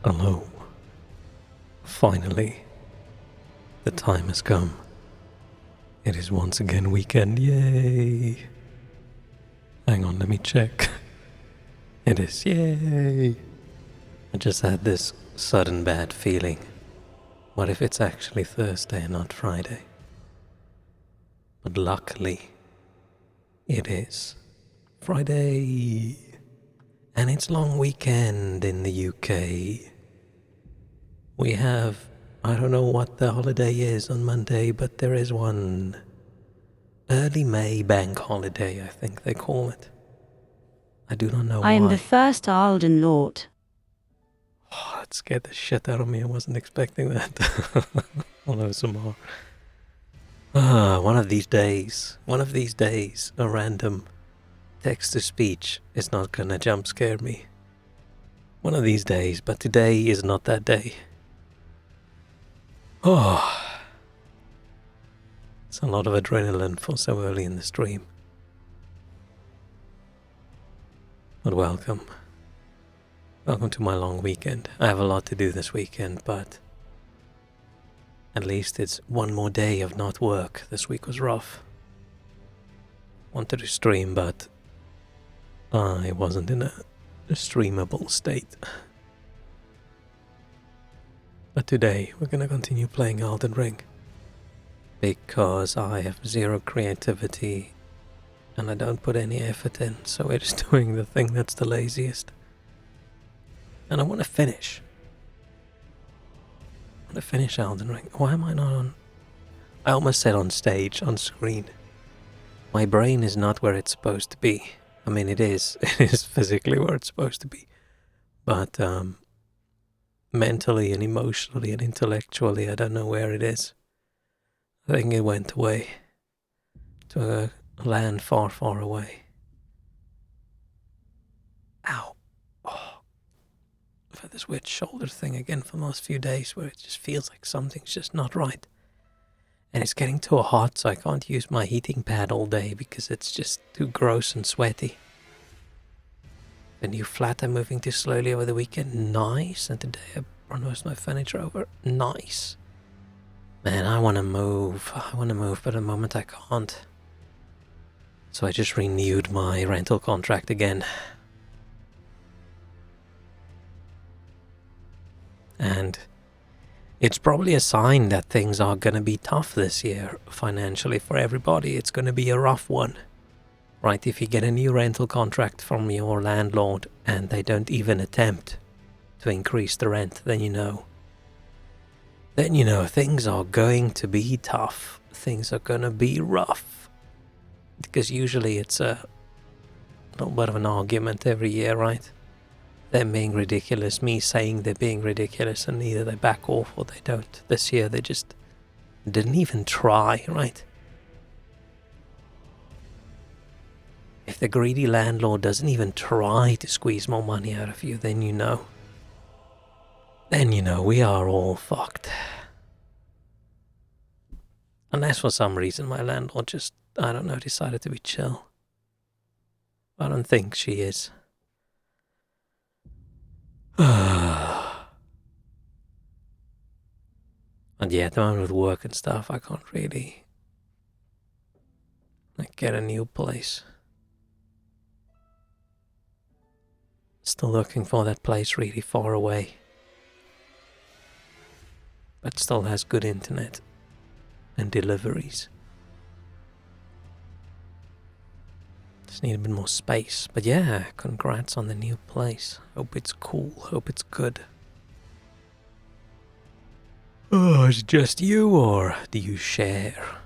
Hello. Finally, the time has come. It is once again weekend. Yay! Hang on, let me check. It is. Yay! I just had this sudden bad feeling. What if it's actually Thursday and not Friday? But luckily, it is Friday. And it's long weekend in the UK. We have, I don't know what the holiday is on Monday, but there is one. Early May bank holiday, I think they call it. I do not know why. I am the first elden lord. Oh, that scared the shit out of me. I wasn't expecting that. Hello, Samar. One of these days, a random text-to-speech is not gonna jump scare me. One of these days, but today is not that day. Oh, it's a lot of adrenaline for so early in the stream. But welcome. Welcome to my long weekend. I have a lot to do this weekend, but at least it's one more day of not work. This week was rough. Wanted to stream, but I wasn't in a streamable state. But today we're gonna continue playing Elden Ring because I have zero creativity and I don't put any effort in, so we're just doing the thing that's the laziest. And I want to finish. Elden Ring. Why am I not on... I almost said on stage, on screen. My brain is not where it's supposed to be. I mean, it is. It is physically where it's supposed to be. But mentally and emotionally and intellectually, I don't know where it is. I think it went away to a land far, far away. Ow. Oh. I've had this weird shoulder thing again for the last few days where it just feels like something's just not right. And it's getting too hot, so I can't use my heating pad all day because it's just too gross and sweaty. The new flat I'm moving to slowly over the weekend, nice. And today I brought most of my furniture over, nice. Man, I want to move, but at the moment I can't. So I just renewed my rental contract again. And it's probably a sign that things are going to be tough this year financially for everybody. It's going to be a rough one, right? If you get a new rental contract from your landlord and they don't even attempt to increase the rent, then you know things are going to be tough. Things are going to be rough. Because usually it's a little bit of an argument every year, right? Them being ridiculous, me saying they're being ridiculous, and either they back off or they don't. This year they just didn't even try, right? If the greedy landlord doesn't even try to squeeze more money out of you, then you know. We are all fucked. Unless for some reason my landlord just, I don't know, decided to be chill. I don't think she is. And yeah, at the moment with work and stuff, I can't really get a new place. Still looking for that place really far away, but still has good internet and deliveries. Just need a bit more space. But yeah, congrats on the new place. Hope it's cool, hope it's good. Oh, is it just you, or do you share?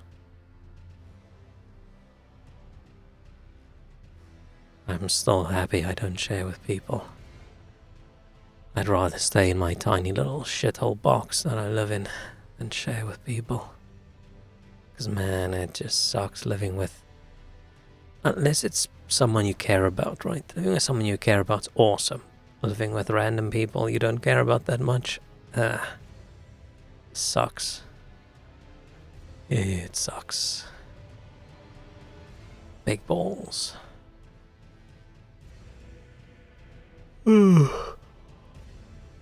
I'm still happy I don't share with people. I'd rather stay in my tiny little shithole box that I live in than share with people. Because man, it just sucks living with... Unless it's someone you care about, right? Living with someone you care about's awesome. Living with random people you don't care about that much, sucks. It sucks. Big balls.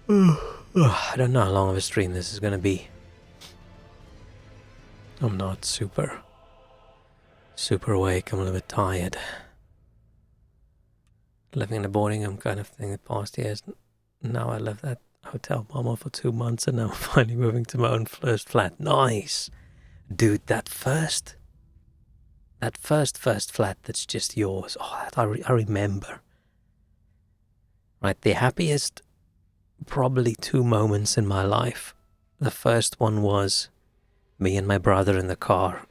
I don't know how long of a stream this is gonna be. I'm not super awake. I'm a little bit tired. Living in a boarding home kind of thing the past years. Now I left that hotel mama for 2 months and now I'm finally moving to my own first flat. Nice! Dude, that first flat that's just yours. Oh, that I remember. Right, the happiest probably 2 moments in my life. The first one was me and my brother in the car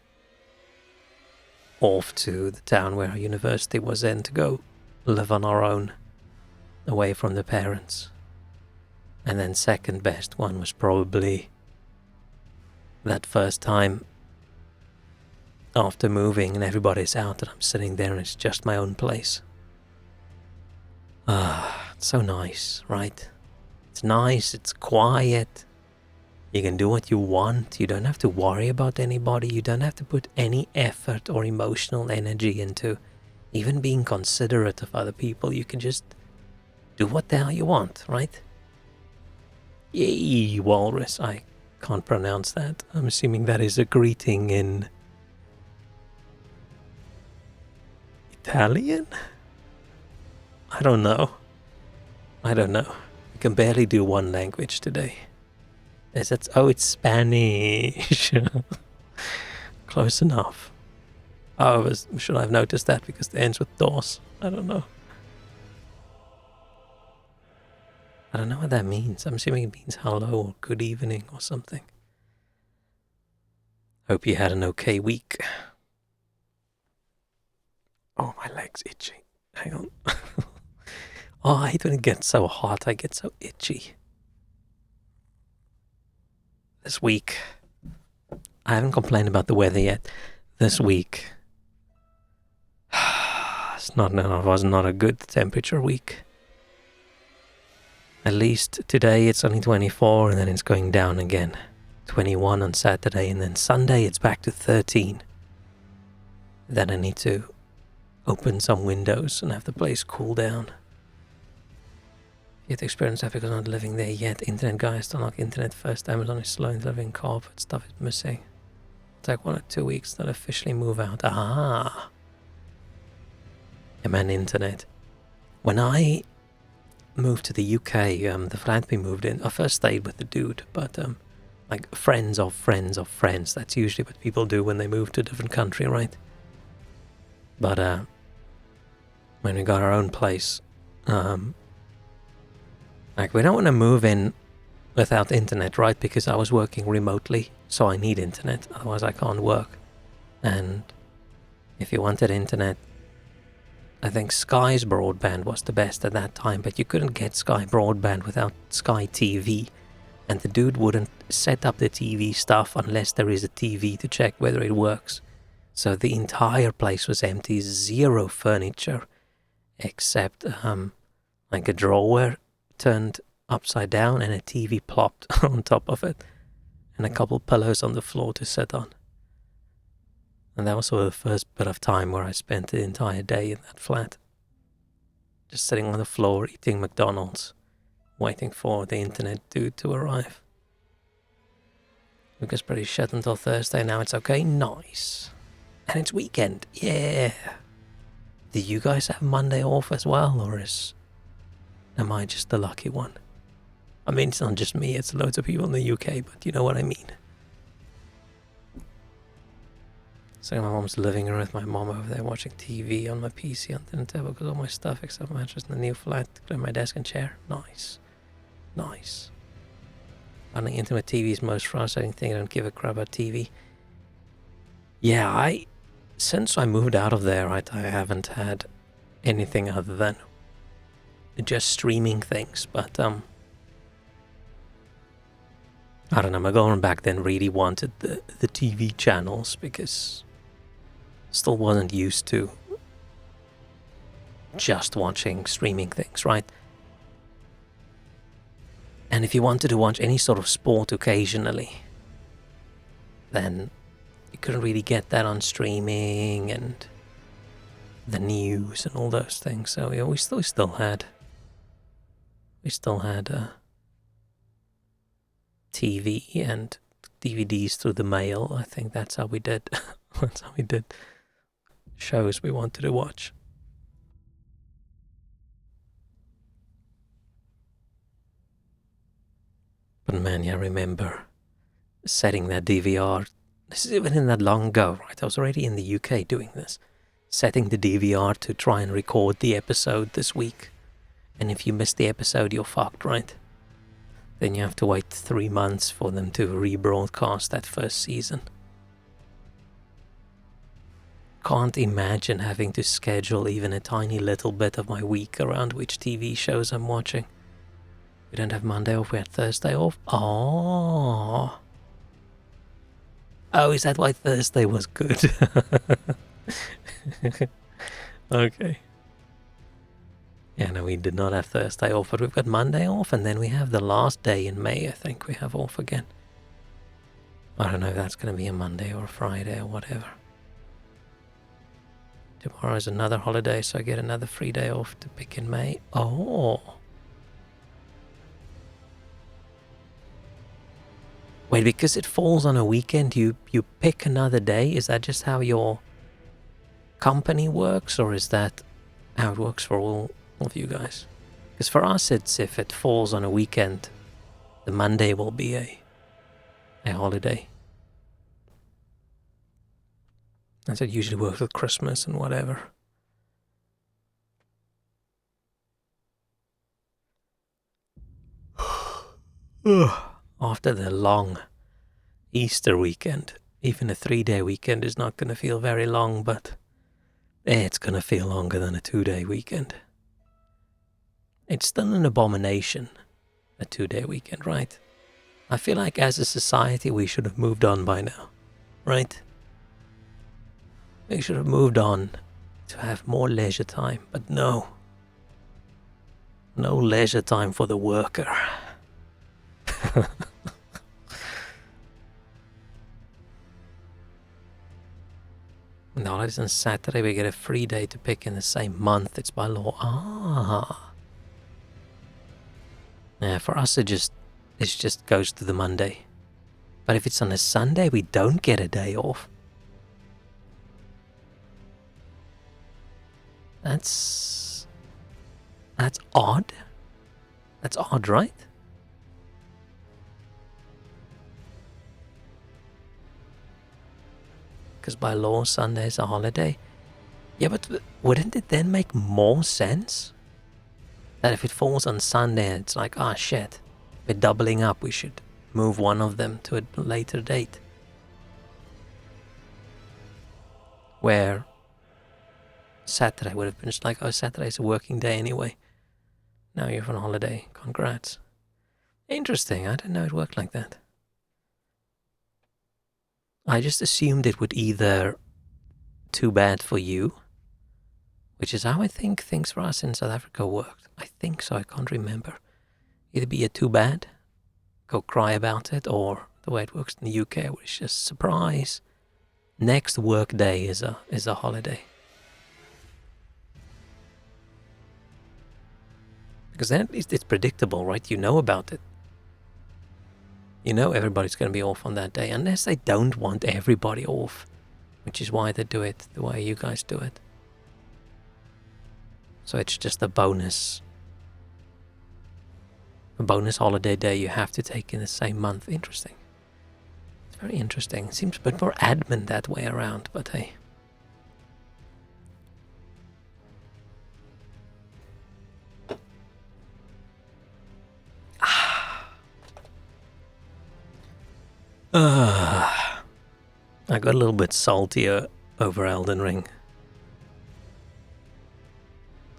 off to the town where our university was in to go live on our own, away from the parents. And then second best one was probably that first time after moving and everybody's out and I'm sitting there and it's just my own place. It's so nice, right? It's nice, it's quiet. You can do what you want. You don't have to worry about anybody. You don't have to put any effort or emotional energy into even being considerate of other people. You can just do what the hell you want, right? Yay, walrus. I can't pronounce that. I'm assuming that is a greeting in Italian? I don't know. I can barely do one language today. Oh, it's Spanish. Close enough. Should I have noticed that because it ends with dos? I don't know. I don't know what that means. I'm assuming it means hello or good evening or something. Hope you had an okay week. Oh, my leg's itchy. Hang on. Oh, I hate when it gets so hot. I get so itchy. This week, I haven't complained about the weather yet. This week, it was not a good temperature week. At least today it's only 24 and then it's going down again. 21 on Saturday and then Sunday it's back to 13. Then I need to open some windows and have the place cool down. Yet experience that because I'm not living there yet. Internet guys don't like internet first. Amazon is slow in delivering carpet. Stuff is missing. It'll take 1 or 2 weeks to officially move out. Ah. Yeah, man, internet. When I moved to the UK, the flat we moved in, I first stayed with the dude, but like friends of friends of friends. That's usually what people do when they move to a different country, right? But when we got our own place, like we don't want to move in without internet, right? Because I was working remotely, so I need internet, otherwise I can't work. And if you wanted internet, I think Sky's broadband was the best at that time, but you couldn't get Sky broadband without Sky TV. And the dude wouldn't set up the TV stuff unless there is a TV to check whether it works. So the entire place was empty, zero furniture, except like a drawer turned upside down and a TV plopped on top of it, and a couple pillows on the floor to sit on. And that was sort of the first bit of time where I spent the entire day in that flat. Just sitting on the floor, eating McDonald's, waiting for the internet dude to arrive. It was pretty shit until Thursday, now it's okay, nice. And it's weekend, yeah. Do you guys have Monday off as well, or am I just the lucky one? I mean, it's not just me, it's loads of people in the UK, but you know what I mean. So my mom's living room with my mom over there watching TV on my PC on the table because all my stuff except my mattress in the new flat, including my desk and chair. Nice. Nice. Running intimate TV is most frustrating thing. I don't give a crap about TV. Yeah, since I moved out of there, I haven't had anything other than just streaming things, but I don't know, my girlfriend back then really wanted the TV channels because still wasn't used to just watching streaming things, right? And if you wanted to watch any sort of sport occasionally, then you couldn't really get that on streaming and the news and all those things. So yeah, we still had TV and DVDs through the mail. I think that's how we did. That's how we did shows we wanted to watch. But man, yeah, I remember setting that DVR. This is even in that long ago, right? I was already in the UK doing this. Setting the DVR to try and record the episode this week. And if you miss the episode, you're fucked, right? Then you have to wait 3 months for them to rebroadcast that first season. Can't imagine having to schedule even a tiny little bit of my week around which TV shows I'm watching. We don't have Monday off, we had Thursday off. Oh, is that why Thursday was good? Okay. Yeah, no, we did not have Thursday off, but we've got Monday off, and then we have the last day in May, I think we have off again. I don't know if that's going to be a Monday or a Friday or whatever. Tomorrow is another holiday, so I get another free day off to pick in May. Oh. Wait, because it falls on a weekend, you pick another day? Is that just how your company works, or is that how it works for all of you guys? Because for us, it's if it falls on a weekend, the Monday will be a holiday. That's it usually works with Christmas and whatever. After the long Easter weekend, even a 3-day weekend is not going to feel very long, but it's going to feel longer than a 2-day weekend. It's still an abomination, a 2-day weekend, right? I feel like as a society we should have moved on by now, right? We should have moved on to have more leisure time, but no. No leisure time for the worker. The holidays on Saturday, we get a free day to pick in the same month. It's by law. Yeah, for us it just goes to the Monday. But if it's on a Sunday, we don't get a day off. That's odd. That's odd, right? Because by law, Sunday is a holiday. Yeah, but wouldn't it then make more sense that if it falls on Sunday, it's like, shit, we're doubling up, we should move one of them to a later date? Where Saturday would have been just like, Saturday's a working day anyway. Now you're on holiday, congrats. Interesting, I didn't know it worked like that. I just assumed it would either too bad for you, which is how I think things for us in South Africa worked. I think so, I can't remember. Either be a too bad, go cry about it, or the way it works in the UK, which is just surprise. Next work day is a holiday. Because then at least it's predictable, right? You know about it. You know everybody's going to be off on that day, unless they don't want everybody off, which is why they do it the way you guys do it. So it's just a bonus holiday day you have to take in the same month. Interesting. It's very interesting. It seems a bit more admin that way around, but hey. I got a little bit saltier over Elden Ring.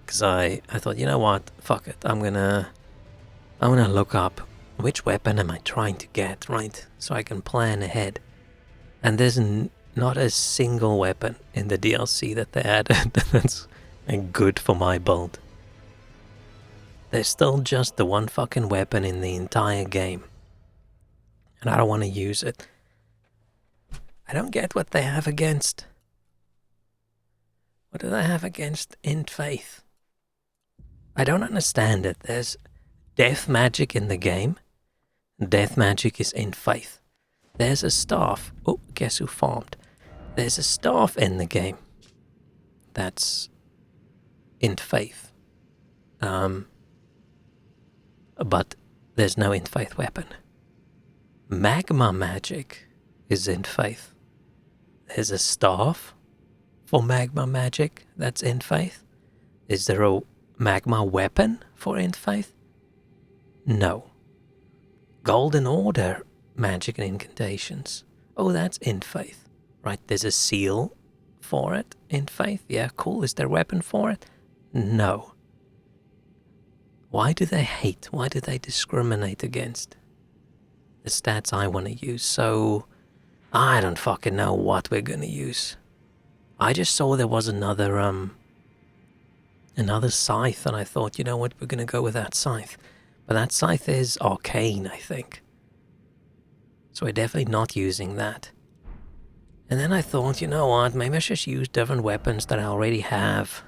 Because I thought, you know what, fuck it, I'm gonna look up which weapon am I trying to get, right? So I can plan ahead. And there's not a single weapon in the DLC that they added that's good for my build. There's still just the one fucking weapon in the entire game. And I don't want to use it. I don't get what they have against. What do they have against Int Faith? I don't understand it. There's death magic in the game. Death magic is in faith. There's a staff. Oh, guess who farmed? There's a staff in the game that's in faith. But there's no in faith weapon. Magma magic is in faith. There's a staff for magma magic that's in faith. Is there a magma weapon for in faith? No. Golden Order magic and incantations. Oh, that's in faith. Right, there's a seal for it in faith. Yeah, cool. Is there a weapon for it? No. Why do they hate? Why do they discriminate against the stats I want to use? So, I don't fucking know what we're gonna use. I just saw there was another scythe, and I thought, you know what, we're gonna go with that scythe. But that scythe is arcane, I think. So we're definitely not using that. And then I thought, you know what, maybe I should just use different weapons that I already have.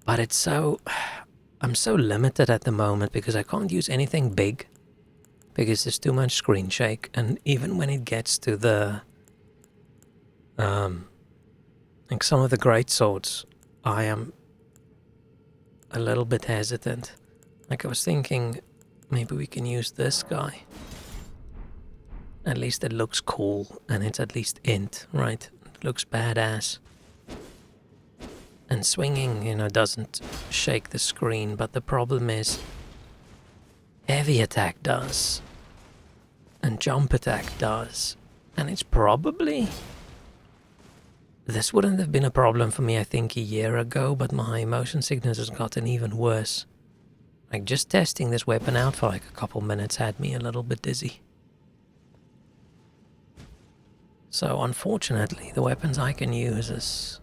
But it's so... I'm so limited at the moment because I can't use anything big. Because there's too much screen shake. And even when it gets to the... like some of the great swords, I am a little bit hesitant. Like I was thinking, maybe we can use this guy. At least it looks cool, and it's at least int, right? It looks badass. And swinging, you know, doesn't shake the screen, but the problem is heavy attack does. And jump attack does. And it's probably... This wouldn't have been a problem for me, I think, a year ago, but my motion sickness has gotten even worse. Like, just testing this weapon out for like a couple minutes had me a little bit dizzy. So, unfortunately, the weapons I can use is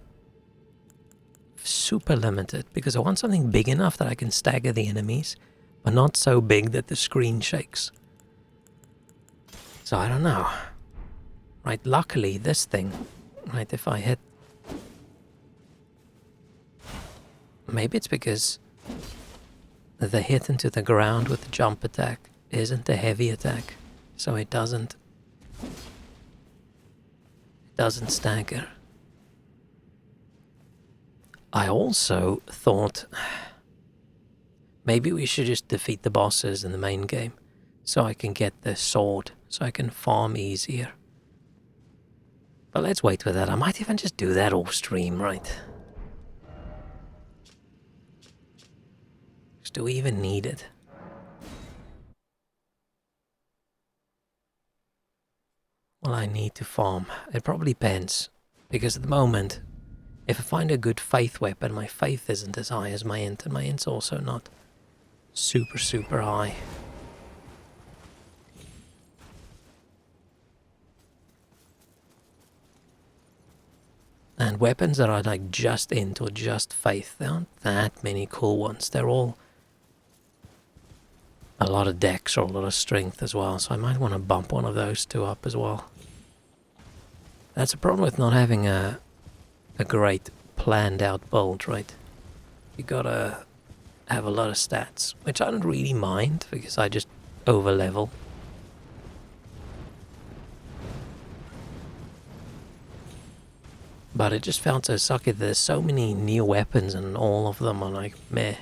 super limited, because I want something big enough that I can stagger the enemies, but not so big that the screen shakes. So, I don't know. Right, luckily, this thing... Right, if I hit... Maybe it's because the hit into the ground with the jump attack isn't a heavy attack, so it doesn't stagger. I also thought maybe we should just defeat the bosses in the main game so I can get the sword, so I can farm easier. But let's wait with that. I might even just do that off stream, right? Do we even need it? Well, I need to farm. It probably depends. Because at the moment, if I find a good faith weapon, my faith isn't as high as my int, and my int's also not super, super high. And weapons that are like just int or just faith, there aren't that many cool ones. They're all a lot of dex or a lot of strength as well, so I might want to bump one of those two up as well. That's a problem with not having a great planned out build, right? You gotta have a lot of stats, which I don't really mind because I just over level. But it just felt so sucky. There's so many new weapons and all of them are like meh.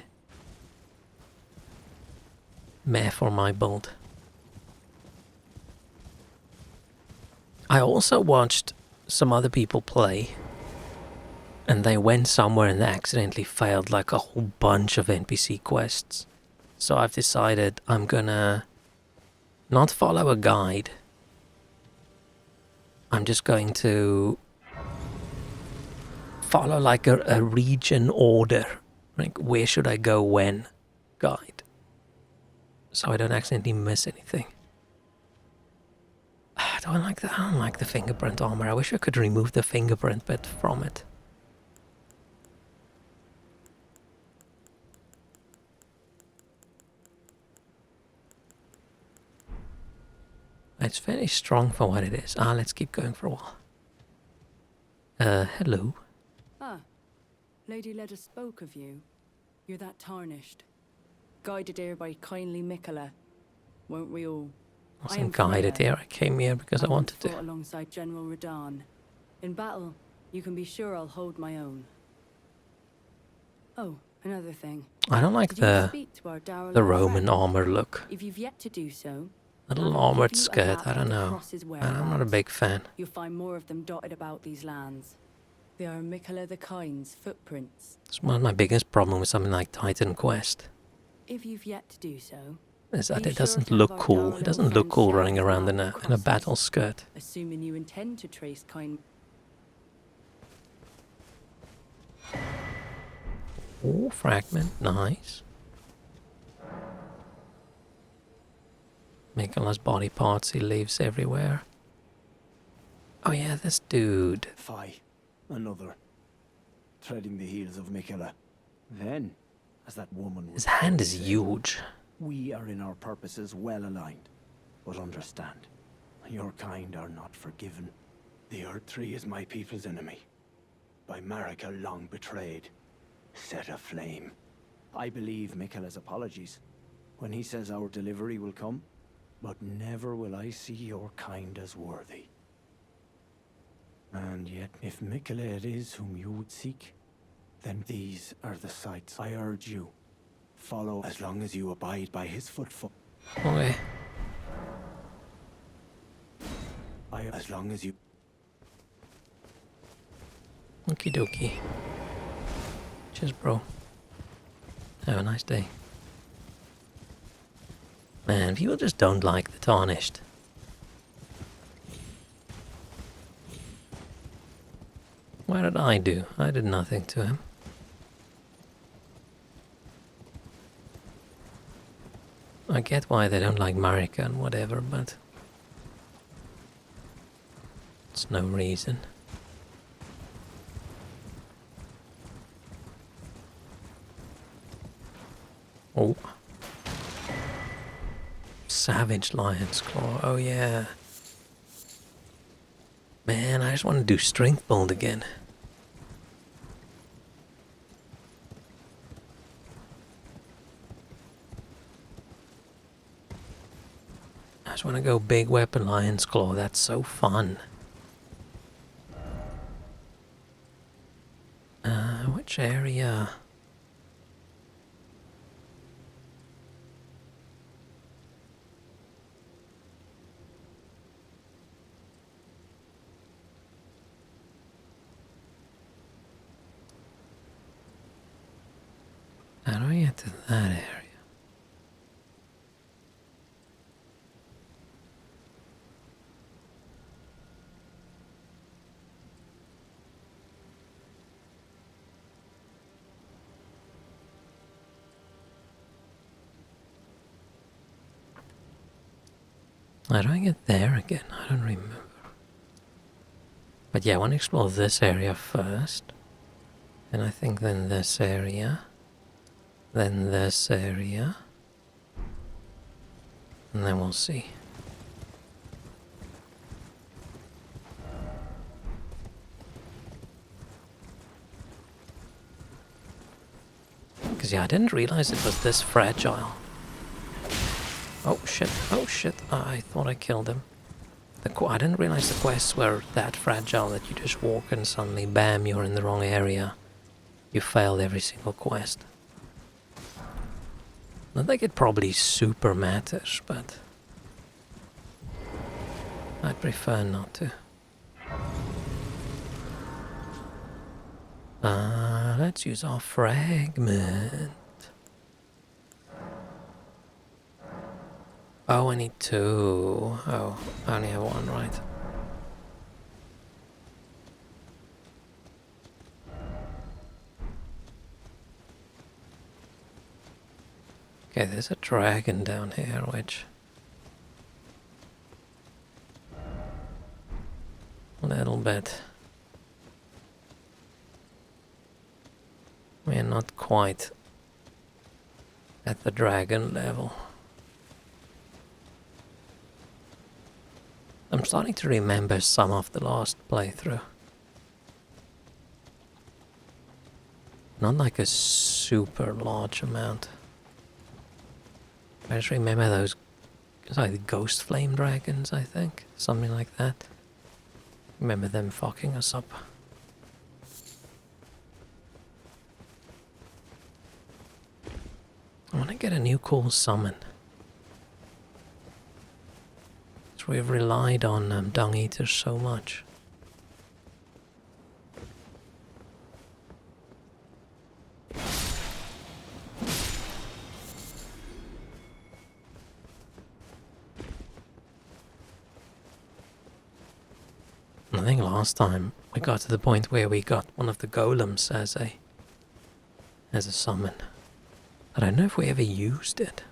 Meh for my build. I also watched some other people play, and they went somewhere and they accidentally failed like a whole bunch of NPC quests. So I've decided I'm gonna not follow a guide. I'm just going to follow like a region order. Like, where should I go when guide. So I don't accidentally miss anything. I don't like the fingerprint armor. I wish I could remove the fingerprint bit from it. It's very strong for what it is. Let's keep going for a while. Hello. Ah, Lady Leda spoke of you. You're that tarnished. guided here by kindly Mikola, weren't we all? I wasn't guided here. I came here because I wanted fought to. alongside General Radahn. In battle, you can be sure I'll hold my own. Oh, another thing. I don't like Did you the speak to our Roman armor look. If you've yet to do so, Little have him armored give you a skirt. map I of don't the know. cross's I'm not a whereabouts. big fan. You'll find more of them dotted about these lands. They are Mikola the Kind's footprints. It's one of my biggest problem with something like Titan Quest. If you've yet to do so, Is that be it sure doesn't to have look our cool. dour It little doesn't look friend cool shout running his around map in a across battle us, skirt. assuming you intend to trace Kind. Oh, fragment. Nice. Mikola's body parts he leaves everywhere. Oh yeah, this dude. Fie, another. Treading the heels of Mikola. Then, as that woman His was hand is said, huge. we are in our purposes well aligned. But understand, your kind are not forgiven. The Earth Tree is my people's enemy. By Marika long betrayed. Set aflame. I believe Mikola's apologies when he says our delivery will come, but never will I see your kind as worthy. And yet, if Mikola it is whom you would seek, then these are the sights I urge you. Follow as long as you abide by his footfall. Okay. As long as you... Okie dokie. Cheers, bro. Have a nice day. Man, people just don't like the Tarnished. What did I do? I did nothing to him. I get why they don't like Marika and whatever, but it's no reason. Oh. Savage Lion's Claw. Oh yeah. Man, I just want to do strength build again. I just want to go big weapon Lion's Claw. That's so fun. Which area? How do I get to that area? How do I get there again? I don't remember. But yeah, I want to explore this area first. And I think then this area. Then this area. And then we'll see. Because yeah, I didn't realize it was this fragile. Oh shit, oh shit, I thought I killed him. I didn't realize the quests were that fragile that you just walk and suddenly bam, you're in the wrong area. You failed every single quest. Not like it probably super matters, but I'd prefer not to. Let's use our fragment. Oh, I need two. Oh, I only have one, right? Okay, there's a dragon down here, which... a little bit. We're not quite at the dragon level. I'm starting to remember some of the last playthrough. Not like a super large amount. I just remember those, it's like the ghost flame dragons, I think. Something like that. Remember them fucking us up. I want to get a new cool summon. So we've relied on dung eaters so much. I think last time we got to the point where we got one of the golems as a summon. I don't know if we ever used it.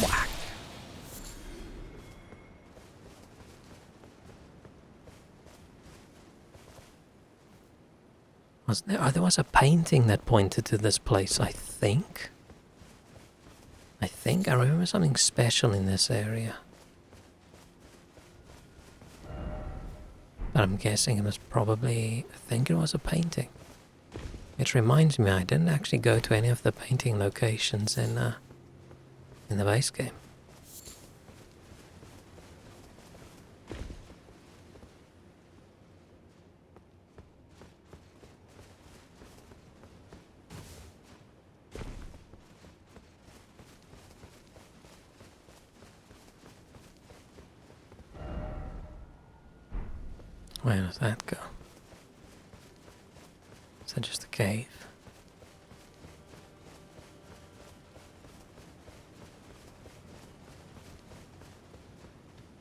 Whack. Was there? Oh, there was a painting that pointed to this place, I think. I remember something special in this area. But I'm guessing it was probably, I think it was a painting. It reminds me I didn't actually go to any of the painting locations in the base game. Where does that go? Is that just a cave?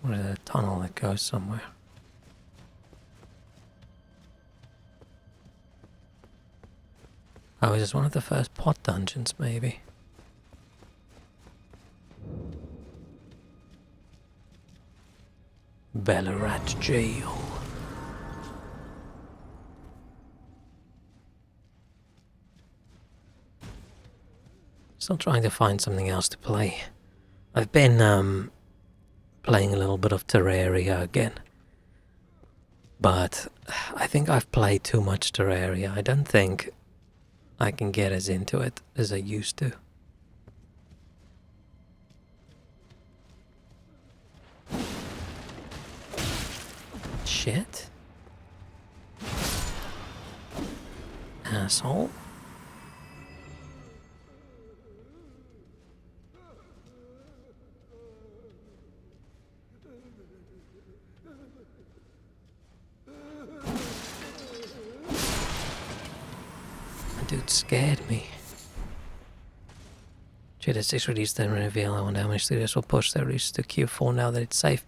Or is it a tunnel that goes somewhere? Oh, is this one of the first pot dungeons, maybe? Ballarat Jail. Still trying to find something else to play. I've been playing a little bit of Terraria again. But I think I've played too much Terraria. I don't think I can get as into it as I used to. Shit. Asshole. Dude scared me. GTA 6 release then reveal. I wonder how many studios will push their release to Q4 now that it's safe.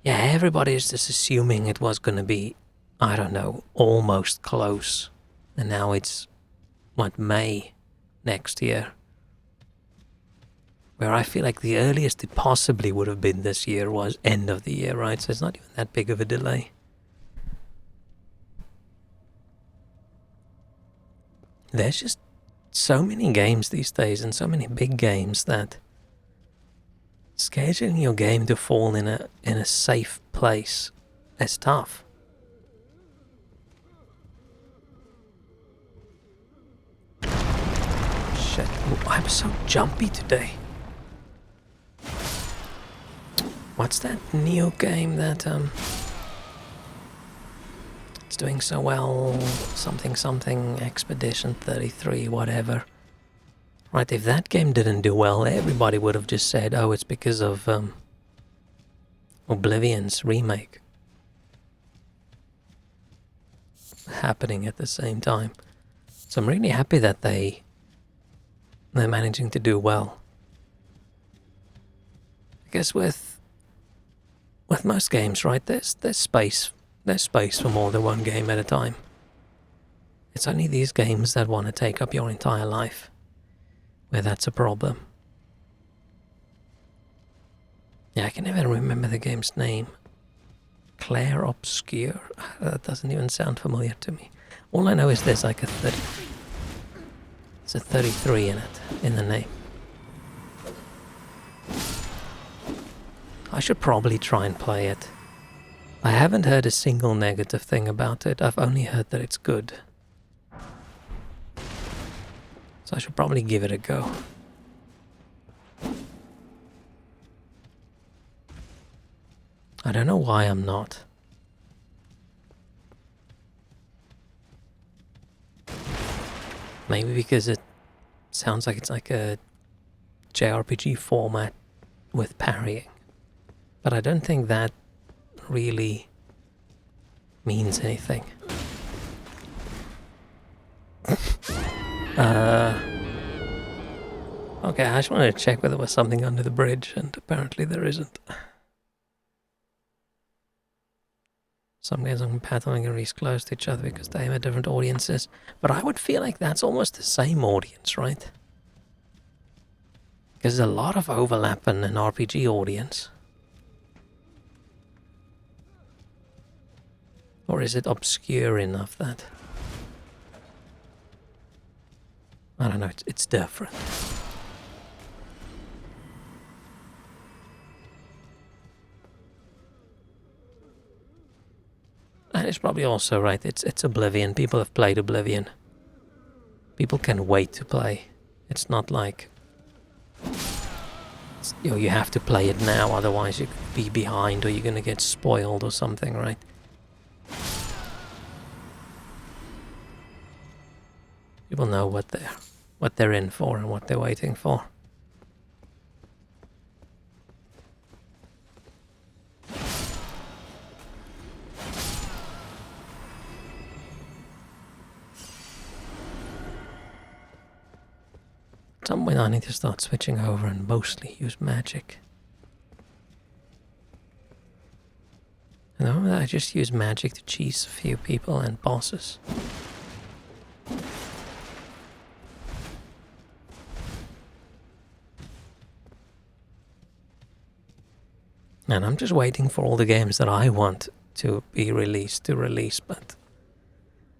Yeah, everybody is just assuming it was gonna be, I don't know, almost close. And now it's, what, May next year. Where I feel like the earliest it possibly would have been this year was end of the year, right? So it's not even that big of a delay. There's just so many games these days and so many big games that scheduling your game to fall in a safe place is tough. Shit, I'm so jumpy today. What's that new game that it's doing so well? Something Expedition 33, whatever. Right, if that game didn't do well, everybody would have just said, oh, it's because of Oblivion's remake happening at the same time. So I'm really happy that they're managing to do well. I guess with most games, right, there's space for more than one game at a time. It's only these games that want to take up your entire life where that's a problem. Yeah, I can never remember the game's name. Claire Obscure. That doesn't even sound familiar to me. All I know is there's like a 30. There's a 33 in it, in the name. I should probably try and play it. I haven't heard a single negative thing about it. I've only heard that it's good. So I should probably give it a go. I don't know why I'm not. Maybe because it sounds like it's like a JRPG format with parrying. But I don't think that really means anything. Okay, I just wanted to check whether there was something under the bridge, and apparently there isn't. Some games are compatible and release close to each other because they aim at different audiences. But I would feel like that's almost the same audience, right? Because there's a lot of overlap in an RPG audience. Or is it obscure enough that... I don't know, it's different. And it's probably also right, it's Oblivion. People have played Oblivion. People can wait to play. It's not like... you know, you have to play it now, otherwise you could be behind or you're gonna get spoiled or something, right? People know what they're in for and what they're waiting for. At some point I need to start switching over and mostly use magic. And at the moment I just use magic to cheese a few people and bosses. And I'm just waiting for all the games that I want to be released to release, but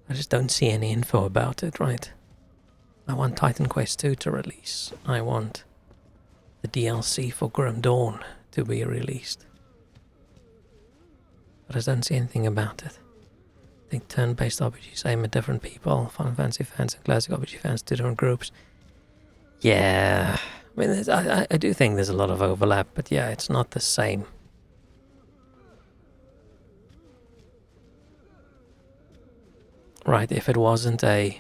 I just don't see any info about it, right? I want Titan Quest 2 to release. I want the DLC for Grim Dawn to be released. But I don't see anything about it. I think turn-based RPGs aim at different people. Final Fantasy fans and classic RPG fans, two different groups. Yeah, I mean, I do think there's a lot of overlap, but yeah, it's not the same. Right, if it wasn't a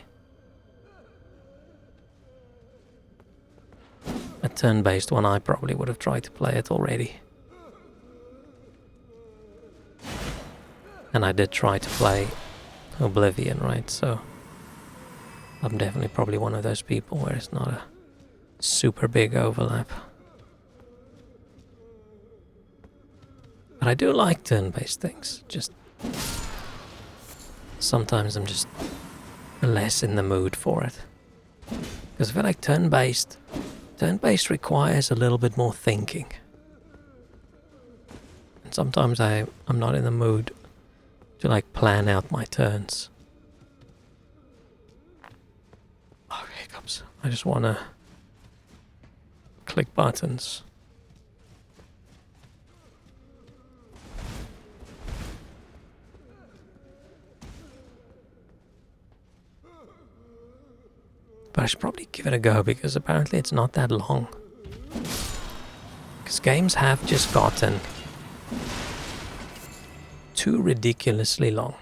turn-based one, I probably would have tried to play it already. And I did try to play Oblivion, right, so I'm definitely probably one of those people where it's not a super big overlap. But I do like turn-based things, just sometimes I'm just less in the mood for it. Because I feel like turn-based requires a little bit more thinking. And sometimes I'm not in the mood to like plan out my turns. Oh, hiccups. I just want to click buttons. But I should probably give it a go because apparently it's not that long. Because games have just gotten too ridiculously long.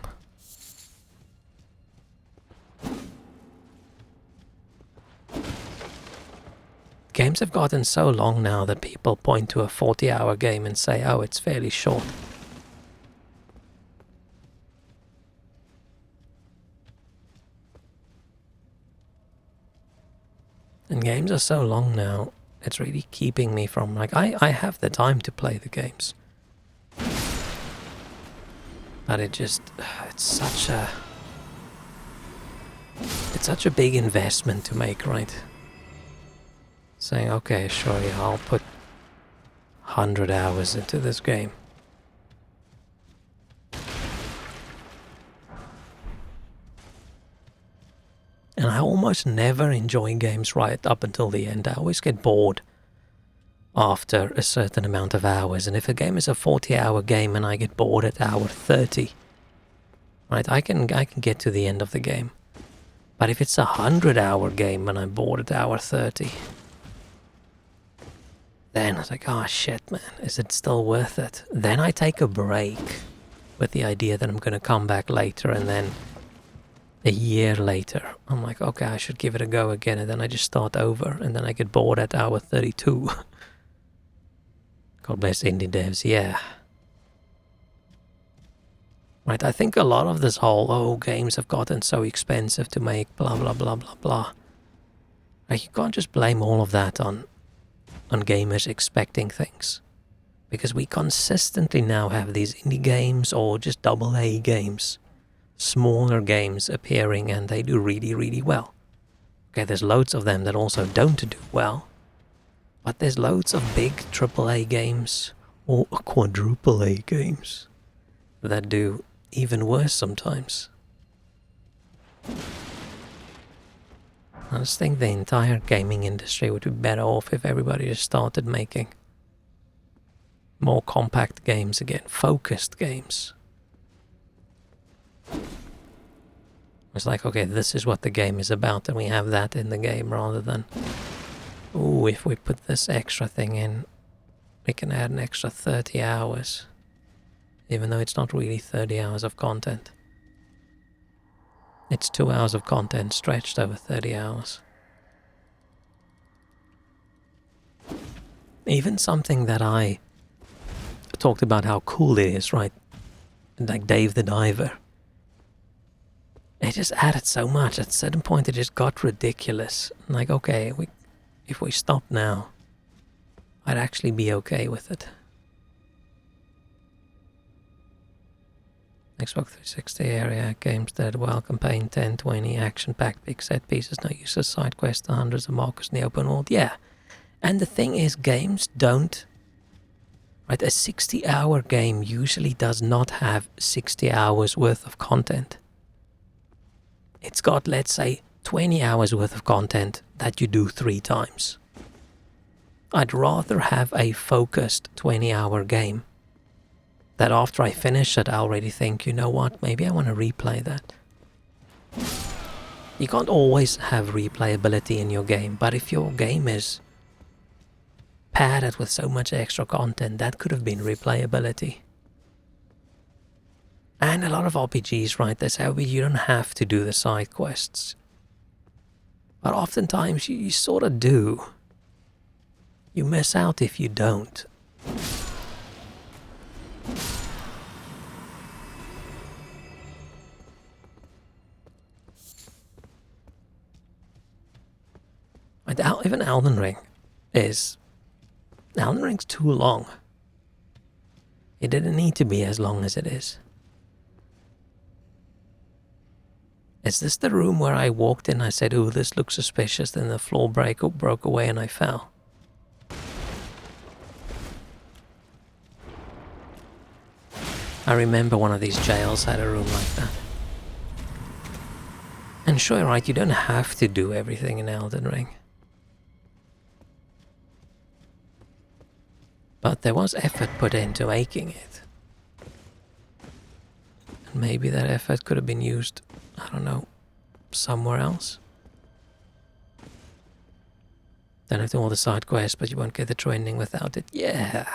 Games have gotten so long now that people point to a 40-hour game and say, oh, it's fairly short. And games are so long now, it's really keeping me from, like, I have the time to play the games. But it's such a big investment to make, right? Saying, okay, sure, yeah, I'll put 100 hours into this game. And I almost never enjoy games right up until the end. I always get bored after a certain amount of hours. And if a game is a 40-hour game and I get bored at hour 30, right, I can get to the end of the game. But if it's a 100-hour game and I'm bored at hour 30, then I was like, oh shit, man, is it still worth it? Then I take a break with the idea that I'm going to come back later, and then a year later, I'm like, okay, I should give it a go again, and then I just start over, and then I get bored at hour 32. God bless indie devs, yeah. Right, I think a lot of this whole, oh, games have gotten so expensive to make, blah, blah, blah, blah, blah. Like, you can't just blame all of that on gamers expecting things. Because we consistently now have these indie games or just AA games, smaller games appearing, and they do really, really well. Okay, there's loads of them that also don't do well, but there's loads of big AAA games or quadruple A games that do even worse sometimes. I just think the entire gaming industry would be better off if everybody just started making more compact games again, focused games. It's like, okay, this is what the game is about, and we have that in the game, rather than, ooh, if we put this extra thing in, we can add an extra 30 hours, even though it's not really 30 hours of content. It's 2 hours of content stretched over 30 hours. Even something that I talked about how cool it is, right? Like Dave the Diver. It just added so much. At a certain point, it just got ridiculous. Like, okay, if we stop now, I'd actually be okay with it. Xbox 360 area, games that well, campaign 10, 20, action-packed, big set pieces, no uses, side quests, hundreds of markers in the open world. Yeah. And the thing is, games don't... Right, a 60-hour game usually does not have 60 hours worth of content. It's got, let's say, 20 hours worth of content that you do 3 times. I'd rather have a focused 20-hour game that after I finish it, I already think, you know what, maybe I want to replay that. You can't always have replayability in your game, but if your game is padded with so much extra content, that could have been replayability. And a lot of RPGs, right, they say, oh, you don't have to do the side quests. But oftentimes you sort of do. You miss out if you don't. Even Elden Ring is... Elden Ring's too long. It didn't need to be as long as it is. Is this the room where I walked in, I said, ooh, this looks suspicious, then the floor broke away and I fell? I remember one of these jails had a room like that. And sure, right, you don't have to do everything in Elden Ring. But there was effort put into making it. And maybe that effort could have been used, I don't know, somewhere else. Don't have to do all the side quests, but you won't get the training without it. Yeah.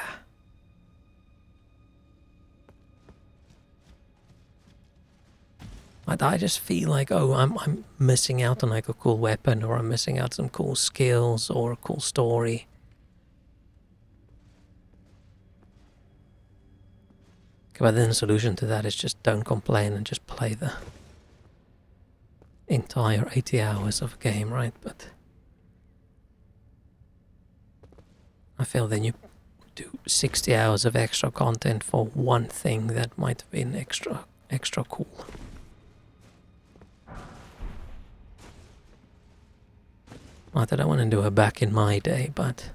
But I just feel like, oh, I'm missing out on like a cool weapon, or I'm missing out on some cool skills or a cool story. But then the solution to that is just don't complain and just play the entire 80 hours of a game, right? But I feel then you do 60 hours of extra content for one thing that might have been extra cool. Not that I want to do it back in my day, but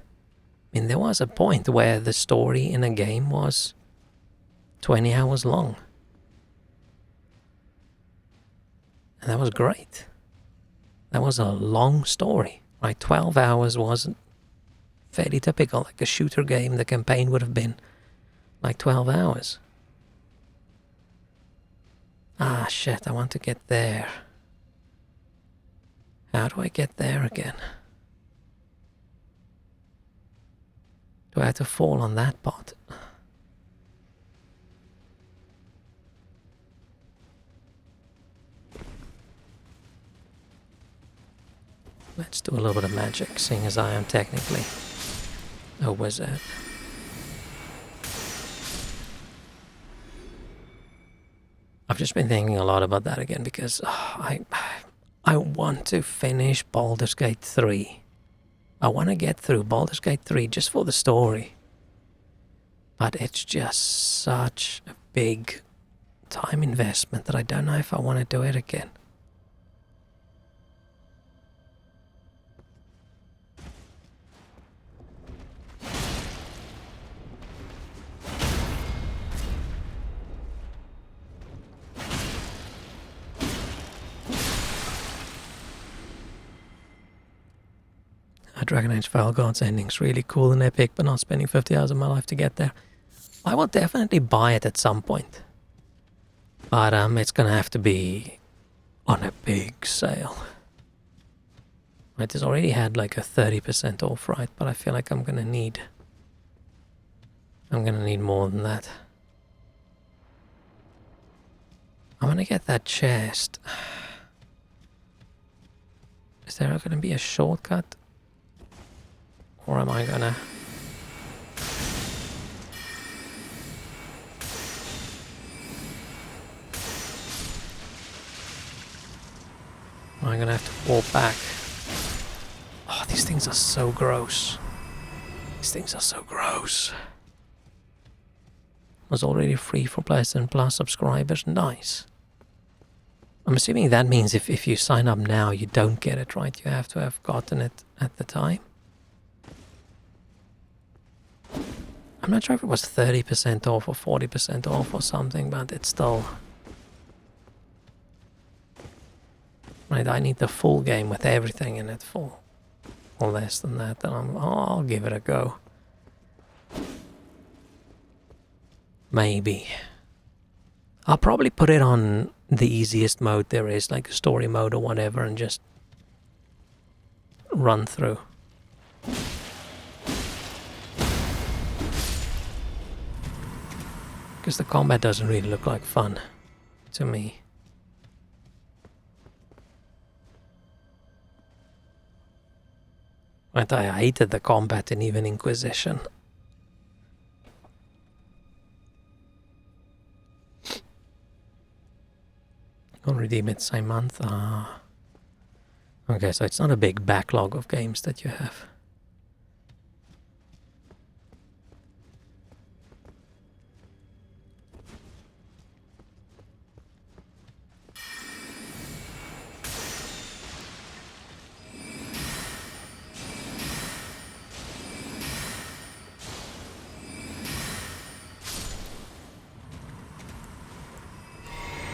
I mean, there was a point where the story in a game was 20 hours long. And that was great. That was a long story. Right, 12 hours wasn't fairly typical. Like a shooter game, the campaign would have been like 12 hours. Ah, shit, I want to get there. How do I get there again? Do I have to fall on that pot? Let's do a little bit of magic, seeing as I am technically a wizard. I've just been thinking a lot about that again because I want to finish Baldur's Gate 3. I want to get through Baldur's Gate 3 just for the story. But it's just such a big time investment that I don't know if I want to do it again. Dragon Age File God's ending's really cool and epic, but not spending 50 hours of my life to get there. I will definitely buy it at some point. But it's gonna have to be on a big sale. It has already had like a 30% off, right? But I feel like I'm gonna need more than that. I wanna get that chest. Is there gonna be a shortcut? Or am I gonna... Am I gonna have to walk back? Oh, these things are so gross. These things are so gross. Was already free for PlayStation Plus subscribers. Nice. I'm assuming that means if you sign up now, you don't get it, right? You have to have gotten it at the time. I'm not sure if it was 30% off or 40% off or something, but it's still... Right, I need the full game with everything in it for or less than that, then I'll give it a go. Maybe. I'll probably put it on the easiest mode there is, like a story mode or whatever, and just run through. Because the combat doesn't really look like fun to me. But I hated the combat in even Inquisition. Already mid-same month. Okay, so it's not a big backlog of games that you have.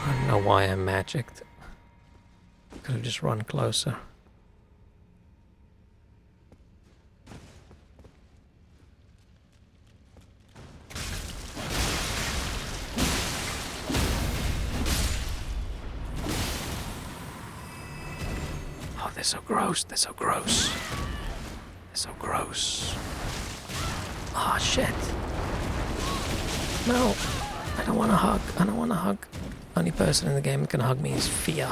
I don't know why I magicked. Could have just run closer. Oh, they're so gross. They're so gross. They're so gross. Oh, shit. No. I don't want to hug. I don't want to hug. The only person in the game that can hug me is Fia.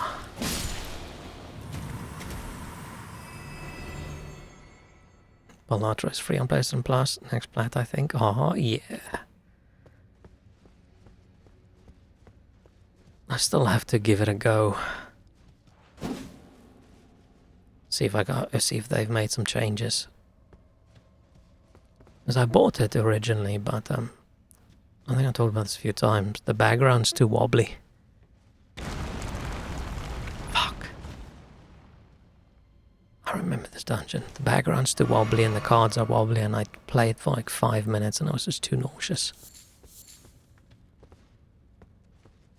Balnatra is free on PlayStation Plus. Next plat, I think. Oh, yeah. I still have to give it a go. See if they've made some changes. Because I bought it originally, but I think I told about this a few times. The background's too wobbly. Fuck. I remember this dungeon. The background's too wobbly and the cards are wobbly, and I played for like 5 minutes and I was just too nauseous.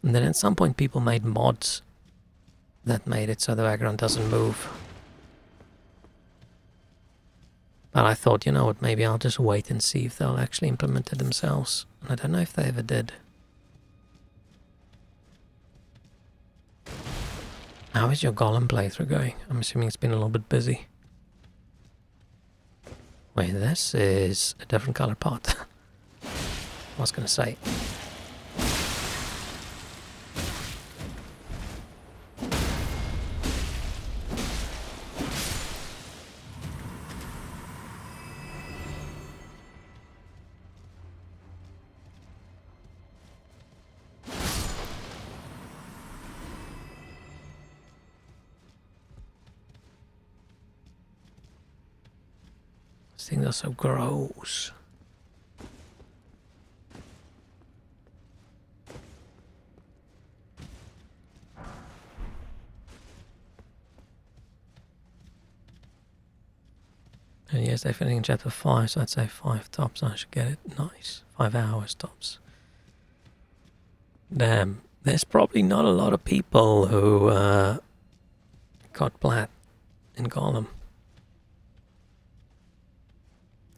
And then at some point people made mods that made it so the background doesn't move. But I thought, you know what, maybe I'll just wait and see if they'll actually implement it themselves. And I don't know if they ever did. How is your Golem playthrough going? I'm assuming it's been a little bit busy. Wait, this is a different color pot. I was gonna say. These things are so gross. And yes, they're finishing chapter 5, so I'd say 5 tops. I should get it. Nice. 5 hours tops. Damn. There's probably not a lot of people who got plat in Golem.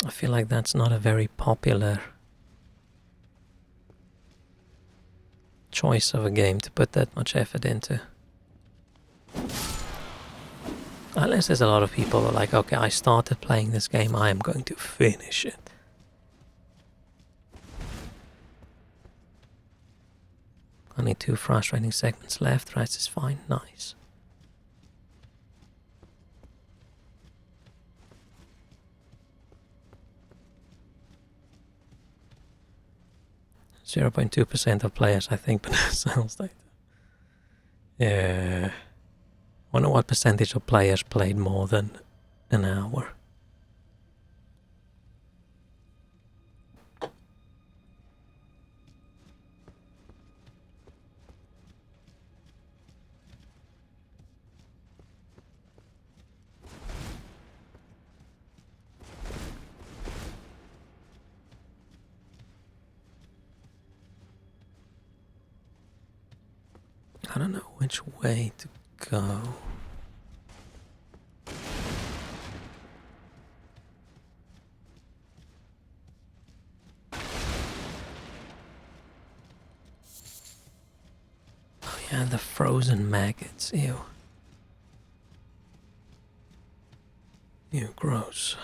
I feel like that's not a very popular choice of a game to put that much effort into. Unless there's a lot of people who are like, okay, I started playing this game, I am going to finish it. Only 2 frustrating segments left, rest is fine, nice. .2% of players, I think, but that sounds like that. Yeah. Wonder what percentage of players played more than an hour. I don't know which way to go. Oh yeah, the frozen maggots, ew. Ew, gross.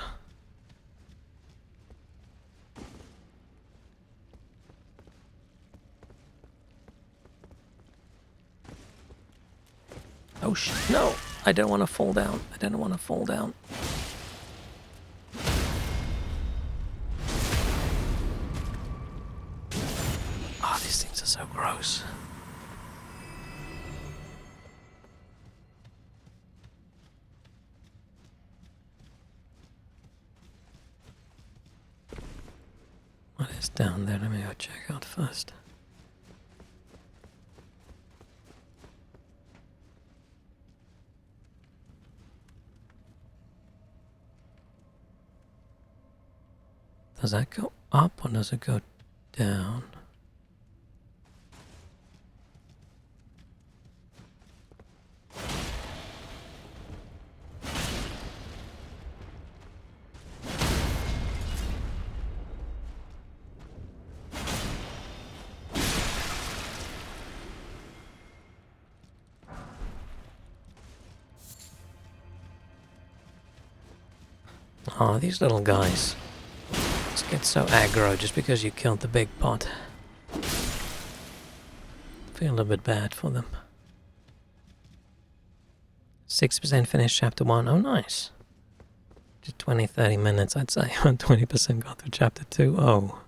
Oh no! I don't want to fall down. I don't want to fall down. Oh, these things are so gross. What is down there? Let me go check out first. Does that go up or does it go down? Oh, these little guys. Just get so aggro just because you killed the big pot. Feel a little bit bad for them. 6% finished chapter 1. Oh, nice. Just 20-30 minutes, I'd say. 20% got through chapter 2. Oh.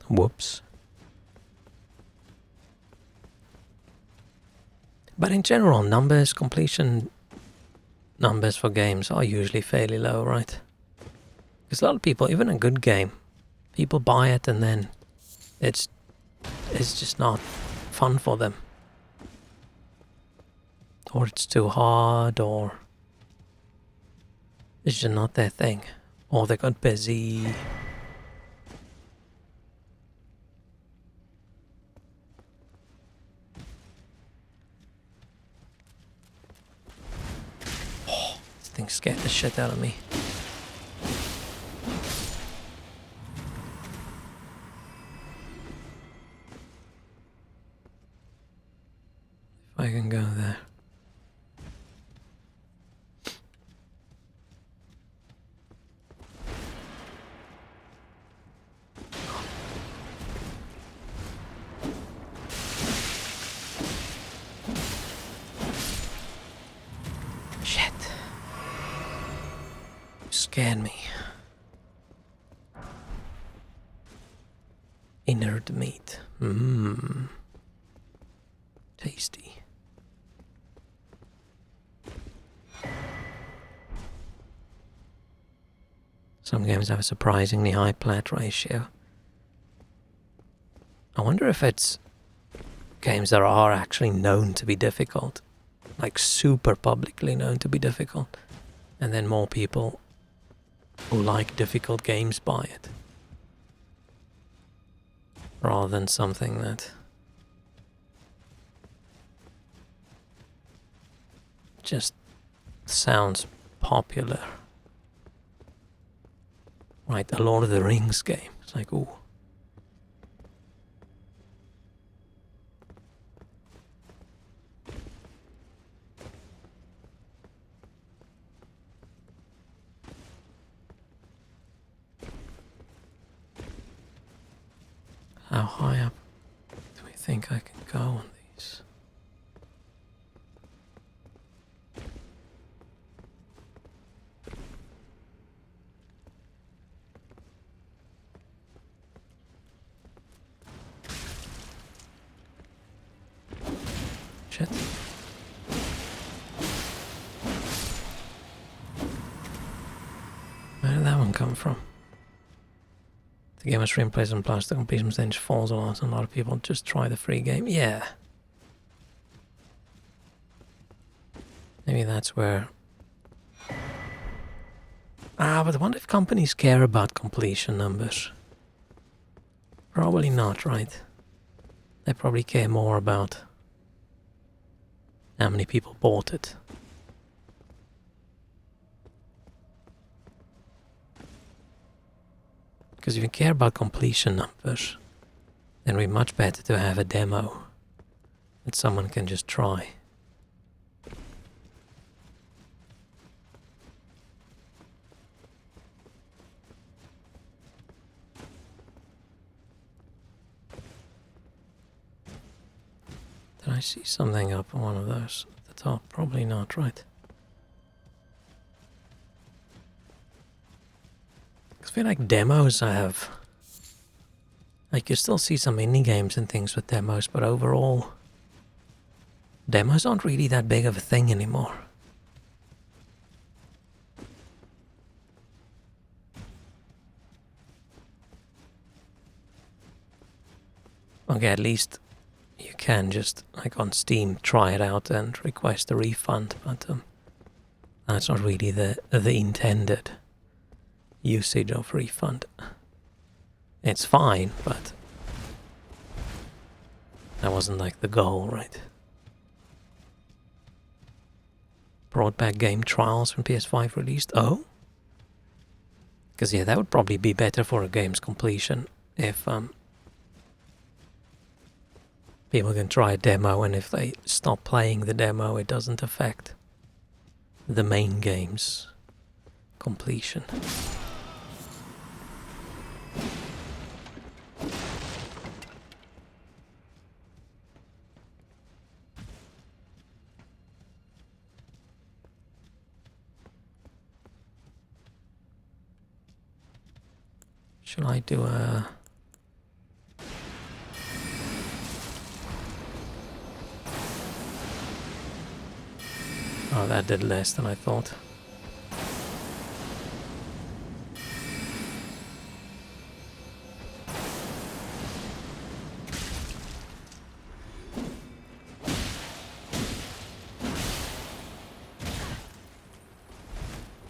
Whoops. But in general, completion numbers for games are usually fairly low, right? Because a lot of people, even a good game, people buy it and then it's just not fun for them. Or it's too hard, or it's just not their thing. Or they got busy. thing scared the shit out of me. If I can go there. Shit. You scared me. Inert meat. Mmm. Tasty. Some games have a surprisingly high plat ratio. I wonder if it's games that are actually known to be difficult. Like super publicly known to be difficult. And then more people who like difficult games buy it. Rather than something that just sounds popular. Right, a Lord of the Rings game. It's like, ooh. How high up do we think I can go on these? Shit. Where did that one come from? The game has free plays and plus the completion percentage falls a lot and a lot of people just try the free game. Yeah. Maybe that's where... but I wonder if companies care about completion numbers. Probably not, right? They probably care more about how many people bought it. Because if you care about completion numbers, then it'd be much better to have a demo that someone can just try. Did I see something up on one of those at the top? Probably not, right? I feel like demos I have... Like, you still see some indie games and things with demos, but overall... Demos aren't really that big of a thing anymore. Okay, at least you can just, like on Steam, try it out and request a refund, but that's not really the intended usage of refund. It's fine, but that wasn't like the goal, right? Brought back game trials when PS5 released. Oh? Because yeah, that would probably be better for a game's completion if people can try a demo, and if they stop playing the demo, it doesn't affect the main game's completion. Shall I do a... Oh, that did less than I thought.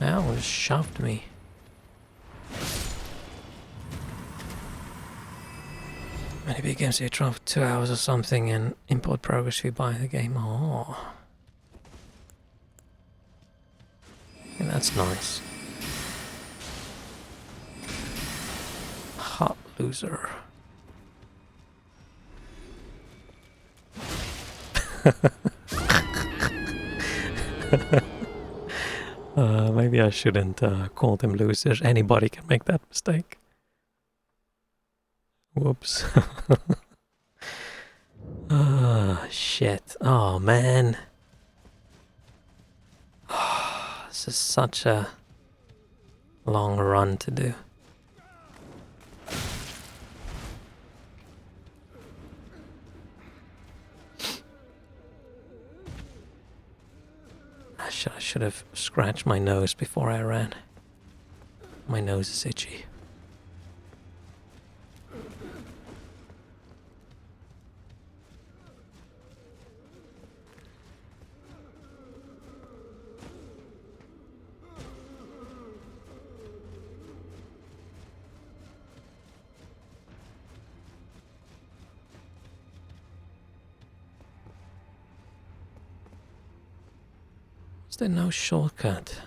Ow, it shoved me. Many big games you try for 2 hours or something and import progress if you buy the game. Oh. That's nice. Hot loser. Maybe I shouldn't call them losers. Anybody can make that mistake. Whoops. Shit. Oh, man. This is such a long run to do. I should have scratched my nose before I ran. My nose is itchy. Is there no shortcut?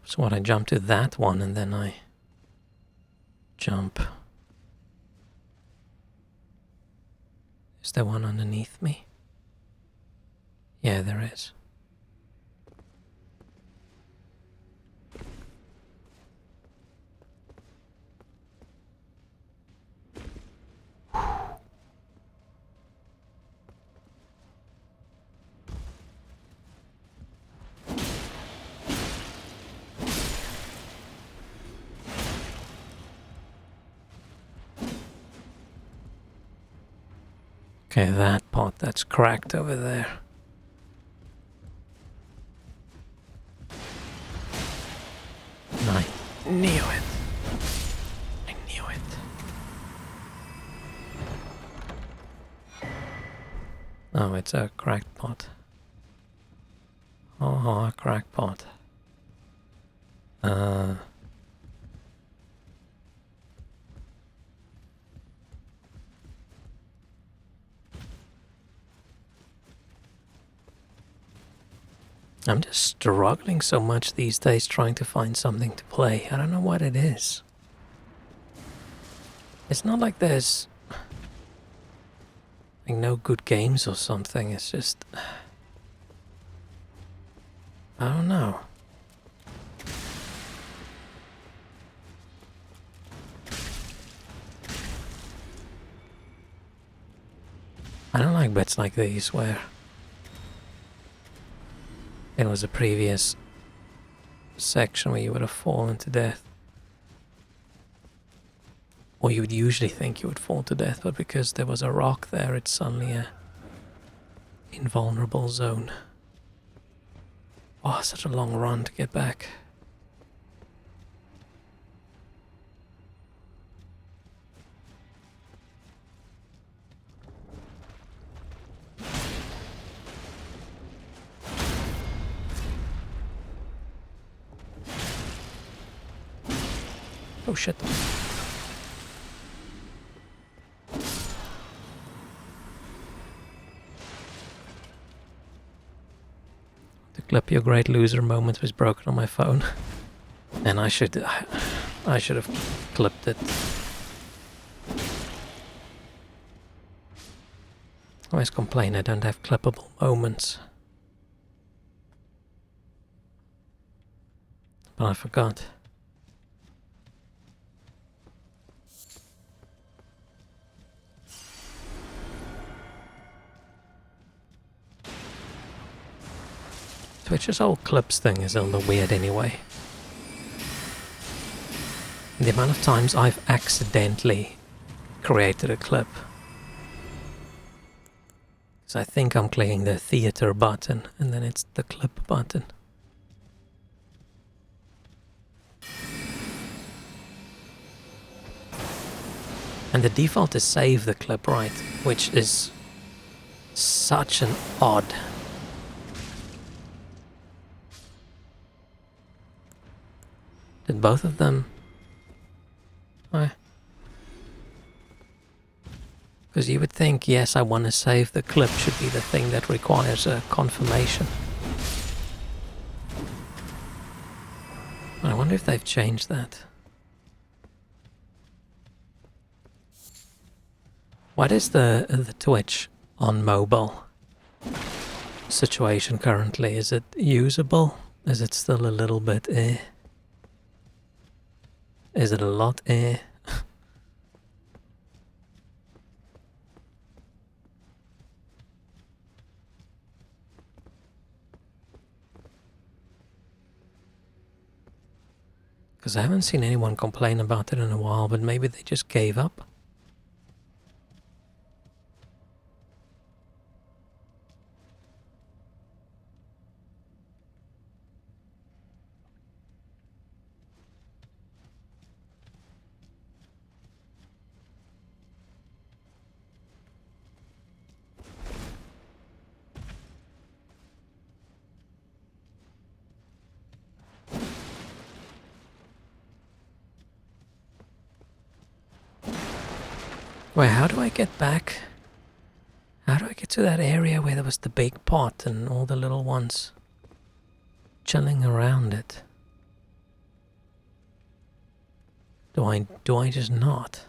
So what, I jump to that one and then I jump. Is there one underneath me? Yeah, there is. Okay, that pot that's cracked over there. And I knew it. I knew it. Oh, it's a cracked pot. Oh, a cracked pot. I'm just struggling so much these days trying to find something to play. I don't know what it is. It's not like there's like no good games or something. It's just I don't know. I don't like bets like these where it was a previous section where you would have fallen to death. Or you would usually think you would fall to death, but because there was a rock there, it's suddenly a invulnerable zone. Oh, such a long run to get back. Oh shit. The clip your great loser moment was broken on my phone. And I should have clipped it. I always complain I don't have clippable moments. But I forgot. Twitch's whole clips thing is a little weird anyway. The amount of times I've accidentally created a clip. Because I think I'm clicking the theater button and then it's the clip button. And the default is save the clip, right? Which is such an odd. Did both of them? Because you would think, yes, I want to save the clip should be the thing that requires a confirmation. I wonder if they've changed that. What is the Twitch on mobile situation currently? Is it usable? Is it still a little bit eh? Is it a lot eh? Because I haven't seen anyone complain about it in a while, but maybe they just gave up. Wait, how do I get back? How do I get to that area where there was the big pot and all the little ones chilling around it? Do I just not?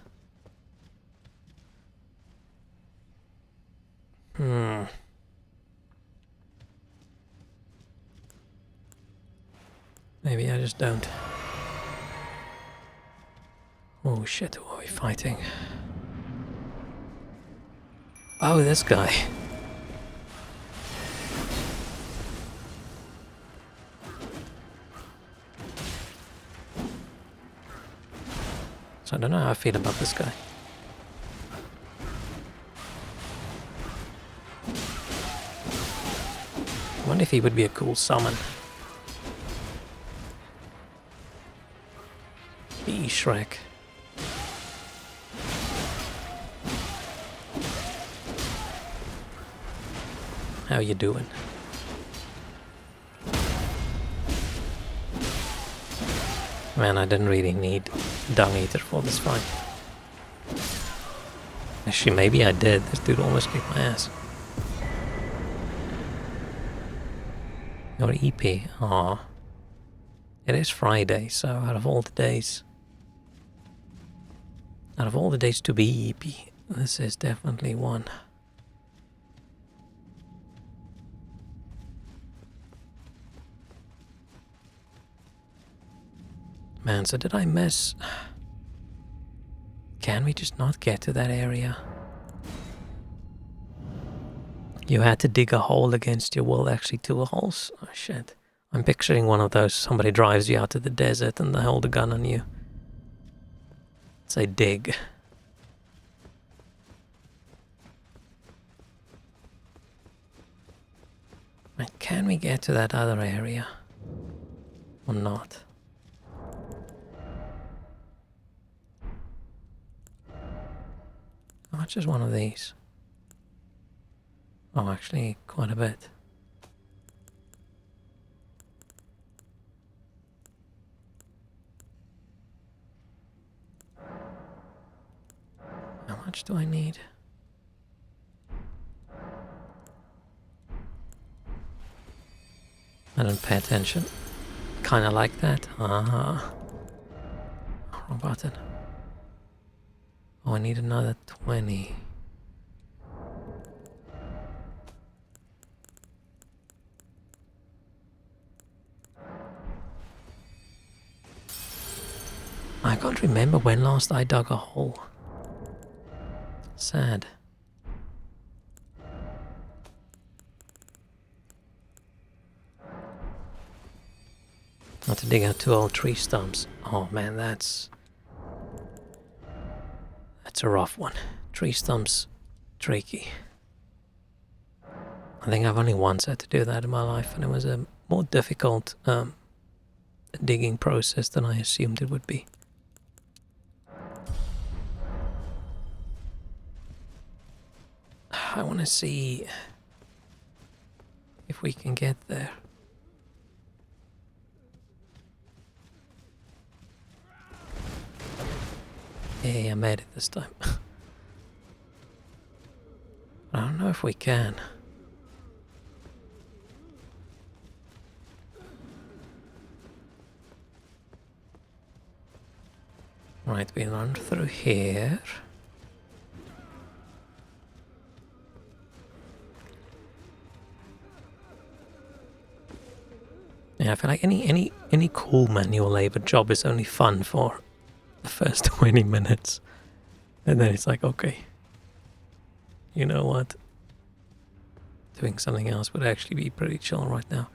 Maybe I just don't. Oh shit, who are we fighting? Oh, this guy. So I don't know how I feel about this guy. I wonder if he would be a cool summon. Shrek. How you doing? Man, I didn't really need Dung Eater for this fight. Actually, maybe I did. This dude almost kicked my ass. Your EP. Aw. It is Friday, so out of all the days to be EP, this is definitely one. Man, so did I miss? Can we just not get to that area? You had to dig a hole against your will, actually 2 holes? Oh shit. I'm picturing one of those, somebody drives you out to the desert and they hold a gun on you. Say dig. Right, can we get to that other area? Or not? How much is one of these? Oh, actually, quite a bit. How much do I need? I don't pay attention. Kinda like that. Ah. Wrong button. Oh, I need another 20. I can't remember when last I dug a hole. Sad. Not to dig out 2 old tree stumps. Oh man, that's a rough one. Tree stumps, tricky. I think I've only once had to do that in my life, and it was a more difficult digging process than I assumed it would be. I want to see If we can get there. Hey, I made it this time. I don't know if we can. Right, we run through here. Yeah, I feel like any cool manual labor job is only fun for the first 20 minutes. And then it's like, okay, you know what? Doing something else would actually be pretty chill right now.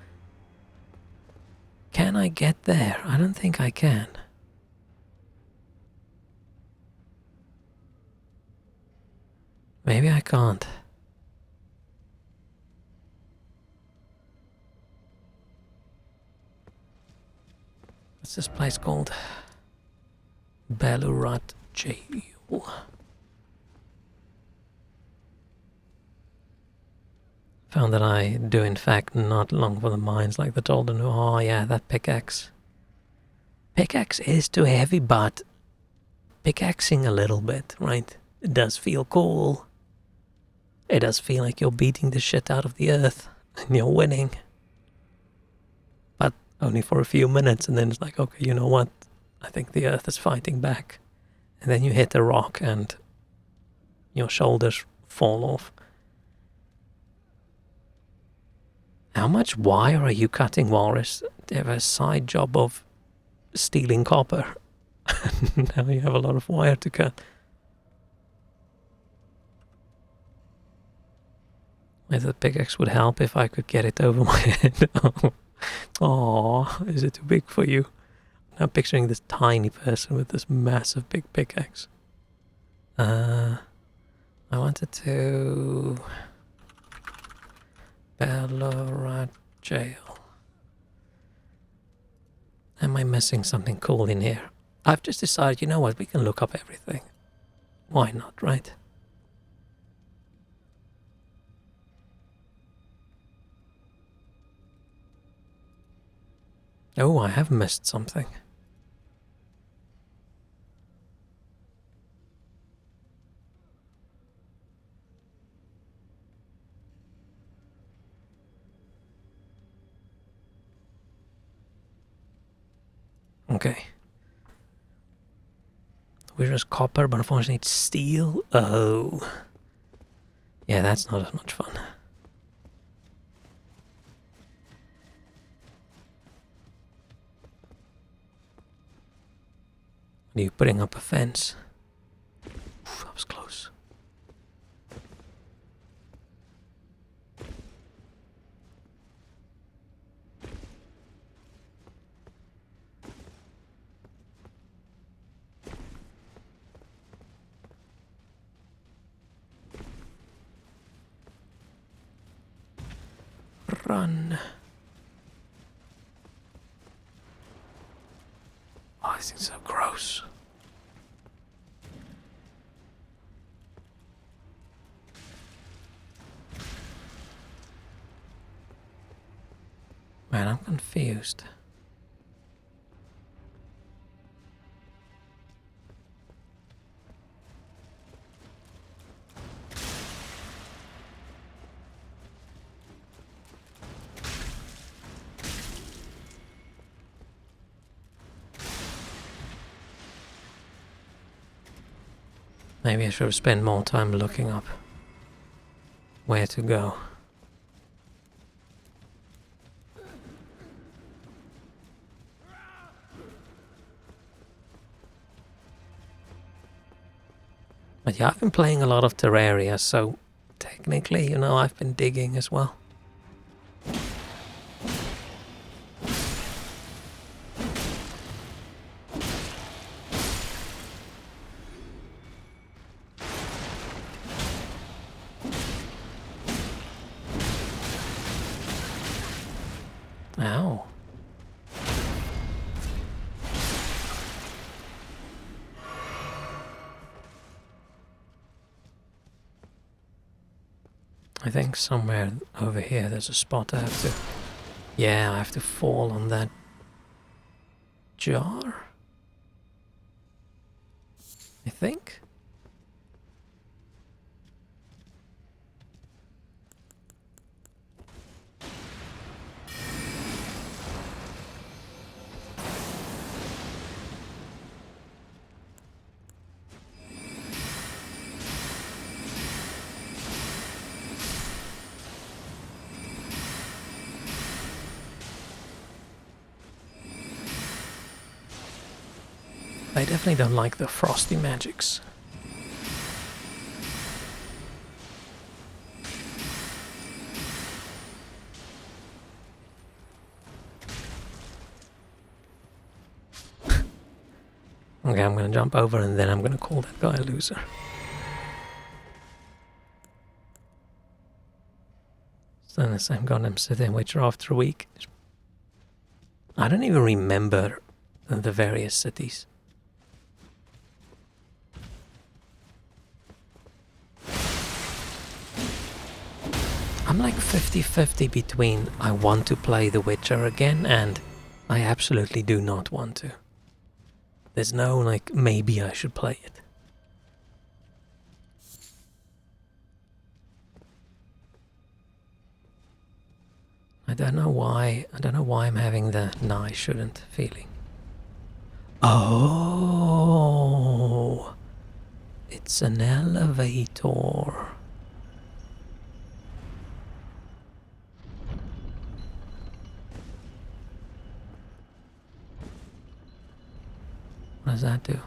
Can I get there? I don't think I can. Maybe I can't. What's this place called? Ballarat Jail. Found that I do in fact not long for the mines like the Tolden. Oh yeah, that pickaxe. Pickaxe is too heavy, but pickaxing a little bit, right? It does feel cool. It does feel like you're beating the shit out of the earth and you're winning. But only for a few minutes, and then it's like, okay, you know what? I think the earth is fighting back. And then you hit a rock and your shoulders fall off. How much wire are you cutting, Walrus? They have a side job of stealing copper. Now you have a lot of wire to cut. Maybe the pickaxe would help if I could get it over my head. Oh, is it too big for you? I'm picturing this tiny person with this massive big pickaxe. I wanted to... Ballarat Jail. Am I missing something cool in here? I've just decided, you know what, we can look up everything. Why not, right? Oh, I have missed something. Okay. We're just copper, but unfortunately it's steel. Oh. Yeah, that's not as much fun. Are you putting up a fence? Oof, that was close. Run. Oh, this thing's so gross. Man, I'm confused. Maybe I should have spent more time looking up where to go. But yeah, I've been playing a lot of Terraria, so technically, you know, I've been digging as well. Ow. I think somewhere over here there's a spot I have to... Yeah, I have to fall on that jar? I think? I definitely don't like the frosty magics. Okay, I'm gonna jump over and then I'm gonna call that guy a loser. Still in the same goddamn city in Witcher after a week. I don't even remember the various cities. I'm like 50-50 between I want to play The Witcher again and I absolutely do not want to. There's no like maybe I should play it. I don't know why I'm having the no I shouldn't feeling. Oh, it's an elevator. What does that do?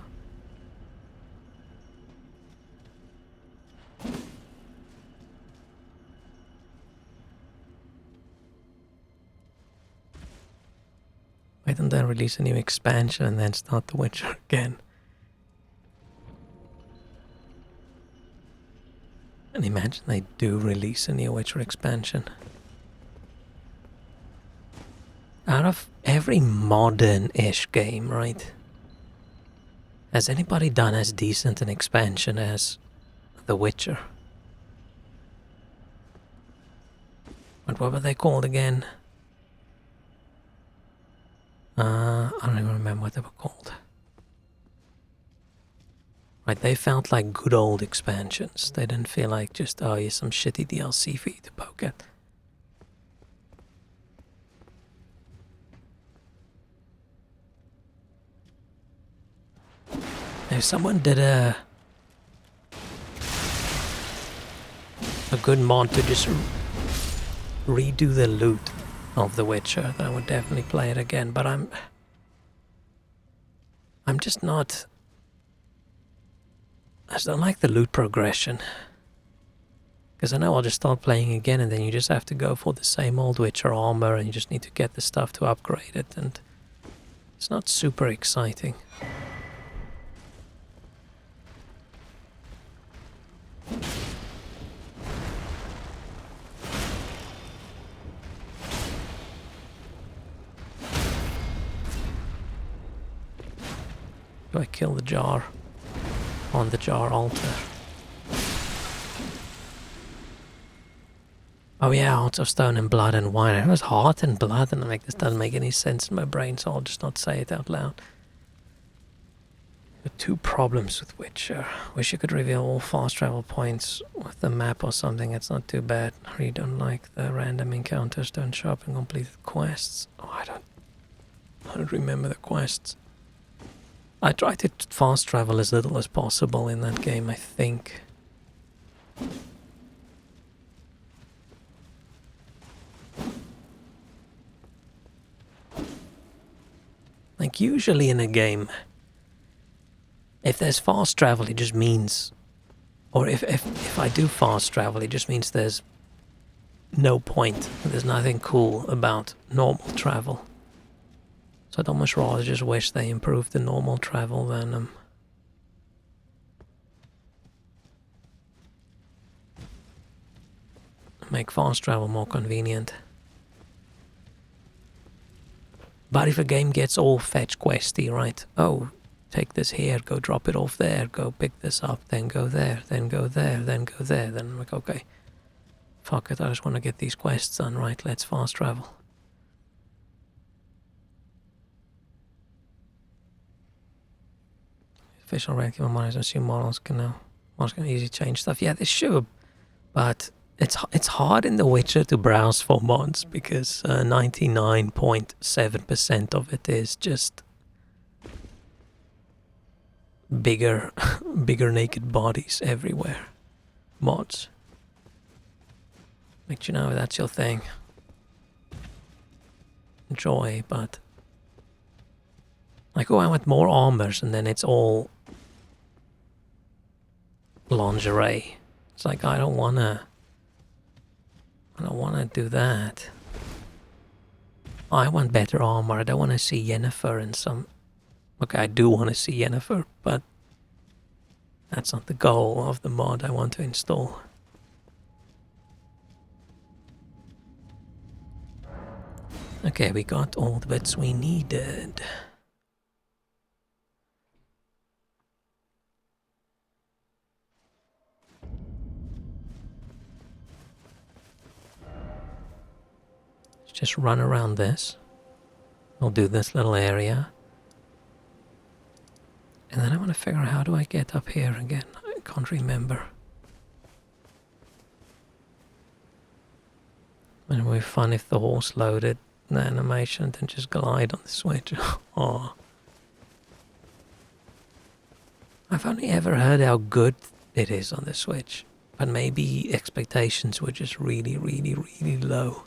Why don't they release a new expansion and then start The Witcher again? And imagine they do release a new Witcher expansion. Out of every modern-ish game, right? Has anybody done as decent an expansion as The Witcher? But what were they called again? I don't even remember what they were called. Right, they felt like good old expansions. They didn't feel like just, oh, here's some shitty DLC for you to poke at. If someone did a good mod to just redo the loot of The Witcher, then I would definitely play it again, but I'm just not... I just don't like the loot progression. Because I know I'll just start playing again and then you just have to go for the same old Witcher armor and you just need to get the stuff to upgrade it, and it's not super exciting. Do I kill the jar on the jar altar? Oh yeah, Hearts of Stone and Blood and Wine. It was Heart and Blood, and I'm like, this doesn't make any sense in my brain, so I'll just not say it out loud. The two problems with Witcher. Wish you could reveal all fast travel points with the map or something. It's not too bad. I really don't like the random encounters don't show up in completed quests. Oh, I don't remember the quests. I try to fast travel as little as possible in that game, I think. Like usually in a game, if there's fast travel, it just means, or if I do fast travel, it just means there's no point. There's nothing cool about normal travel. So I'd almost rather just wish they improved the normal travel than make fast travel more convenient. But if a game gets all fetch questy, right? Oh, take this here, go drop it off there, go pick this up, then go there, then go there, then go there, then I'm like, okay. Fuck it, I just want to get these quests done. Right, let's fast travel. Official ranking of models, assume models can easily change stuff. Yeah, they should, but it's hard in The Witcher to browse for mods because 99.7% of it is just bigger naked bodies everywhere. Mods. But you know, that's your thing. Enjoy, but like, oh, I want more armors, and then it's all lingerie. It's like, I don't wanna do that. I want better armor. I don't want to see Yennefer in some... Okay, I do want to see Yennefer, but that's not the goal of the mod I want to install. Okay, we got all the bits we needed. Let's just run around this. We'll do this little area. And then I want to figure out, how do I get up here again? I can't remember. And it would be fun if the horse loaded the animation and then just glide on the switch. Oh. I've only ever heard how good it is on the Switch, but maybe expectations were just really, really, really low.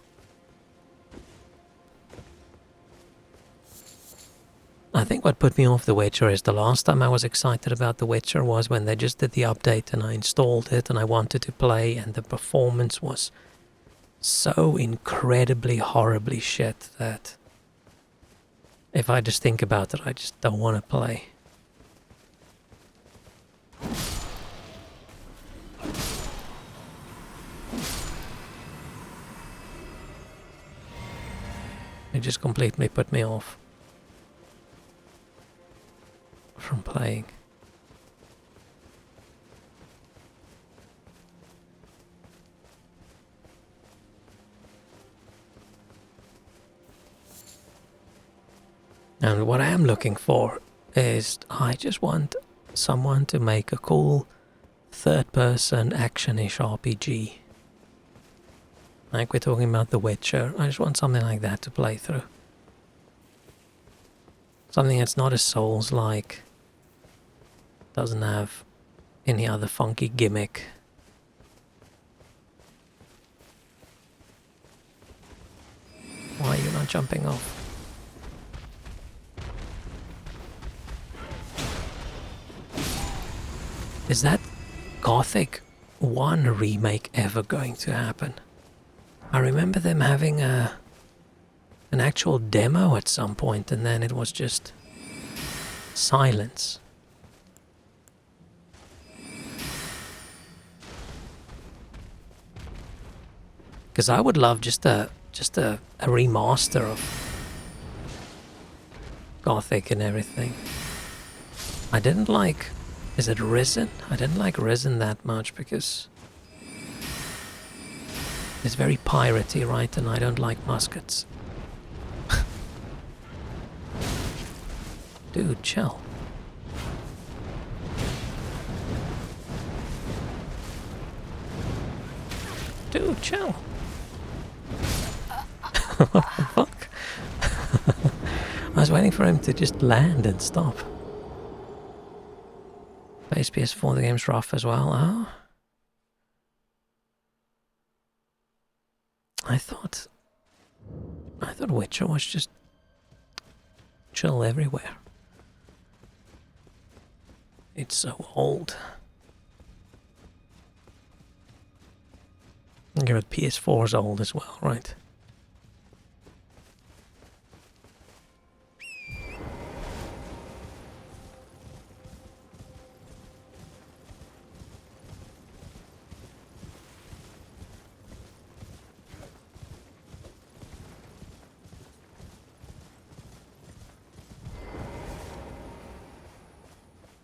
I think what put me off The Witcher is the last time I was excited about The Witcher was when they just did the update and I installed it and I wanted to play, and the performance was so incredibly horribly shit that if I just think about it, I just don't want to play. It just completely put me off from playing. And what I am looking for is, I just want someone to make a cool third-person action-ish RPG. Like we're talking about The Witcher. I just want something like that to play through. Something that's not a Souls-like. Doesn't have any other funky gimmick. Why are you not jumping off? Is that Gothic 1 remake ever going to happen? I remember them having an actual demo at some point, and then it was just silence. Because I would love just a remaster of Gothic and everything. I didn't like... Is it Risen? I didn't like Risen that much because it's very piratey, right? And I don't like muskets. Dude, chill. Dude, chill. What the fuck? I was waiting for him to just land and stop. Base PS4, the game's rough as well. Oh. I thought Witcher was just chill everywhere. It's so old. Garrett PS4 is old as well, right?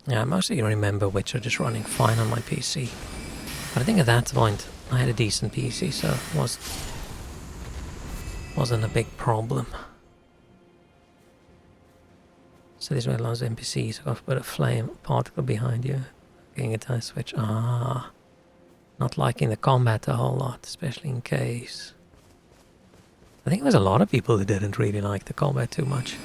Yeah, I mostly remember Witcher just running fine on my PC. But I think at that point, I had a decent PC, so it wasn't a big problem. So these were lots of NPCs. I've got to put a flame particle behind you. Getting a time switch. Ah. Not liking the combat a whole lot, especially in case. I think there's a lot of people who didn't really like the combat too much.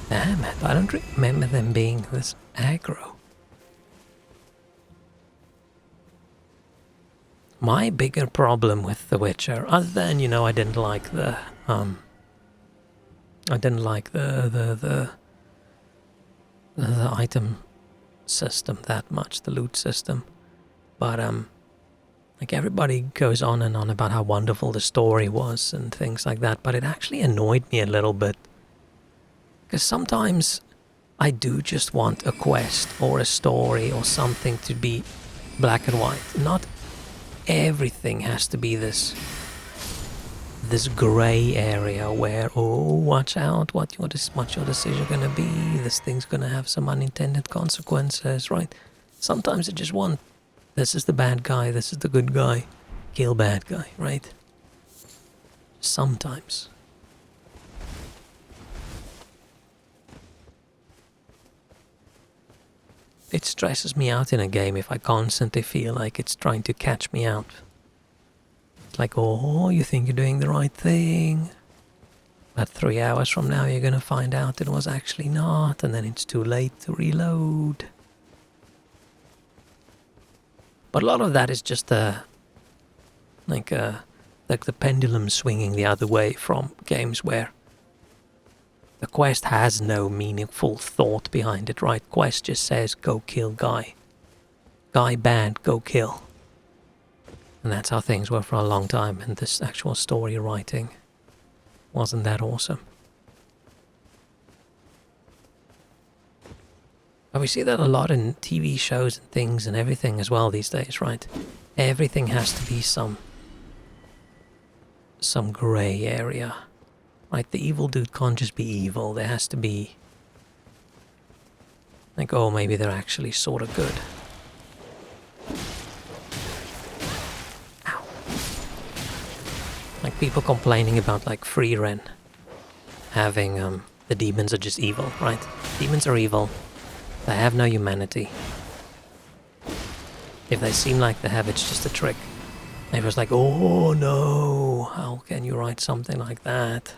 Damn it, I don't remember them being this aggro. My bigger problem with The Witcher, other than, you know, I didn't like the item system that much, the loot system. But like everybody goes on and on about how wonderful the story was and things like that, but it actually annoyed me a little bit. Because sometimes I do just want a quest or a story or something to be black and white. Not everything has to be this grey area where, oh, watch out, what's your decision gonna be? This thing's gonna have some unintended consequences, right? Sometimes I just want, this is the bad guy, this is the good guy, kill bad guy, right? Sometimes. It stresses me out in a game if I constantly feel like it's trying to catch me out. It's like, oh, you think you're doing the right thing, but 3 hours from now you're gonna find out it was actually not, and then it's too late to reload. But a lot of that is just like the pendulum swinging the other way from games where the quest has no meaningful thought behind it, right? Quest just says, go kill guy. Guy bad, go kill. And that's how things were for a long time, and this actual story writing wasn't that awesome. But we see that a lot in TV shows and things and everything as well these days, right? Everything has to be some grey area. Like, the evil dude can't just be evil. There has to be, like, oh, maybe they're actually sort of good. Ow. Like, people complaining about, like, Free Ren having, the demons are just evil, right? Demons are evil. They have no humanity. If they seem like they have, it's just a trick. Everyone's like, oh no, how can you write something like that?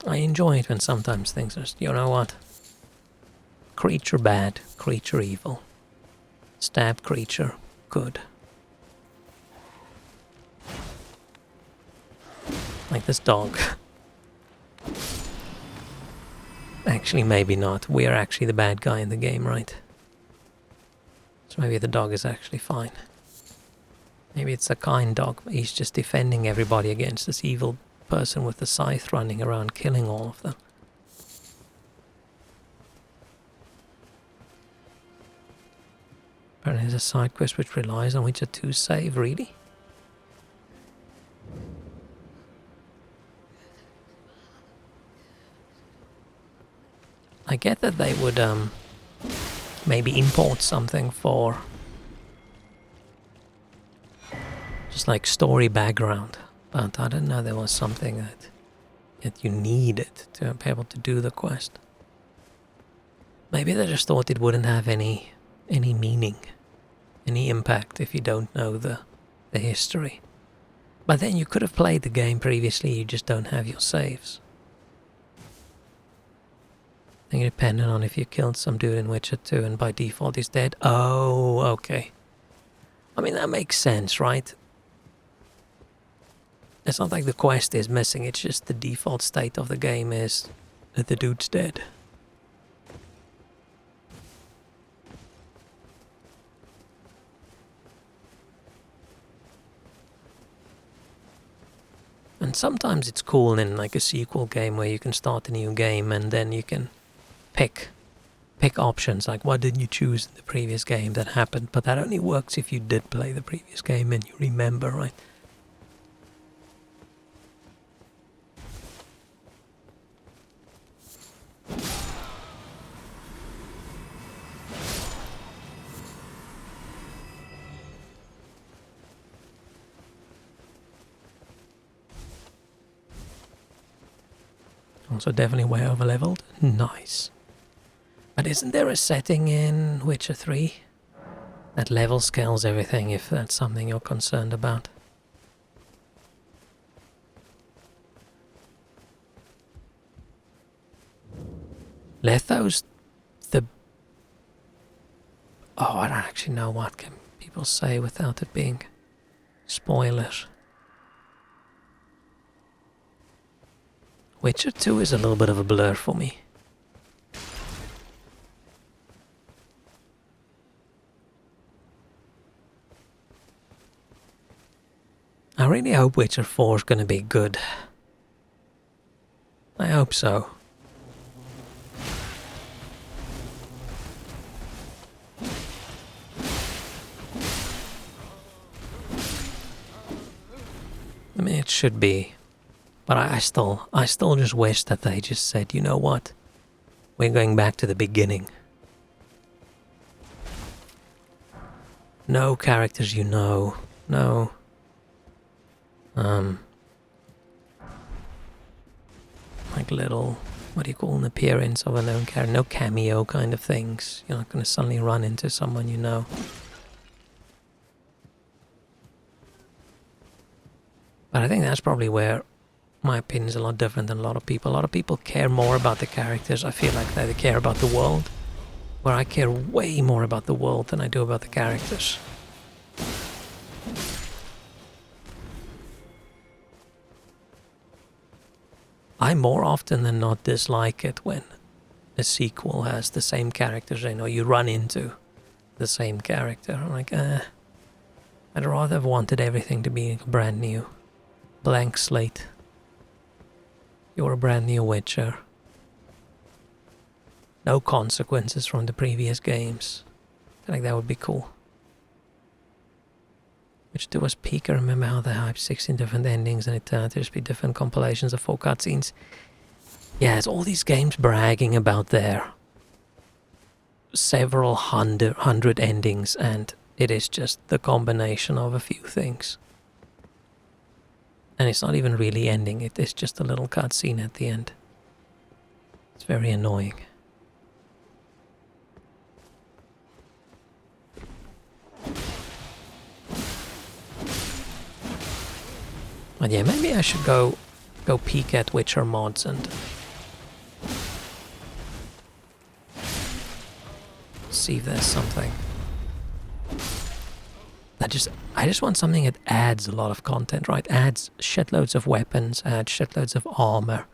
I enjoy it when sometimes things are, you know what? Creature bad, creature evil. Stab creature good. Like this dog. Actually, maybe not. We're actually the bad guy in the game, right? So maybe the dog is actually fine. Maybe it's a kind dog, but he's just defending everybody against this evil person with the scythe running around killing all of them. Apparently there's a side quest which relies on Witcher 2 save, really? I get that they would maybe import something for just like story background, but I didn't know there was something that you needed to be able to do the quest. Maybe they just thought it wouldn't have any meaning, any impact if you don't know the history. But then you could have played the game previously, you just don't have your saves. I think it depended on if you killed some dude in Witcher 2 and by default he's dead. Oh, okay. I mean, that makes sense, right? It's not like the quest is missing, it's just the default state of the game is that the dude's dead. And sometimes it's cool in like a sequel game where you can start a new game and then you can pick pick options like what did you choose in the previous game that happened, but that only works if you did play the previous game and you remember, right? Also definitely way over leveled. Nice. But isn't there a setting in Witcher 3 that level scales everything if that's something you're concerned about? Letho's the... Oh, I don't actually know what can people say without it being spoilers. Witcher 2 is a little bit of a blur for me. I really hope Witcher 4 is going to be good. I hope so. I mean, it should be. But I still just wish that they just said, you know what? We're going back to the beginning. No characters you know. No. Like little, what do you call an appearance of a known character? No cameo kind of things. You're not going to suddenly run into someone you know. But I think that's probably where my opinion is a lot different than a lot of people. A lot of people care more about the characters. I feel like they care about the world. Where I care way more about the world than I do about the characters. I more often than not dislike it when a sequel has the same characters, you know, you run into the same character. I'm like, I'd rather have wanted everything to be brand new. Blank slate. You're a brand new Witcher. No consequences from the previous games. I feel like that would be cool. Which there was peak. I remember how they hyped 16 different endings and it turned out to just be different compilations of 4 cutscenes. Yeah, it's all these games bragging about their several hundred endings, and it is just the combination of a few things. And it's not even really ending, it is just a little cutscene at the end. It's very annoying. But yeah, maybe I should go peek at Witcher mods and see if there's something. I just want something that adds a lot of content, right? Adds shitloads of weapons, adds shitloads of armor,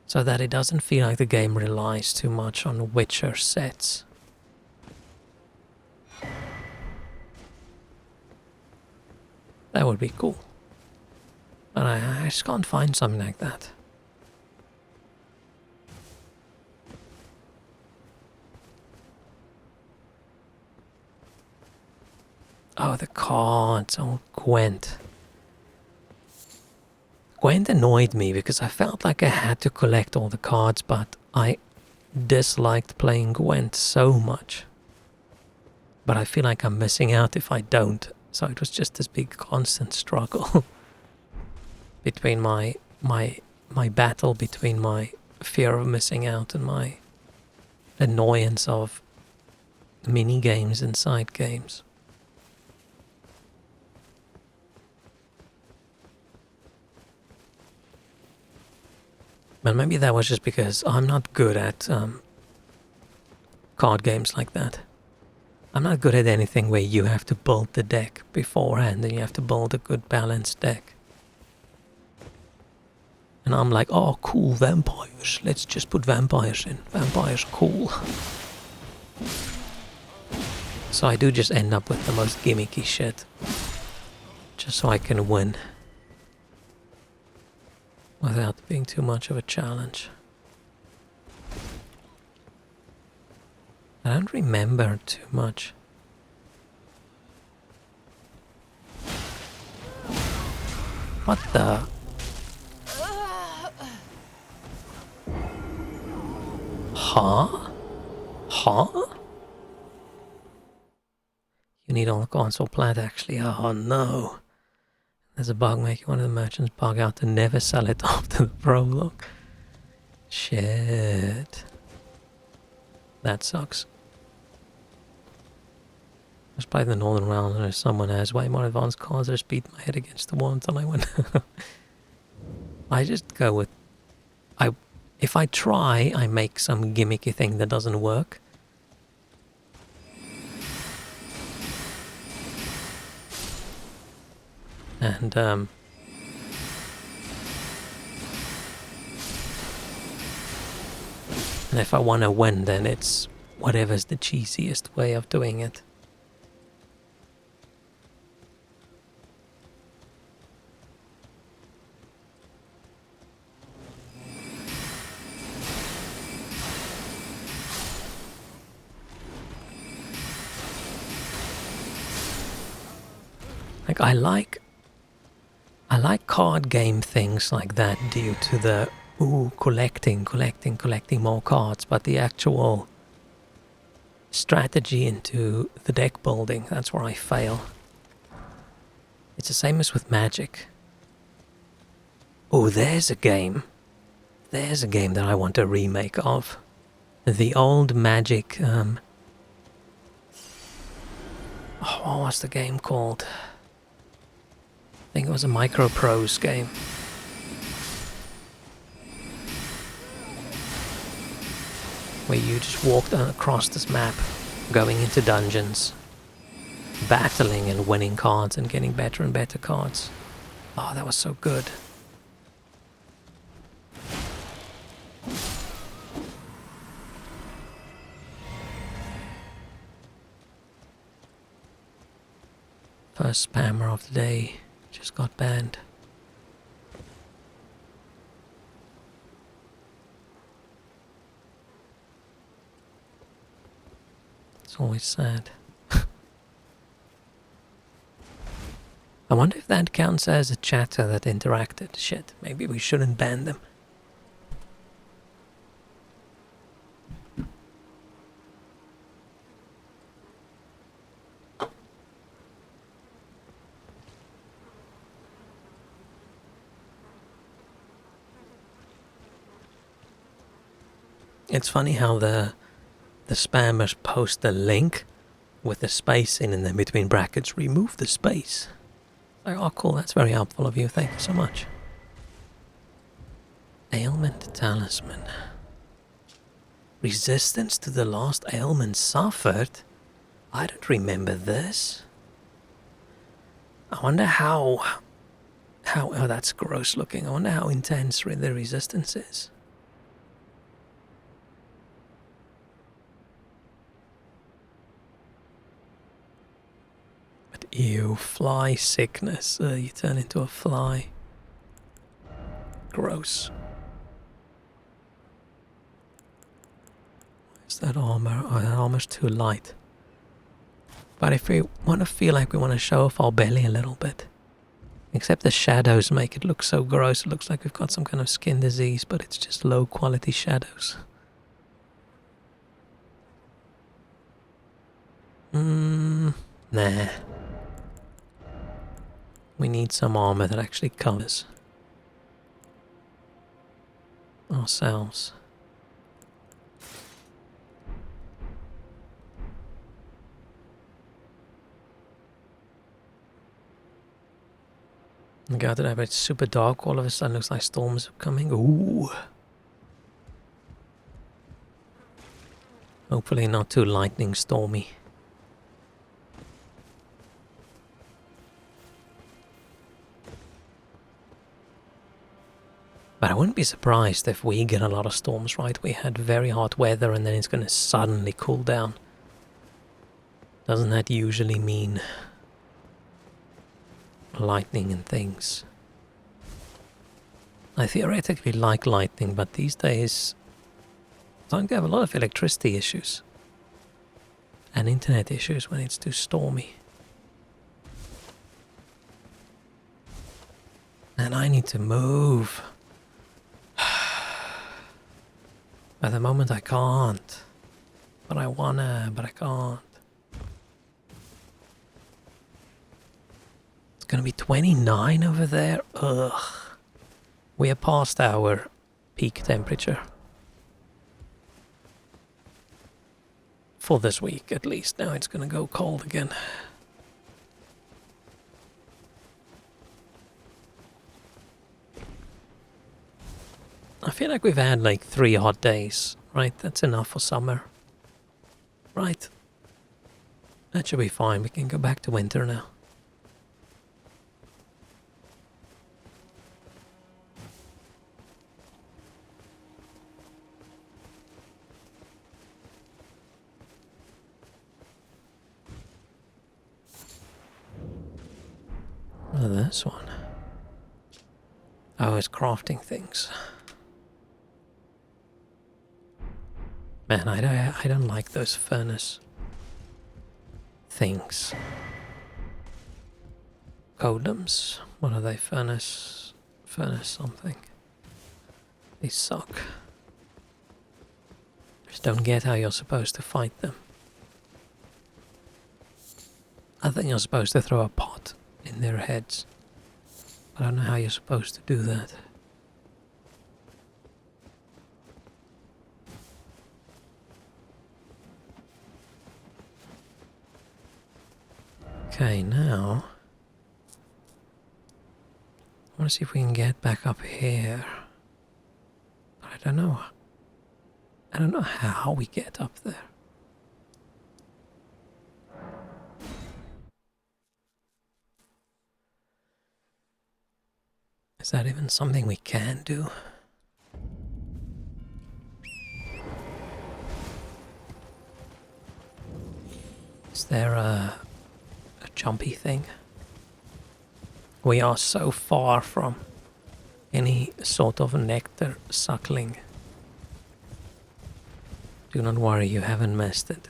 so that it doesn't feel like the game relies too much on Witcher sets. That would be cool. But I just can't find something like that. Oh, the cards. Oh, Gwent. Gwent annoyed me because I felt like I had to collect all the cards, but I disliked playing Gwent so much. But I feel like I'm missing out if I don't. So it was just this big constant struggle. Between my battle between my fear of missing out and my annoyance of mini games and side games. But maybe that was just because I'm not good at card games like that. I'm not good at anything where you have to build the deck beforehand and you have to build a good balanced deck. And I'm like, oh, cool, vampires. Let's just put vampires in. Vampires, cool. So I do just end up with the most gimmicky shit. Just so I can win. Without being too much of a challenge. I don't remember too much. What the? Huh? Huh? You need all the console plant actually. Oh no. There's a bug making one of the merchants bug out to never sell it after the prologue. Shit. That sucks. Let's play the northern round and if someone has way more advanced cards, I just beat my head against the wall until I win. I just go with... If I try, I make some gimmicky thing that doesn't work. And if I want to win, then it's whatever's the cheesiest way of doing it. Like, I like card game things like that due to the, collecting more cards, but the actual strategy into the deck building, that's where I fail. It's the same as with Magic. Oh, there's a game. There's a game that I want a remake of. The old Magic, what was the game called? I think it was a Micro Prose game. Where you just walked across this map, going into dungeons, battling and winning cards and getting better and better cards. Oh, that was so good. First spammer of the day just got banned. It's always sad. I wonder if that counts as a chatter that interacted. Shit, maybe we shouldn't ban them. It's funny how the spammers post the link with the space in and then between brackets, remove the space. Like, oh cool, that's very helpful of you, thank you so much. Ailment Talisman. Resistance to the last ailment suffered? I don't remember this. I wonder how oh that's gross looking. I wonder how intense the resistance is. Ew, fly sickness. You turn into a fly. Gross. Where's that armor? Oh, that armor's too light. But if we want to feel like we want to show off our belly a little bit. Except the shadows make it look so gross. It looks like we've got some kind of skin disease, but it's just low quality shadows. Nah. We need some armor that actually covers ourselves. The guy that it's super dark all of a sudden looks like storms are coming. Ooh. Hopefully not too lightning stormy. But I wouldn't be surprised if we get a lot of storms, right? We had very hot weather and then it's going to suddenly cool down. Doesn't that usually mean lightning and things? I theoretically like lightning, but these days I don't have a lot of electricity issues. and internet issues when it's too stormy. And I need to move. At the moment I can't. But I wanna, but I can't. It's gonna be 29 over there. Ugh. We are past our peak temperature. For this week at least. Now it's gonna go cold again. I feel like we've had like 3 hot days, right? That's enough for summer. Right. That should be fine. We can go back to winter now. Look at this one. Oh, it's crafting things. Man, I don't like those furnace things. Golems. What are they? Furnace something. They suck. Just don't get how you're supposed to fight them. I think you're supposed to throw a pot in their heads. I don't know how you're supposed to do that. Okay, now I want to see if we can get back up here. But I don't know. I don't know how we get up there. Is that even something we can do? Is there a jumpy thing? We are so far from any sort of nectar suckling. Do not worry, you haven't missed it.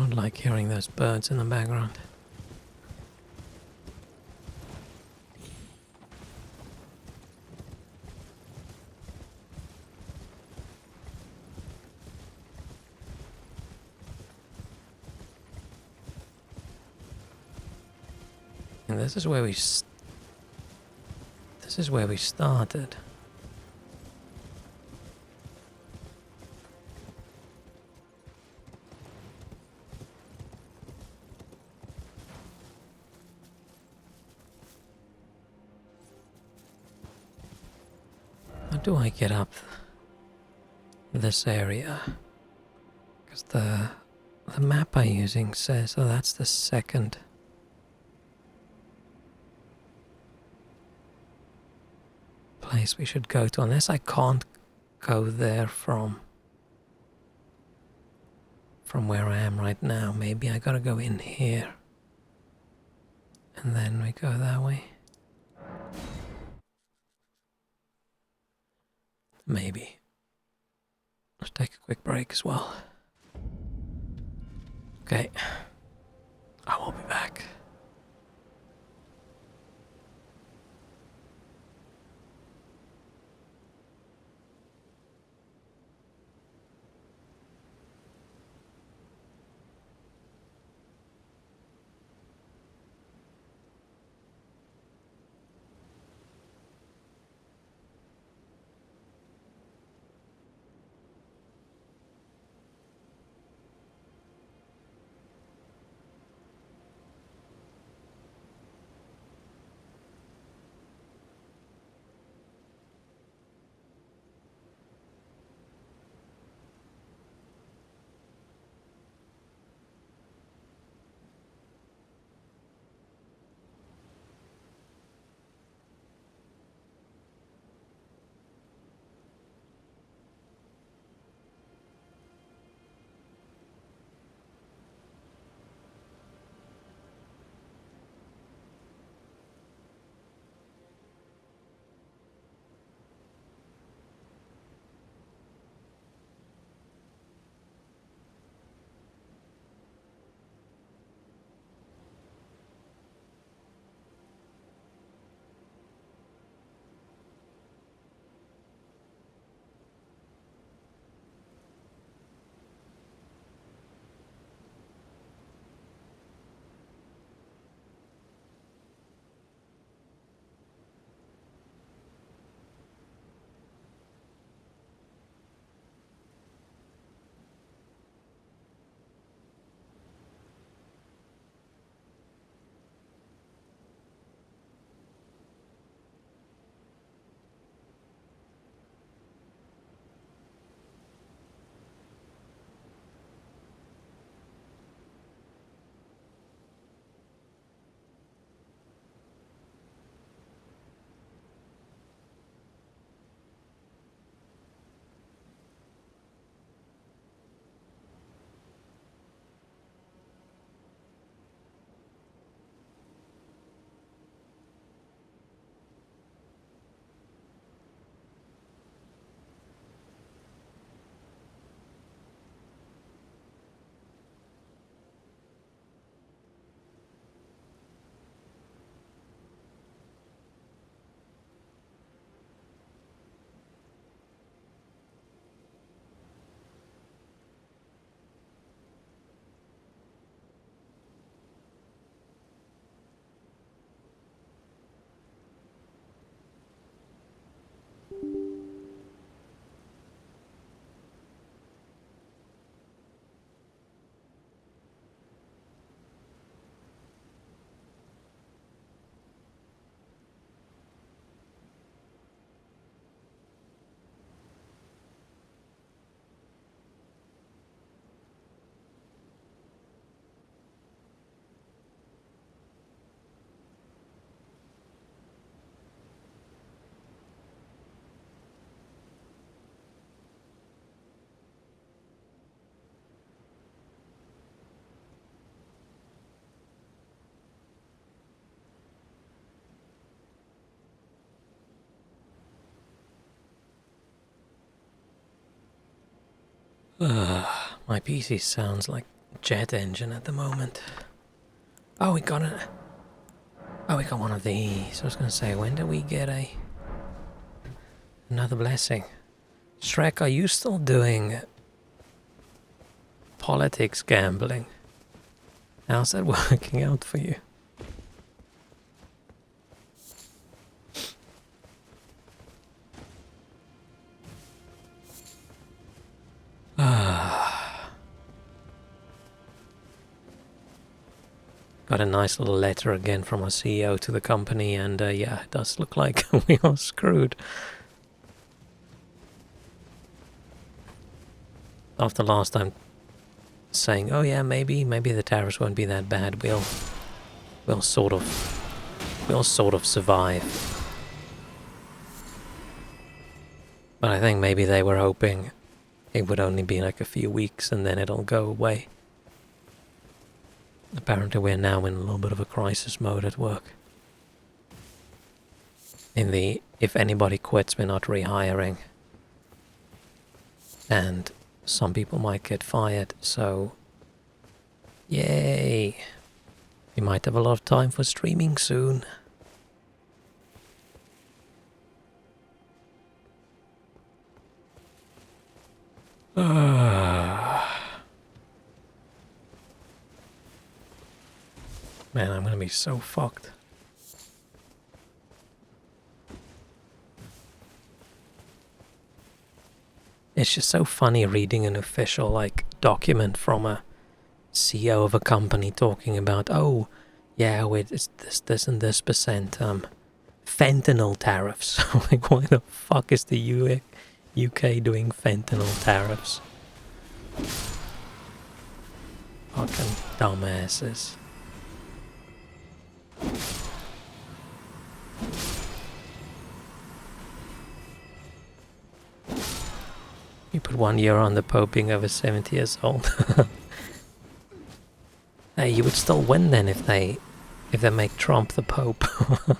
I don't like hearing those birds in the background. And this is where we started. How do I get up this area? Because the map I'm using says, oh, that's the second. Place we should go to, unless I can't go there from where I am right now. Maybe I gotta go in here and then we go that way. Maybe. Let's take a quick break as well. Okay, I will be back. My PC sounds like jet engine at the moment. Oh, we got a... Oh, we got one of these. I was gonna say, when did we get another blessing? Shrek, are you still doing politics gambling? How's that working out for you? Got a nice little letter again from our CEO to the company, and yeah, it does look like we are screwed. After last time saying, oh yeah, maybe the tariffs won't be that bad, we'll sort of survive. But I think maybe they were hoping it would only be like a few weeks and then it'll go away. Apparently we're now in a little bit of a crisis mode at work. In the, if anybody quits, we're not rehiring. And some people might get fired, so yay! We might have a lot of time for streaming soon. Man, I'm gonna be so fucked. It's just so funny reading an official like document from a CEO of a company talking about, oh yeah, it's this and this percent fentanyl tariffs. Like, why the fuck is the UK doing fentanyl tariffs? Fucking dumbasses. You put 1 year on the Pope being over 70 years old. Hey, you would still win then if they make Trump the Pope. And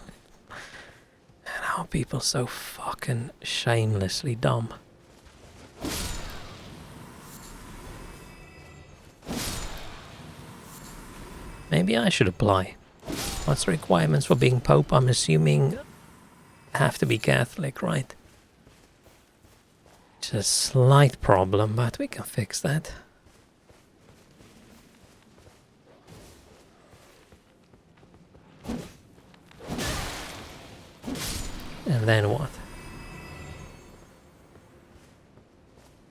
how are people so fucking shamelessly dumb? Maybe I should apply. What's the requirements for being Pope? I'm assuming have to be Catholic, right? It's a slight problem, but we can fix that. And then what?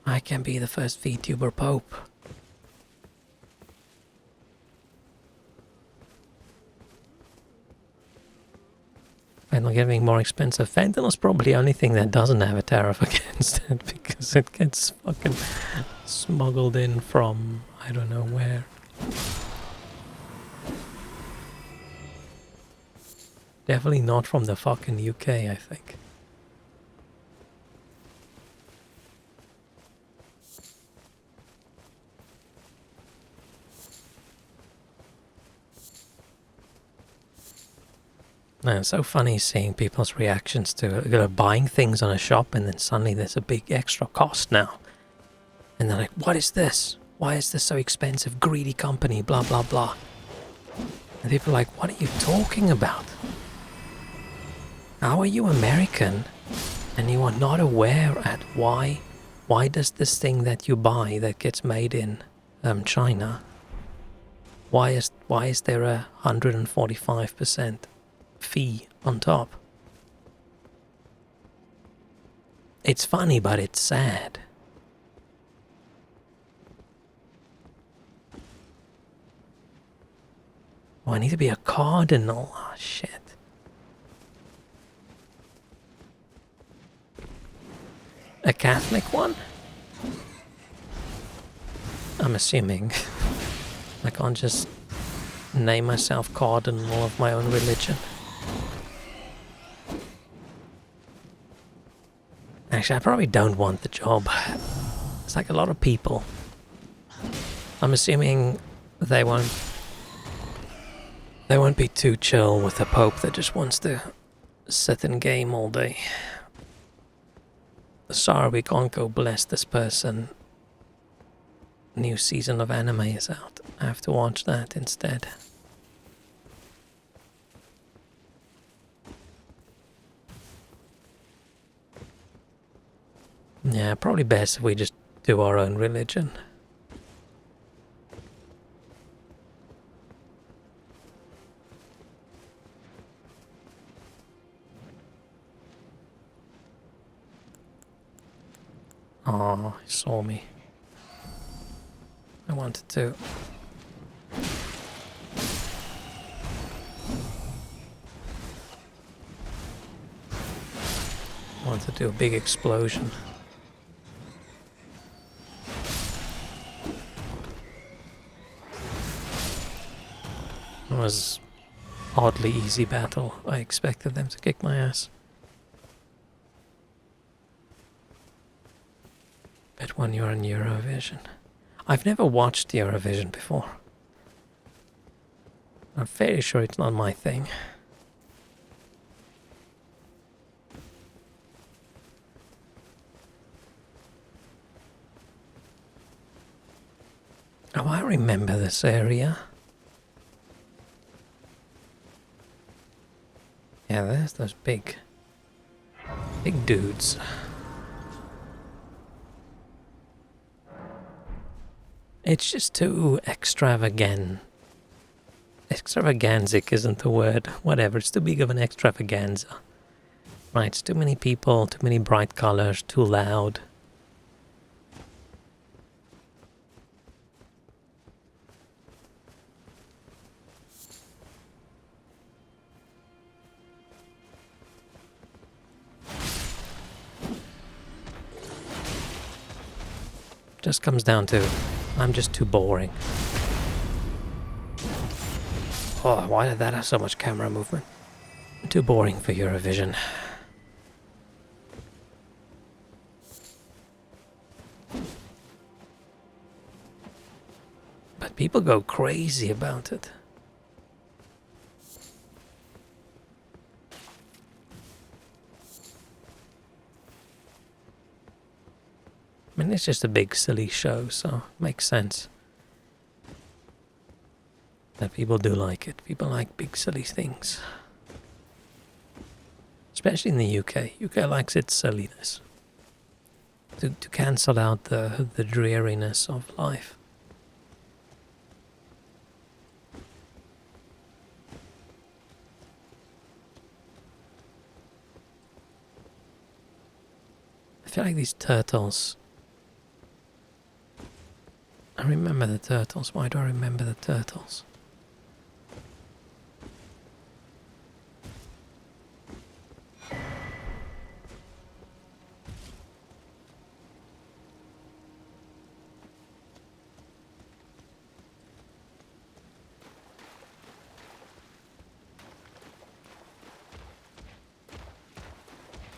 I can be the first VTuber Pope. Fentanyl getting more expensive. Fentanyl's probably the only thing that doesn't have a tariff against it because it gets fucking smuggled in from I don't know where. Definitely not from the fucking UK, I think. No, it's so funny seeing people's reactions to buying things on a shop and then suddenly there's a big extra cost now. And they're like, what is this? Why is this so expensive? Greedy company, blah, blah, blah. And people are like, what are you talking about? How are you American and you are not aware at why does this thing that you buy that gets made in China, why is there a 145% fee on top? It's funny, but it's sad. Oh, I need to be a cardinal. Oh, shit. A Catholic one? I'm assuming. I can't just name myself cardinal of my own religion. Actually, I probably don't want the job. It's like a lot of people. I'm assuming they won't be too chill with a pope that just wants to sit and game all day. Sorry, we can't go bless this person new season of anime is out. I have to watch that instead. Yeah, probably best if we just do our own religion. Oh, he saw me. I wanted to. I wanted to do a big explosion. It was oddly easy battle. I expected them to kick my ass. But when you're in Eurovision... I've never watched Eurovision before. I'm fairly sure it's not my thing. Oh, I remember this area. Yeah, there's those big dudes. It's just too extravagant. Extravaganzic isn't the word. Whatever, it's too big of an extravaganza. Right, it's too many people, too many bright colors, too loud. Just comes down to, I'm just too boring. Oh, why did that have so much camera movement? Too boring for Eurovision. But people go crazy about it. I mean, it's just a big silly show, so it makes sense that people do like it. People like big silly things. Especially in the UK. UK likes its silliness. To cancel out the dreariness of life. I feel like these turtles... I remember the turtles. Why do I remember the turtles?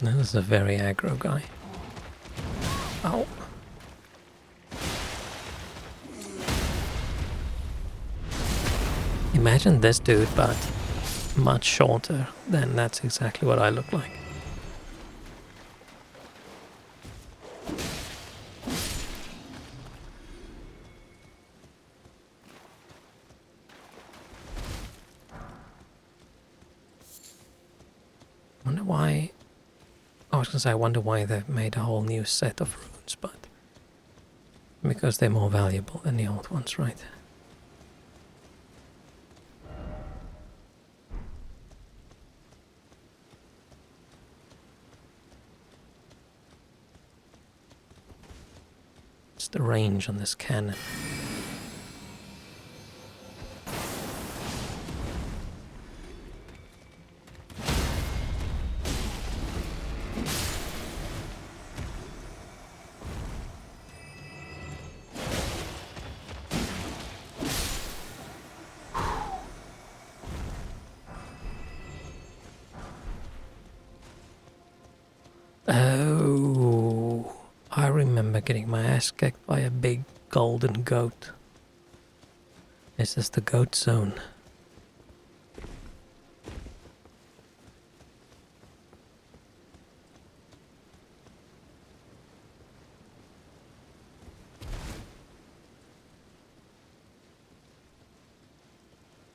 This is a very aggro guy. Ow. Imagine this dude, but much shorter. Then that's exactly what I look like. Wonder why... I was gonna say, I wonder why they've made a whole new set of runes, but... Because they're more valuable than the old ones, right? It's the range on this cannon. Oh, I remember getting my ass kicked by a big golden goat. Is this the goat zone?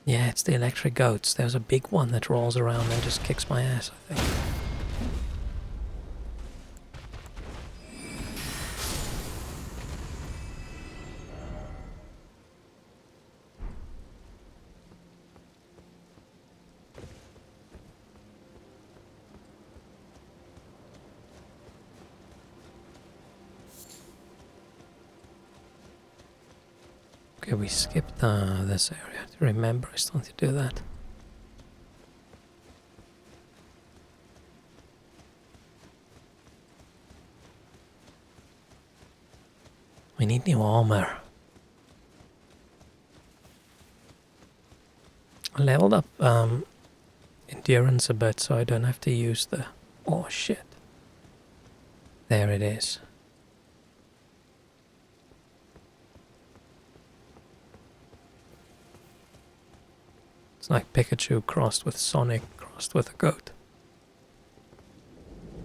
Yeah, it's the electric goats. There's a big one that rolls around and just kicks my ass, I think. Okay, we skipped this area. To remember, I still need to do that. We need new armor. I leveled up endurance a bit so I don't have to use the... Oh shit. There it is. It's like Pikachu crossed with Sonic, crossed with a goat.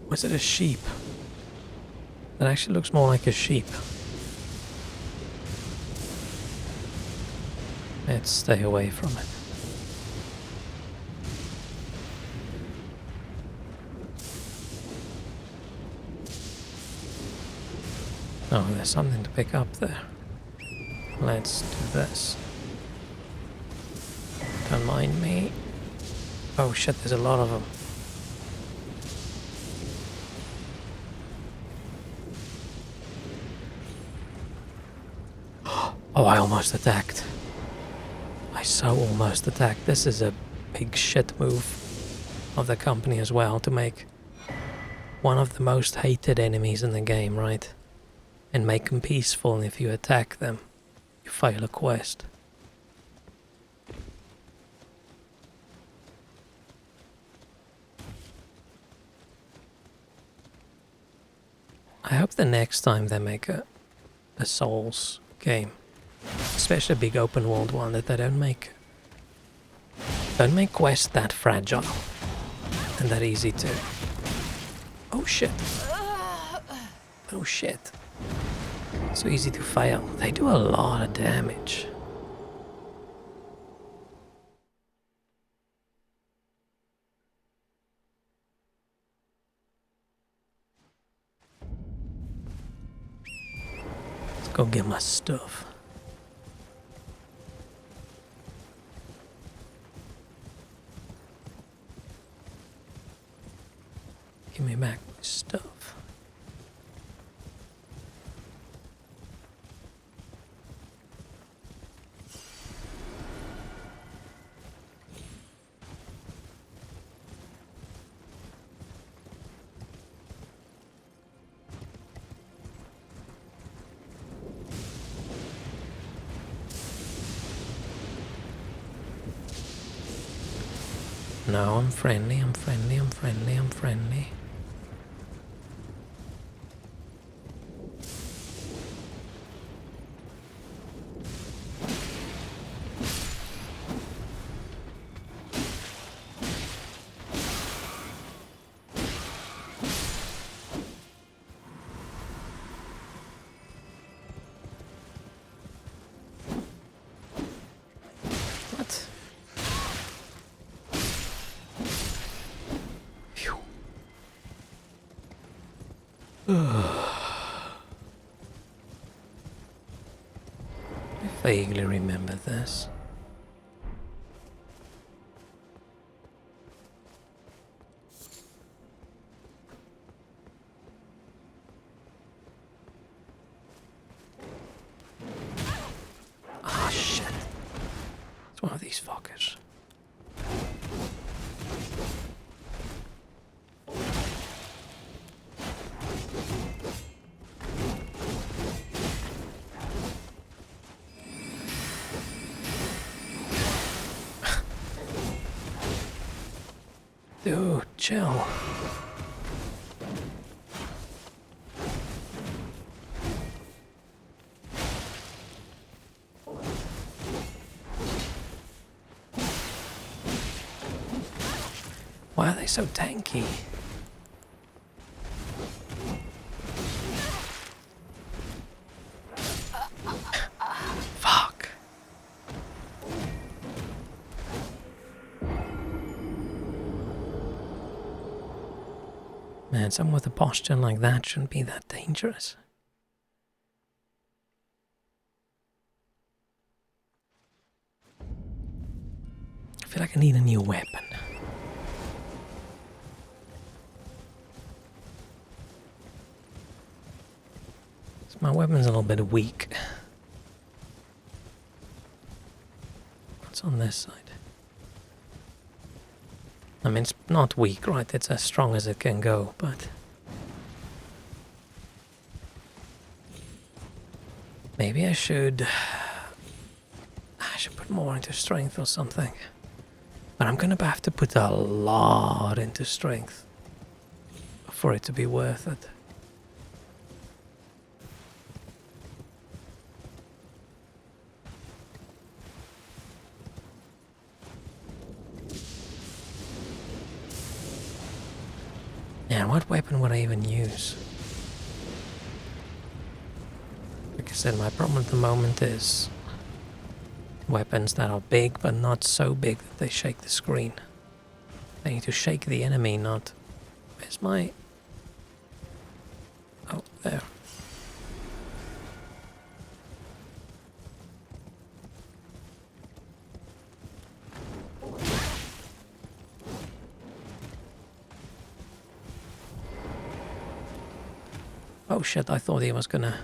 Was it a sheep? That actually looks more like a sheep. Let's stay away from it. Oh, there's something to pick up there. Let's do this. Don't mind me. Oh shit, there's a lot of them. Oh, I almost attacked. I so almost attacked. This is a big shit move of the company as well, to make one of the most hated enemies in the game, right? And make them peaceful, and if you attack them, you fail a quest. I hope the next time they make a Souls game, especially a big open world one, that they don't make quests that fragile and that easy to... Oh shit. Oh shit. So easy to fail. They do a lot of damage. Let's go get my stuff. Give me back my stuff. No, I'm friendly, I'm friendly, I'm friendly, I'm friendly. What? Phew. I vaguely remember this. Ah, shit. It's one of these fuckers. Dude, chill. Why are they so tanky? Fuck. Man, someone with a posture like that shouldn't be that dangerous. I feel like I need a new weapon. So my weapon's a little bit weak. What's on this side? I mean, it's not weak, right? It's as strong as it can go, but... maybe I should put more into strength or something. But I'm gonna have to put a lot into strength for it to be worth it. Yeah, what weapon would I even use? Like I said, my problem at the moment is weapons that are big, but not so big that they shake the screen. They need to shake the enemy, not... where's my... oh, there. Oh shit, I thought he was gonna...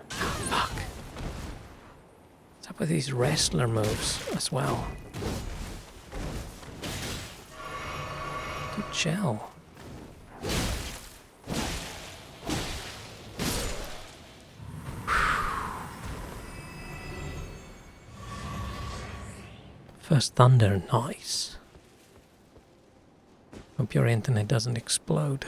fuck. What's up with these wrestler moves as well? Good gel. First thunder, nice. Hope your internet doesn't explode.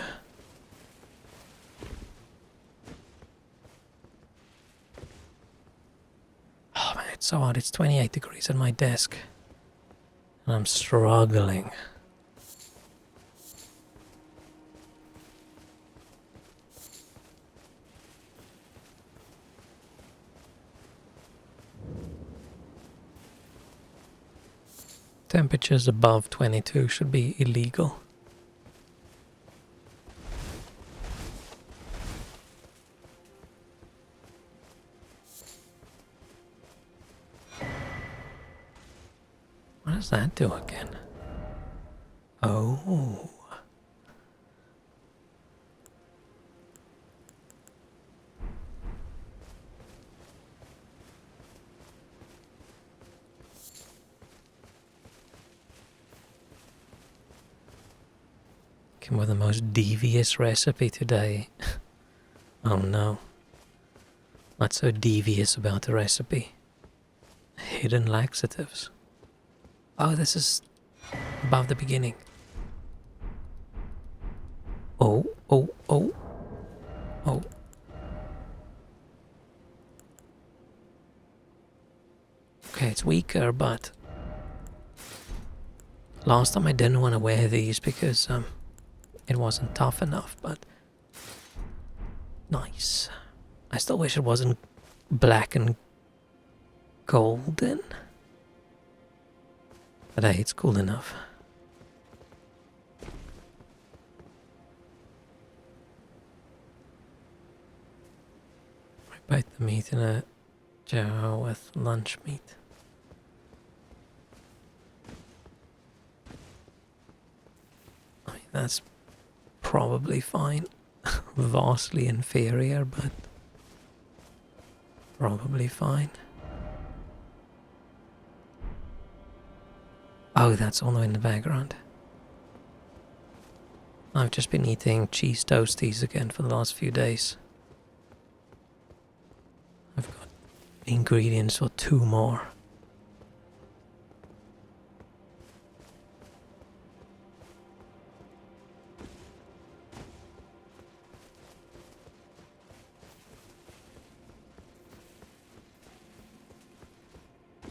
Oh man, it's so hot. It's 28 degrees at my desk. And I'm struggling. Temperatures above 22 should be illegal. What does that do again? Oh. Came with the most devious recipe today. Oh no. What's so devious about the recipe? Hidden laxatives. Oh, this is above the beginning. Oh, oh, oh. Oh. Okay, it's weaker, but... last time I didn't want to wear these because it wasn't tough enough, but... nice. I still wish it wasn't black and golden. But hey, it's cool enough. I bite the meat in a jar with lunch meat. I mean, that's probably fine. Vastly inferior, but probably fine. Oh, that's all in the background. I've just been eating cheese toasties again for the last few days. I've got ingredients for 2 more.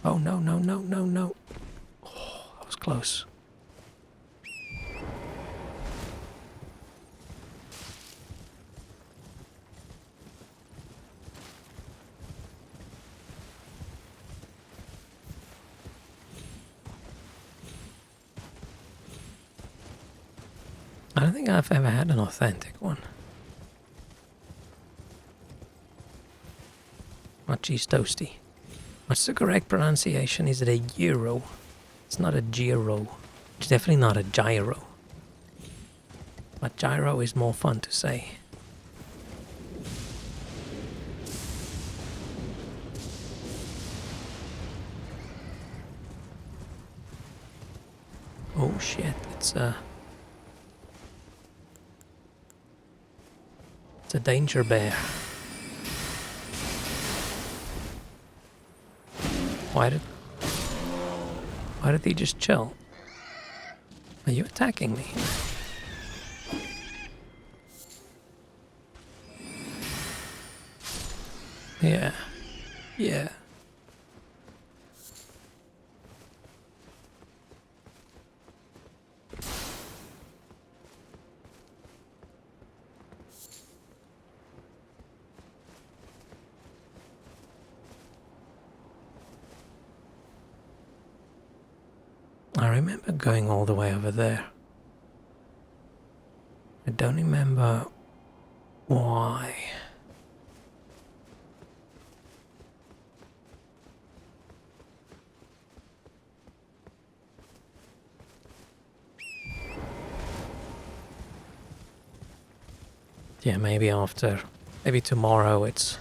Oh no, no, no, no, no. Oh, that was close. don't think I've ever had an authentic one. Not cheese toasty. What's the correct pronunciation? Is it a gyro? It's not a gyro. It's definitely not a gyro. But gyro is more fun to say. Oh shit, it's a danger bear. Why did he just chill? Are you attacking me? Yeah. Yeah. I remember going all the way over there. I don't remember why. Yeah, maybe tomorrow it's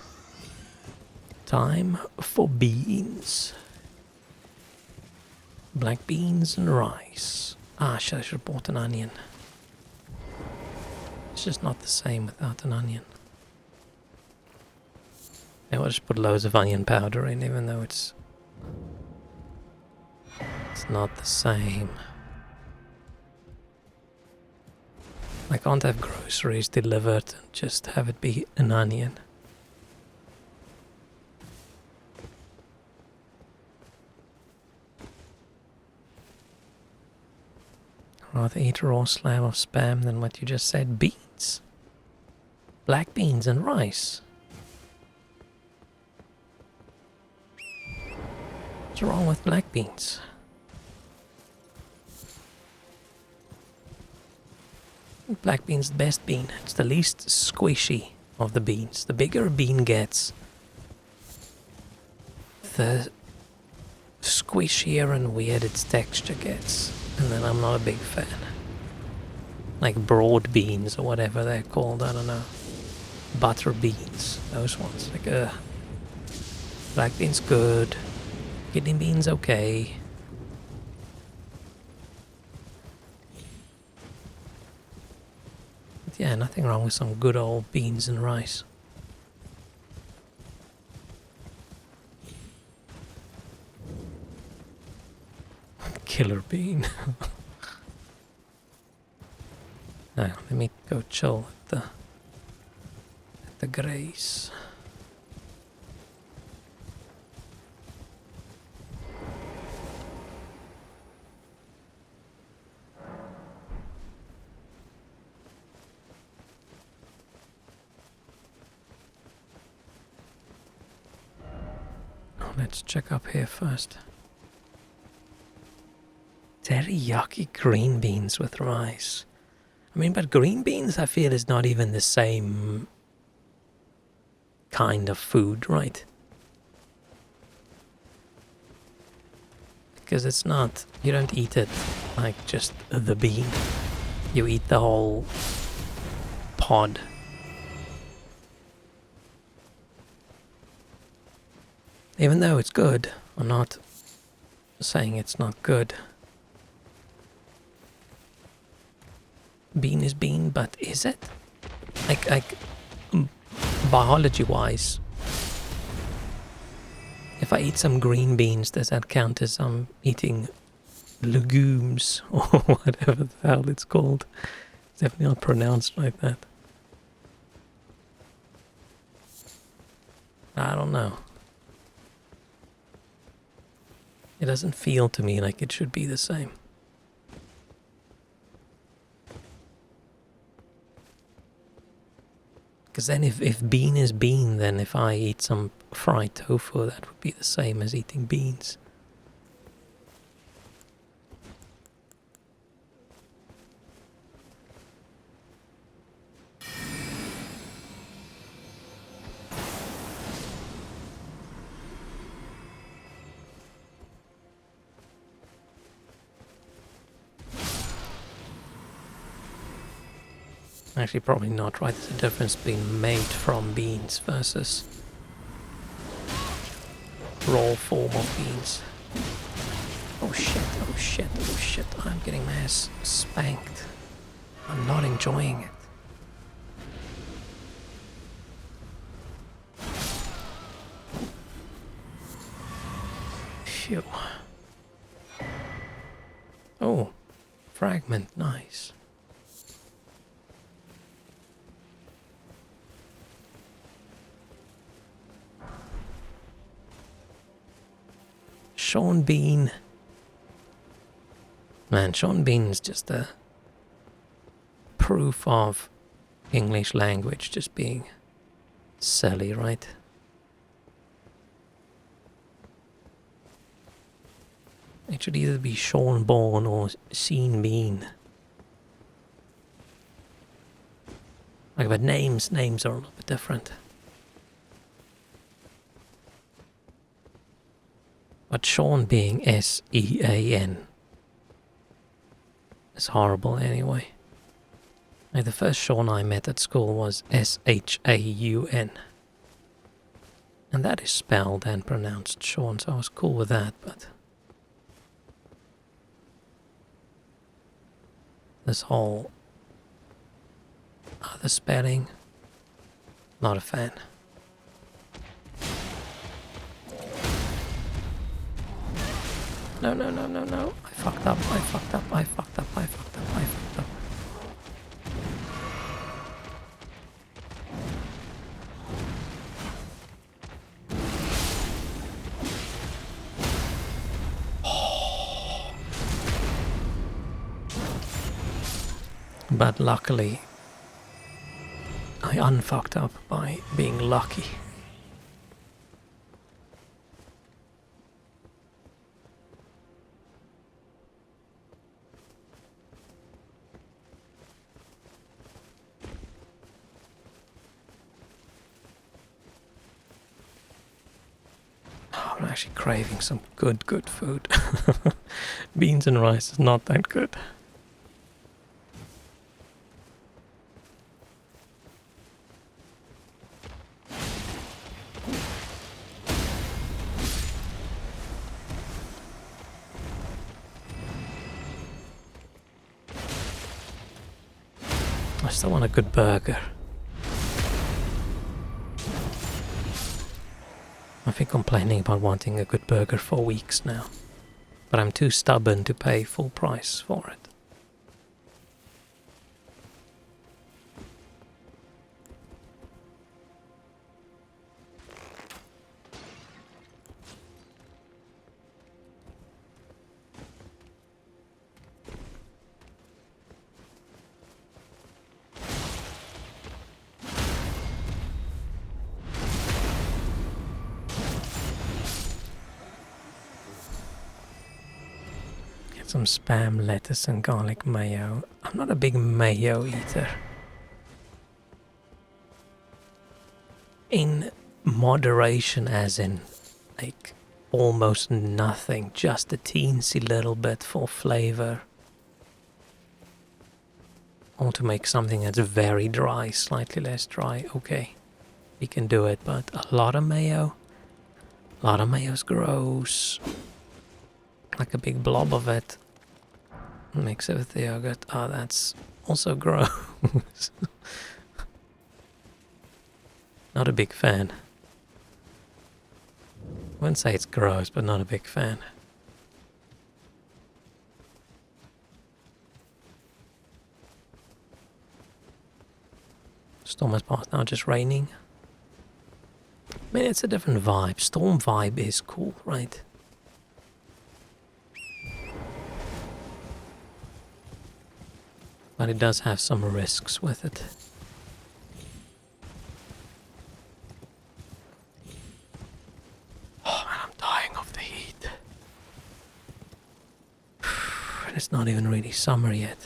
time for beans. Black beans and rice. Ah, shit, I should have bought an onion. It's just not the same without an onion. Now I'll just put loads of onion powder in, even though it's not the same. I can't have groceries delivered and just have it be an onion. I'd rather eat a raw slab of spam than what you just said. Beans. Black beans and rice. What's wrong with black beans? Black bean's the best bean. It's the least squishy of the beans. The bigger a bean gets, the squishier and weird its texture gets. And then I'm not a big fan. Like broad beans or whatever they're called, I don't know. Butter beans, those ones. Like, black beans good. Kidney beans okay. But yeah, nothing wrong with some good old beans and rice. Killer bean. Now, let me go chill at the Grace. Let's check up here first. Teriyaki green beans with rice. I mean, but green beans I feel is not even the same kind of food, right? Because it's not, you don't eat it like just the bean. You eat the whole pod. Even though it's good, I'm not saying it's not good. Bean is bean, but is it? Like biology-wise, if I eat some green beans, does that count as I'm eating legumes or whatever the hell it's called? It's definitely not pronounced like that. I don't know. It doesn't feel to me like it should be the same. Because then if bean is bean, then if I eat some fried tofu, that would be the same as eating beans. Actually, probably not, right? There's a difference being made from beans versus raw form of beans. Oh shit, oh shit, oh shit. I'm getting my ass spanked. I'm not enjoying it. Phew. Oh, fragment, nice. Sean Bean. Man, Sean Bean is just a proof of English language just being silly, right? It should either be Sean Born or Sean Bean. Like, but names are a little bit different. But Sean being S-E-A-N is horrible anyway. Like, the first Sean I met at school was S-H-A-U-N. And that is spelled and pronounced Sean, so I was cool with that, but this whole other spelling, not a fan. No, no, no, no, no. I fucked up, I fucked up, I fucked up, I fucked up, I fucked up. But luckily, I unfucked up by being lucky. I'm actually craving some good food. Beans and rice is not that good. I still want a good burger. I've been complaining about wanting a good burger for weeks now, but I'm too stubborn to pay full price for it. Some spam lettuce and garlic mayo. I'm not a big mayo eater. In moderation, as in like almost nothing, just a teensy little bit for flavor. Or to make something that's very dry, slightly less dry. Okay, we can do it, but a lot of mayo. A lot of mayo's gross. Like a big blob of it. Mix it with the yogurt. Oh, that's also gross. Not a big fan. I wouldn't say it's gross, but not a big fan. Storm has passed now, just raining. I mean, it's a different vibe. Storm vibe is cool, right? But it does have some risks with it. Oh man, I'm dying of the heat. And it's not even really summer yet.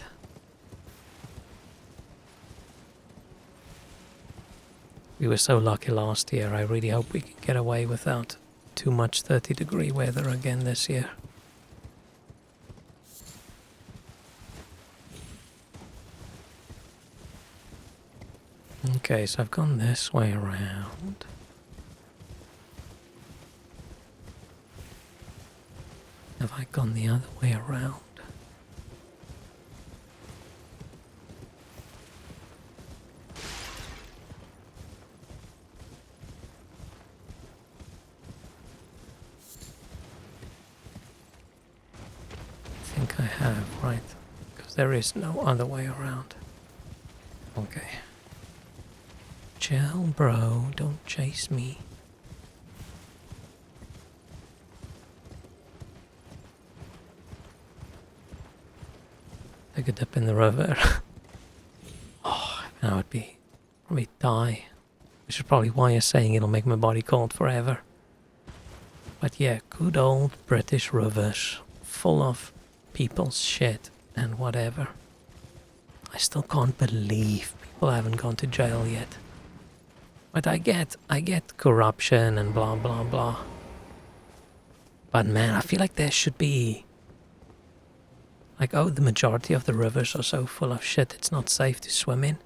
We were so lucky last year. I really hope we can get away without too much 30-degree weather again this year. Okay, so I've gone this way around. Have I gone the other way around? I think I have, right? Because there is no other way around. Okay. Chill, bro. Don't chase me. Take a dip in the river. Oh, that would be... probably die. Which is probably why you're saying it'll make my body cold forever. But yeah, good old British rivers. Full of people's shit and whatever. I still can't believe people haven't gone to jail yet. But I get corruption and blah blah blah. But man, I feel like there should be... like, oh, the majority of the rivers are so full of shit it's not safe to swim in.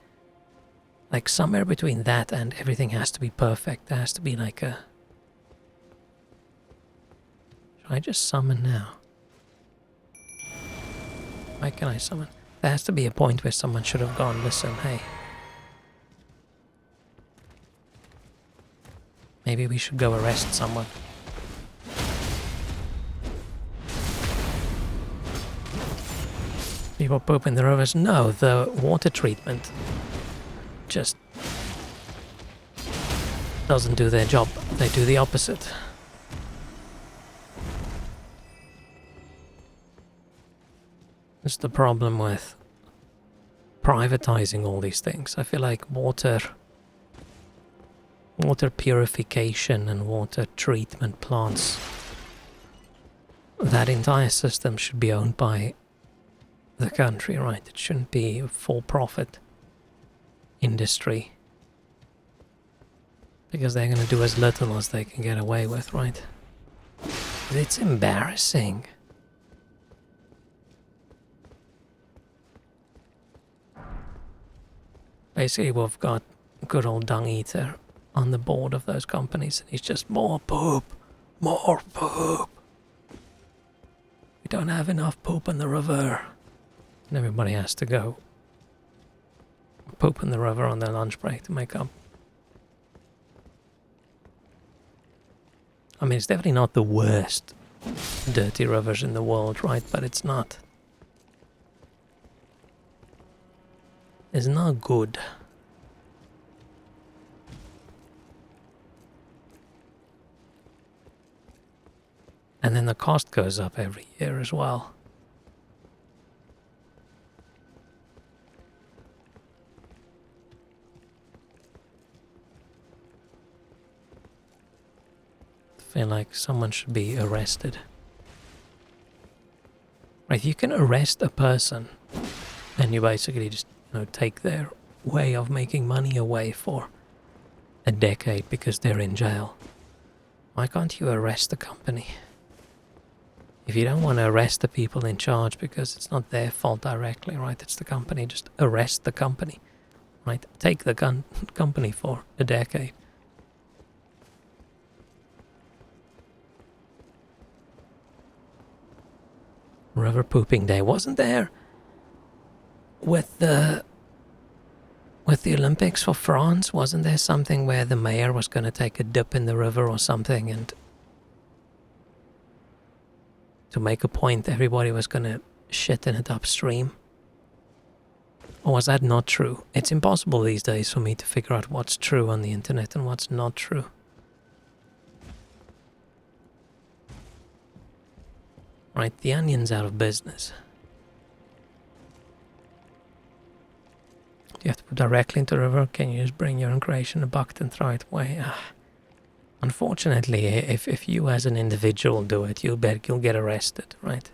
Like, somewhere between that and everything has to be perfect. There has to be like a... Should I just summon now? Why can I summon? There has to be a point where someone should have gone, listen, hey. Maybe we should go arrest someone. People poop in the rivers? No, the water treatment just doesn't do their job. They do the opposite. It's the problem with privatizing all these things. I feel like water purification and water treatment plants, that entire system should be owned by the country, right? It shouldn't be a for-profit industry. Because they're going to do as little as they can get away with, right? But it's embarrassing. Basically, we've got good old Dung Eater on the board of those companies, and he's just more poop, more poop. We don't have enough poop in the river. And everybody has to go poop in the river on their lunch break to make up. I mean, it's definitely not the worst dirty rivers in the world, right? But it's not. It's not good. And then the cost goes up every year as well. I feel like someone should be arrested. Right, you can arrest a person and you basically just, take their way of making money away for a decade because they're in jail. Why can't you arrest the company? If you don't want to arrest the people in charge because it's not their fault directly, right? It's the company, just arrest the company, right? Take the company for a decade. River pooping day, wasn't there? With the Olympics for France, wasn't there something where the mayor was going to take a dip in the river or something, and to make a point everybody was going to shit in it upstream? Or was that not true? It's impossible these days for me to figure out what's true on the internet and what's not true. Right, the Onion's out of business. Do you have to put directly into the river? Can you just bring your own creation, a bucket, and throw it away? Unfortunately, if you as an individual do it, you'll get arrested, right?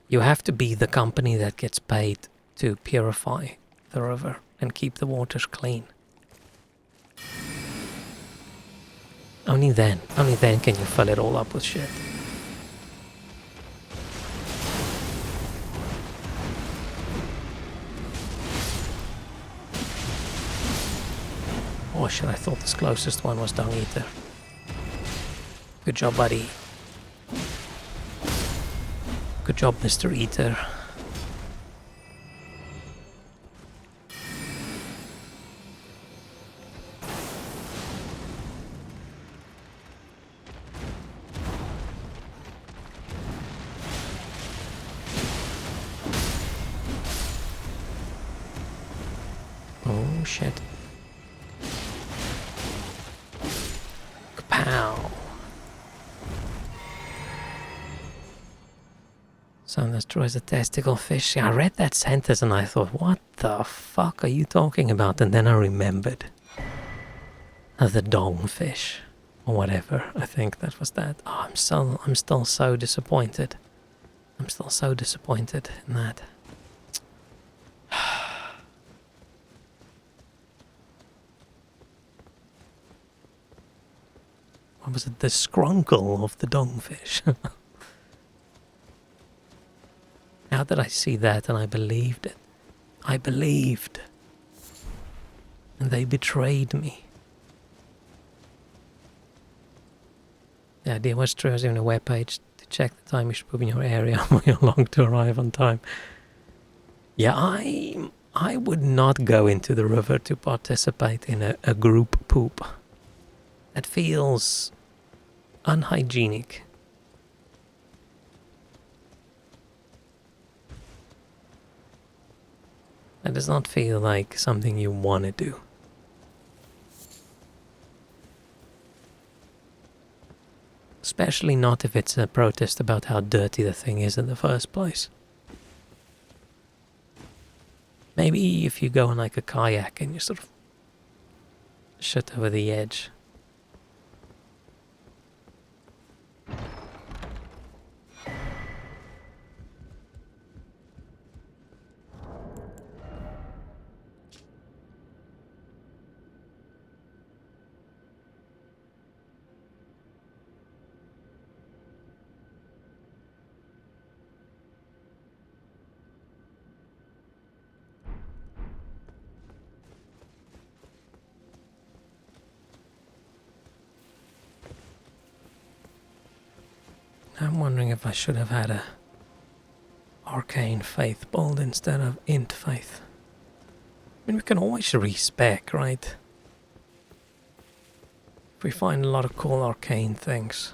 You have to be the company that gets paid to purify the river and keep the waters clean. Only then can you fill it all up with shit. Oh shit, I thought this closest one was Dung Eater. Good job, buddy. Good job, Mr. Eater. Oh shit. Kapow. Sun destroys a testicle fish. Yeah, I read that sentence and I thought, what the fuck are you talking about? And then I remembered. The dongfish. Or whatever. I think that was that. Oh, I'm still so disappointed. I'm still so disappointed in that. What was it? The scrunkle of the dongfish. How did I see that and I believed it? I believed. And they betrayed me. The idea was true. I was even a webpage to check the time you should poop in your area when you're long to arrive on time. Yeah, I would not go into the river to participate in a group poop. That feels unhygienic. That does not feel like something you want to do. Especially not if it's a protest about how dirty the thing is in the first place. Maybe if you go on like a kayak and you sort of shit over the edge. I'm wondering if I should have had a arcane faith build instead of int faith. I mean, we can always respec, right? If we find a lot of cool arcane things,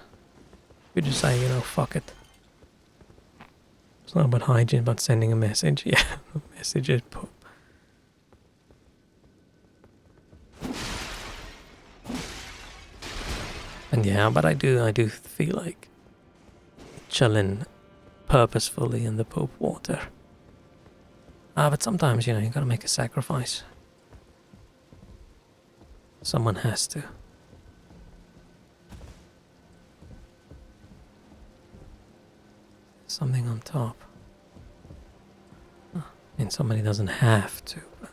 we just say, you know, fuck it. It's not about hygiene, but sending a message. Yeah, the message is poop. And yeah, but I do feel like chilling purposefully in the poop water. But sometimes, you know, you gotta make a sacrifice. Someone has to. Something on top. I mean, somebody doesn't have to, but...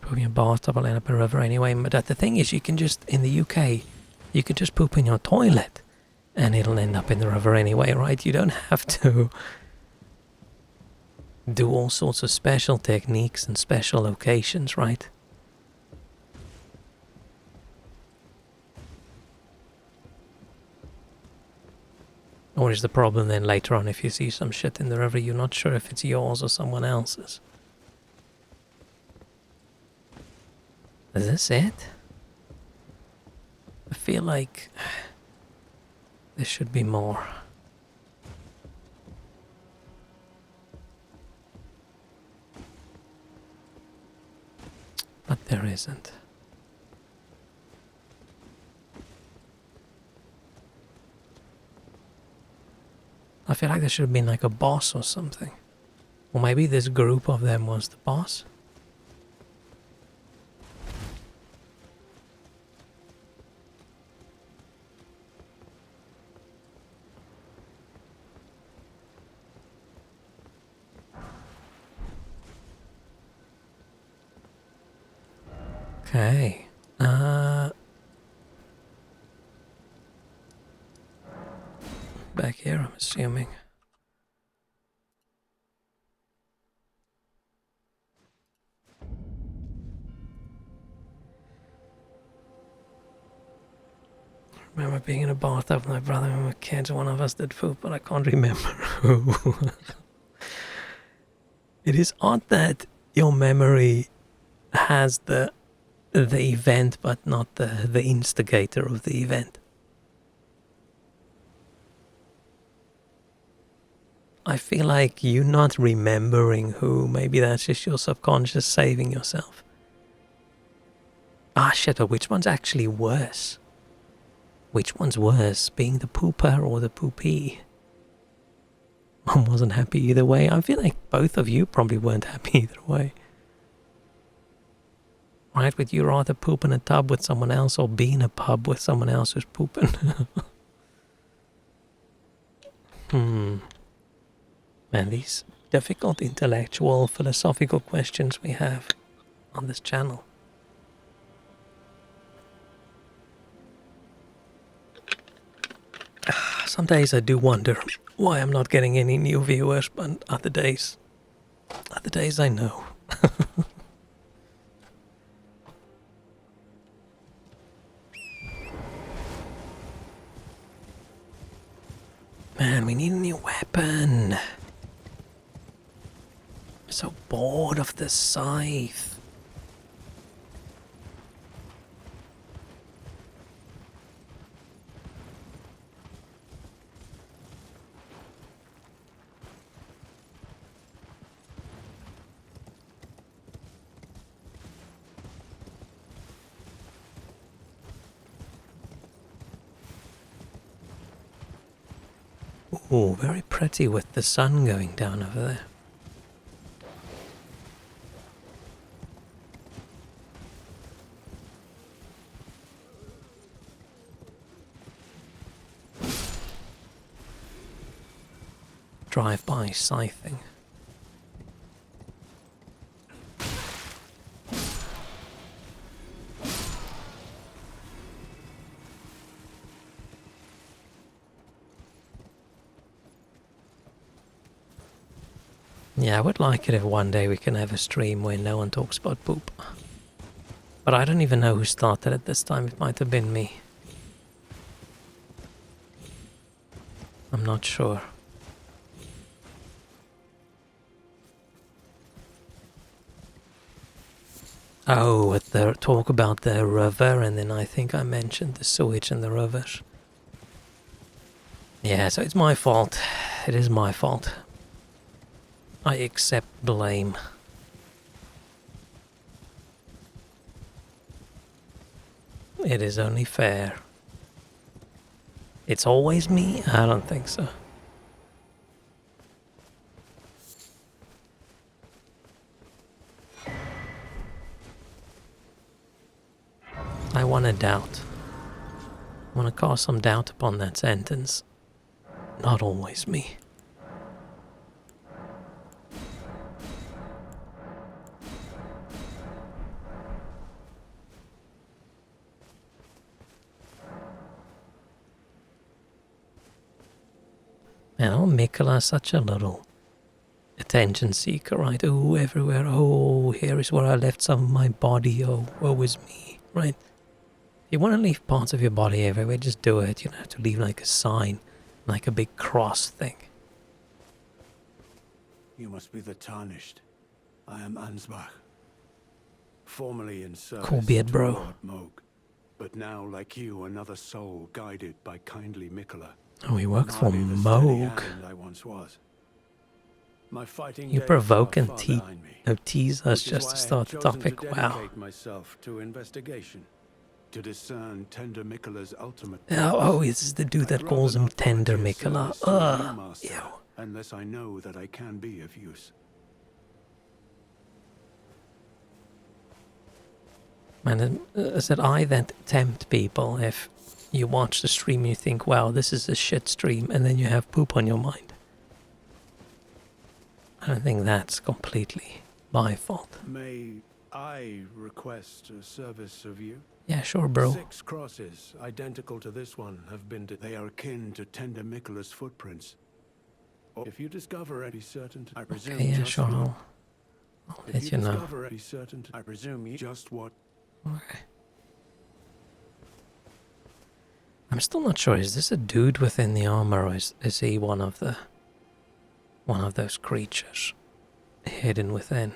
Pooping in a bathtub will end up in a river anyway. But the thing is, you can just, in the UK, you could just poop in your toilet and it'll end up in the river anyway, right? You don't have to do all sorts of special techniques and special locations, right? Or is the problem then later on if you see some shit in the river, you're not sure if it's yours or someone else's? Is this it? I feel like there should be more. But there isn't. I feel like there should have been like a boss or something. Or maybe this group of them was the boss. Okay. assuming. I remember being in a bathtub with my brother when we were kids. One of us did poop, but I can't remember who. It is odd that your memory has the event, but not the instigator of the event. I feel like you not remembering who, maybe that's just your subconscious saving yourself. Ah shit, but which one's actually worse? Which one's worse, being the pooper or the poopy? I wasn't happy either way. I feel like both of you probably weren't happy either way. Right, would you rather poop in a tub with someone else or be in a pub with someone else who's pooping? Man, these difficult intellectual, philosophical questions we have on this channel. Some days I do wonder why I'm not getting any new viewers, but other days I know. Man, we need a new weapon. I'm so bored of the scythe. Ooh, very pretty with the sun going down over there. Drive-by scything. Yeah, I would like it if one day we can have a stream where no one talks about poop. But I don't even know who started it this time. It might have been me. I'm not sure. Oh, with the talk about the river, and then I think I mentioned the sewage in the rivers. Yeah, so it's my fault. It is my fault. I accept blame. It is only fair. It's always me? I don't think so. I want to doubt. I want to cast some doubt upon that sentence. Not always me. Man, oh, Mikola's such a little attention seeker, right? Oh, everywhere. Oh, here is where I left some of my body. Oh, woe is me, right? If you want to leave parts of your body everywhere, just do it. You don't have to leave like a sign, like a big cross thing. You must be the Tarnished. I am Ansbach. Formerly in service Cool beard, to bro. Lord Moog, but now, like you, another soul guided by kindly Mikola. Oh, he works for Hardly the steady Moog. hand I once was. My fighting You days provoke are and far behind me, tease us which is just why to I start have the chosen topic. to Wow. dedicate myself to investigation, to discern Tender Mikola's ultimate Oh, purpose. this is the dude I'd that rather calls him not Tender volunteer Mikola. service to a new Ugh. master, Ew. unless I know that I can be of use. Man, is it I that tempt people if you watch the stream and you think, wow, this is a shit stream, and then you have poop on your mind? I don't think that's completely my fault. May I request a service of you? Yeah, sure, bro. 6 crosses, identical to this one, have been... They are akin to Tender Mikola's footprints, If you discover any certainty, I presume Okay, yeah, just sure, what- I'll If let you know. discover any certainty, I presume you just what. Okay. I'm still not sure, is this a dude within the armor, or is he one of those creatures hidden within?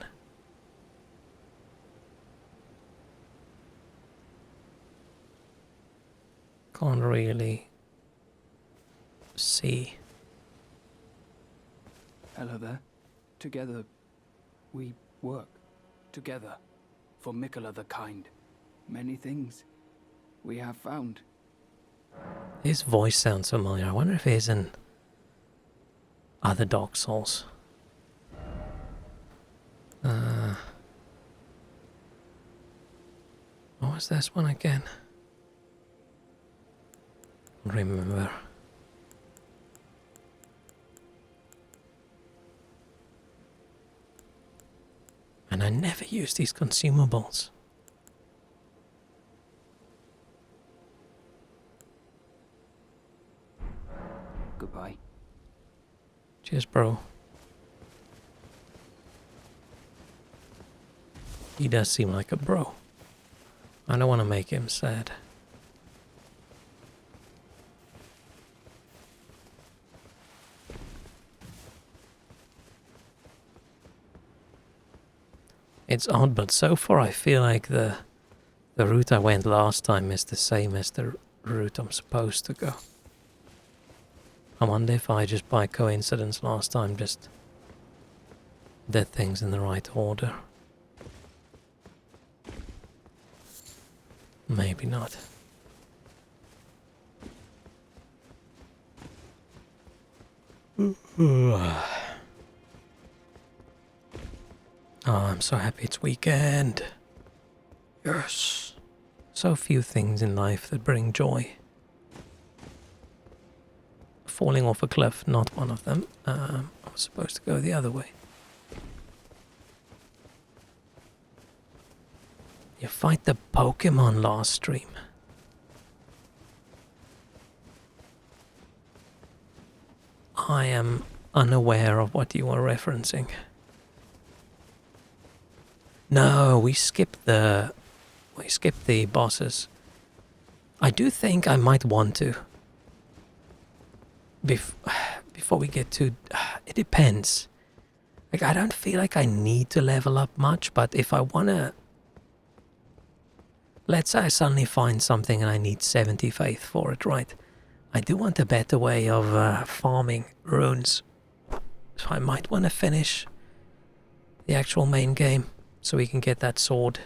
Can't really see. Hello there. Together, we work. Together. For Mikola the Kind. Many things we have found. His voice sounds familiar. I wonder if he's in other Dark Souls. What was this one again? Remember. And I never use these consumables. Goodbye. Cheers, bro. He does seem like a bro. I don't want to make him sad. It's odd, but so far I feel like the route I went last time is the same as the route I'm supposed to go. I wonder if I just by coincidence last time just did things in the right order. Maybe not. Oh, I'm so happy it's weekend. Yes. So few things in life that bring joy. Falling off a cliff, not one of them. I was supposed to go the other way. You fight the Pokemon last stream. I am unaware of what you are referencing. No, we skipped the bosses. I do think I might want to. Before we get to... It depends. Like, I don't feel like I need to level up much, but if I want to... Let's say I suddenly find something and I need 70 faith for it, right? I do want a better way of farming runes. So I might want to finish the actual main game so we can get that sword.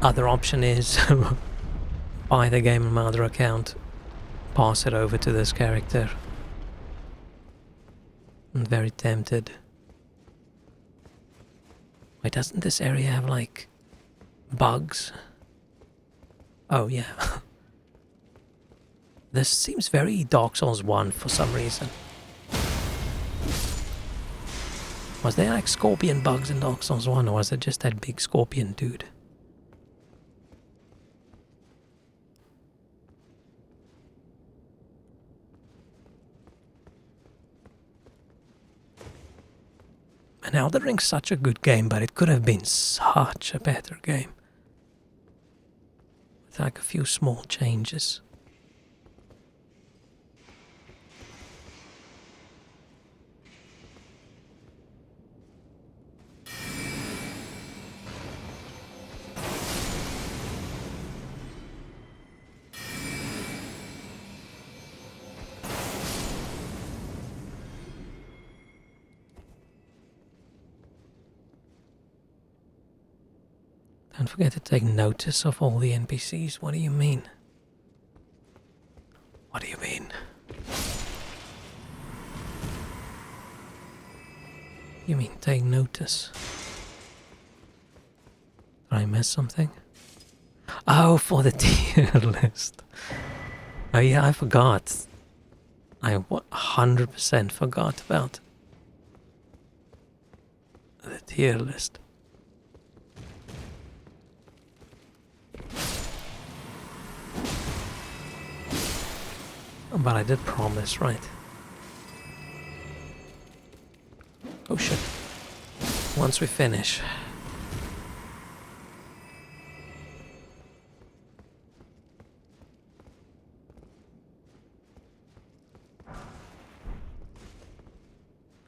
Other option is buy the game on my other account, pass it over to this character. I'm very tempted. Wait, doesn't this area have like bugs? Oh yeah. This seems very Dark Souls 1 for some reason. Was there like scorpion bugs in Dark Souls 1, or was it just that big scorpion dude? And Elden Ring's such a good game, but it could have been such a better game. With like a few small changes. Don't forget to take notice of all the NPCs. What do you mean? What do you mean? You mean take notice? Did I miss something? Oh, for the tier list. Oh yeah, I forgot. I 100% forgot about the tier list. But I did promise, right? Oh shit. Once we finish.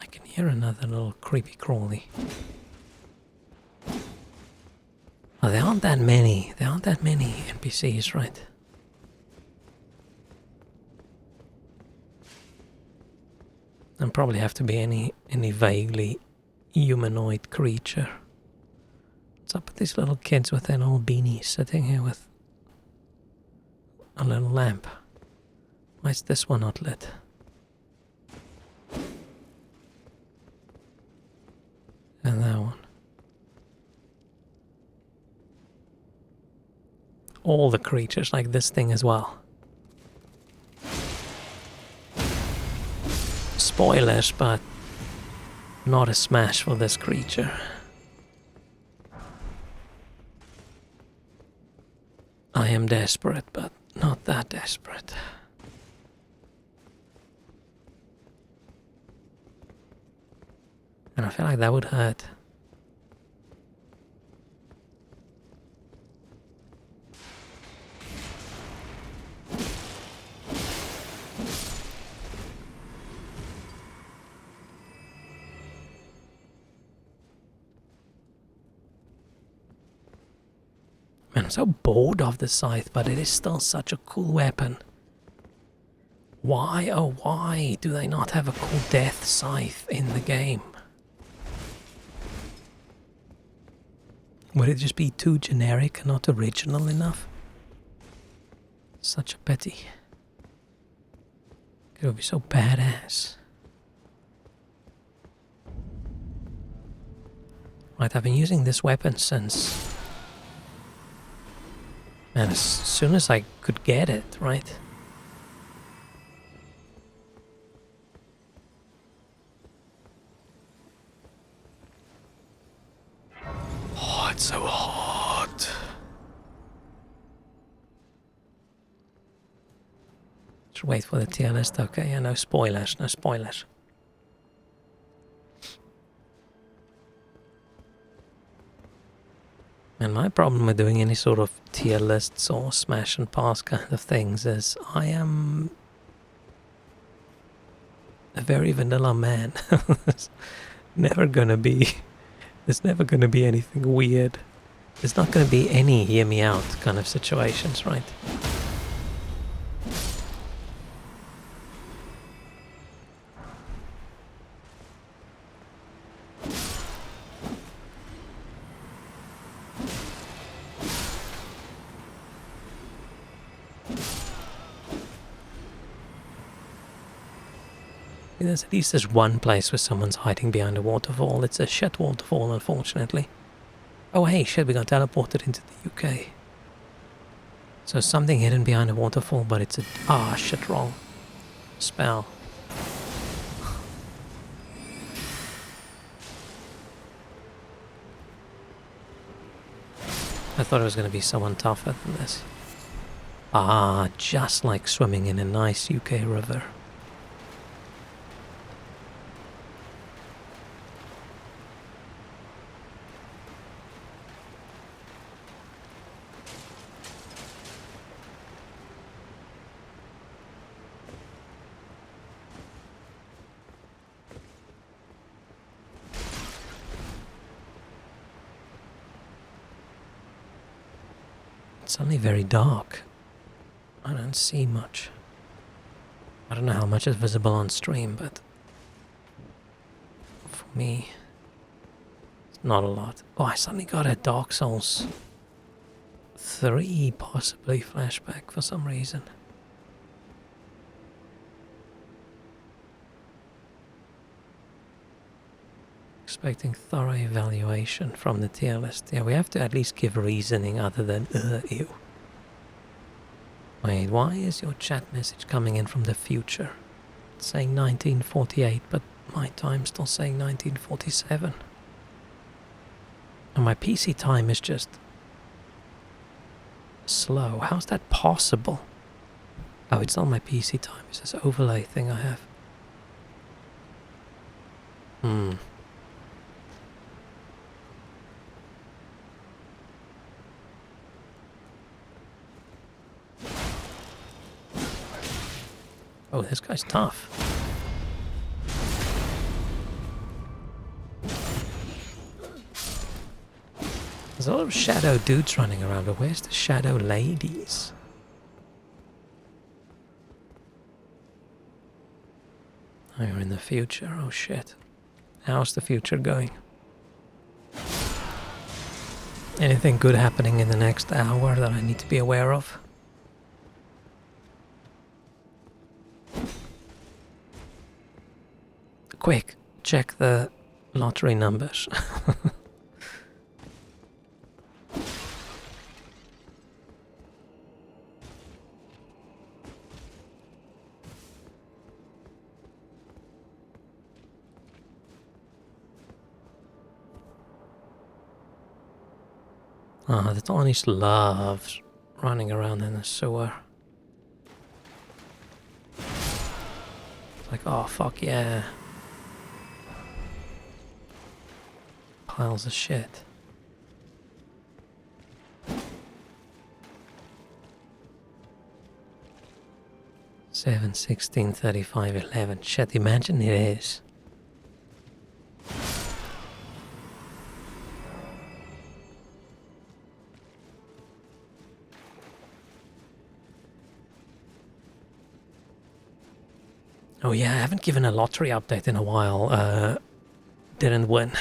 I can hear another little creepy crawly. Oh, there aren't that many. There aren't that many NPCs, right? And probably have to be any vaguely humanoid creature. What's up with these little kids with their little beanies sitting here with a little lamp? Why is this one not lit? And that one. All the creatures like this thing as well. Spoilers, but not a smash for this creature. I am desperate, but not that desperate. And I feel like that would hurt. Man, I'm so bored of the scythe, but it is still such a cool weapon. Why, oh why do they not have a cool death scythe in the game? Would it just be too generic and not original enough? Such a pity. It would be so badass. Right, I've been using this weapon since... Man, as soon as I could get it, right? Oh, it's so hot. Just wait for the tier list. Okay, yeah, no spoilers, no spoilers. And my problem with doing any sort of tier lists or smash and pass kind of things is I am a very vanilla man. There's never gonna be anything weird. There's not gonna be any hear me out kind of situations, right? There's at least there's one place where someone's hiding behind a waterfall. It's a shit waterfall, unfortunately. Oh hey, shit, we got teleported into the UK. So something hidden behind a waterfall, but it's a... Ah, shit, wrong spell. I thought it was going to be someone tougher than this. Ah, just like swimming in a nice UK river. It's suddenly very dark. I don't see much. I don't know how much is visible on stream, but for me, it's not a lot. Oh, I suddenly got a Dark Souls 3 possibly flashback for some reason. Expecting thorough evaluation from the tier list. Yeah, we have to at least give reasoning other than ew. Wait, why is your chat message coming in from the future? It's saying 1948, but my time's still saying 1947. And my PC time is just slow. How's that possible? Oh, it's on my PC time. It's this overlay thing I have. Oh, this guy's tough. There's a lot of shadow dudes running around, but where's the shadow ladies? Oh, you're in the future. Oh shit. How's the future going? Anything good happening in the next hour that I need to be aware of? Quick, check the lottery numbers. Ah, the Tawnish loves running around in the sewer. It's like, oh fuck yeah. Piles of shit. Seven, 16, 35, 11. Shit, imagine it is. Oh yeah, I haven't given a lottery update in a while. Didn't win.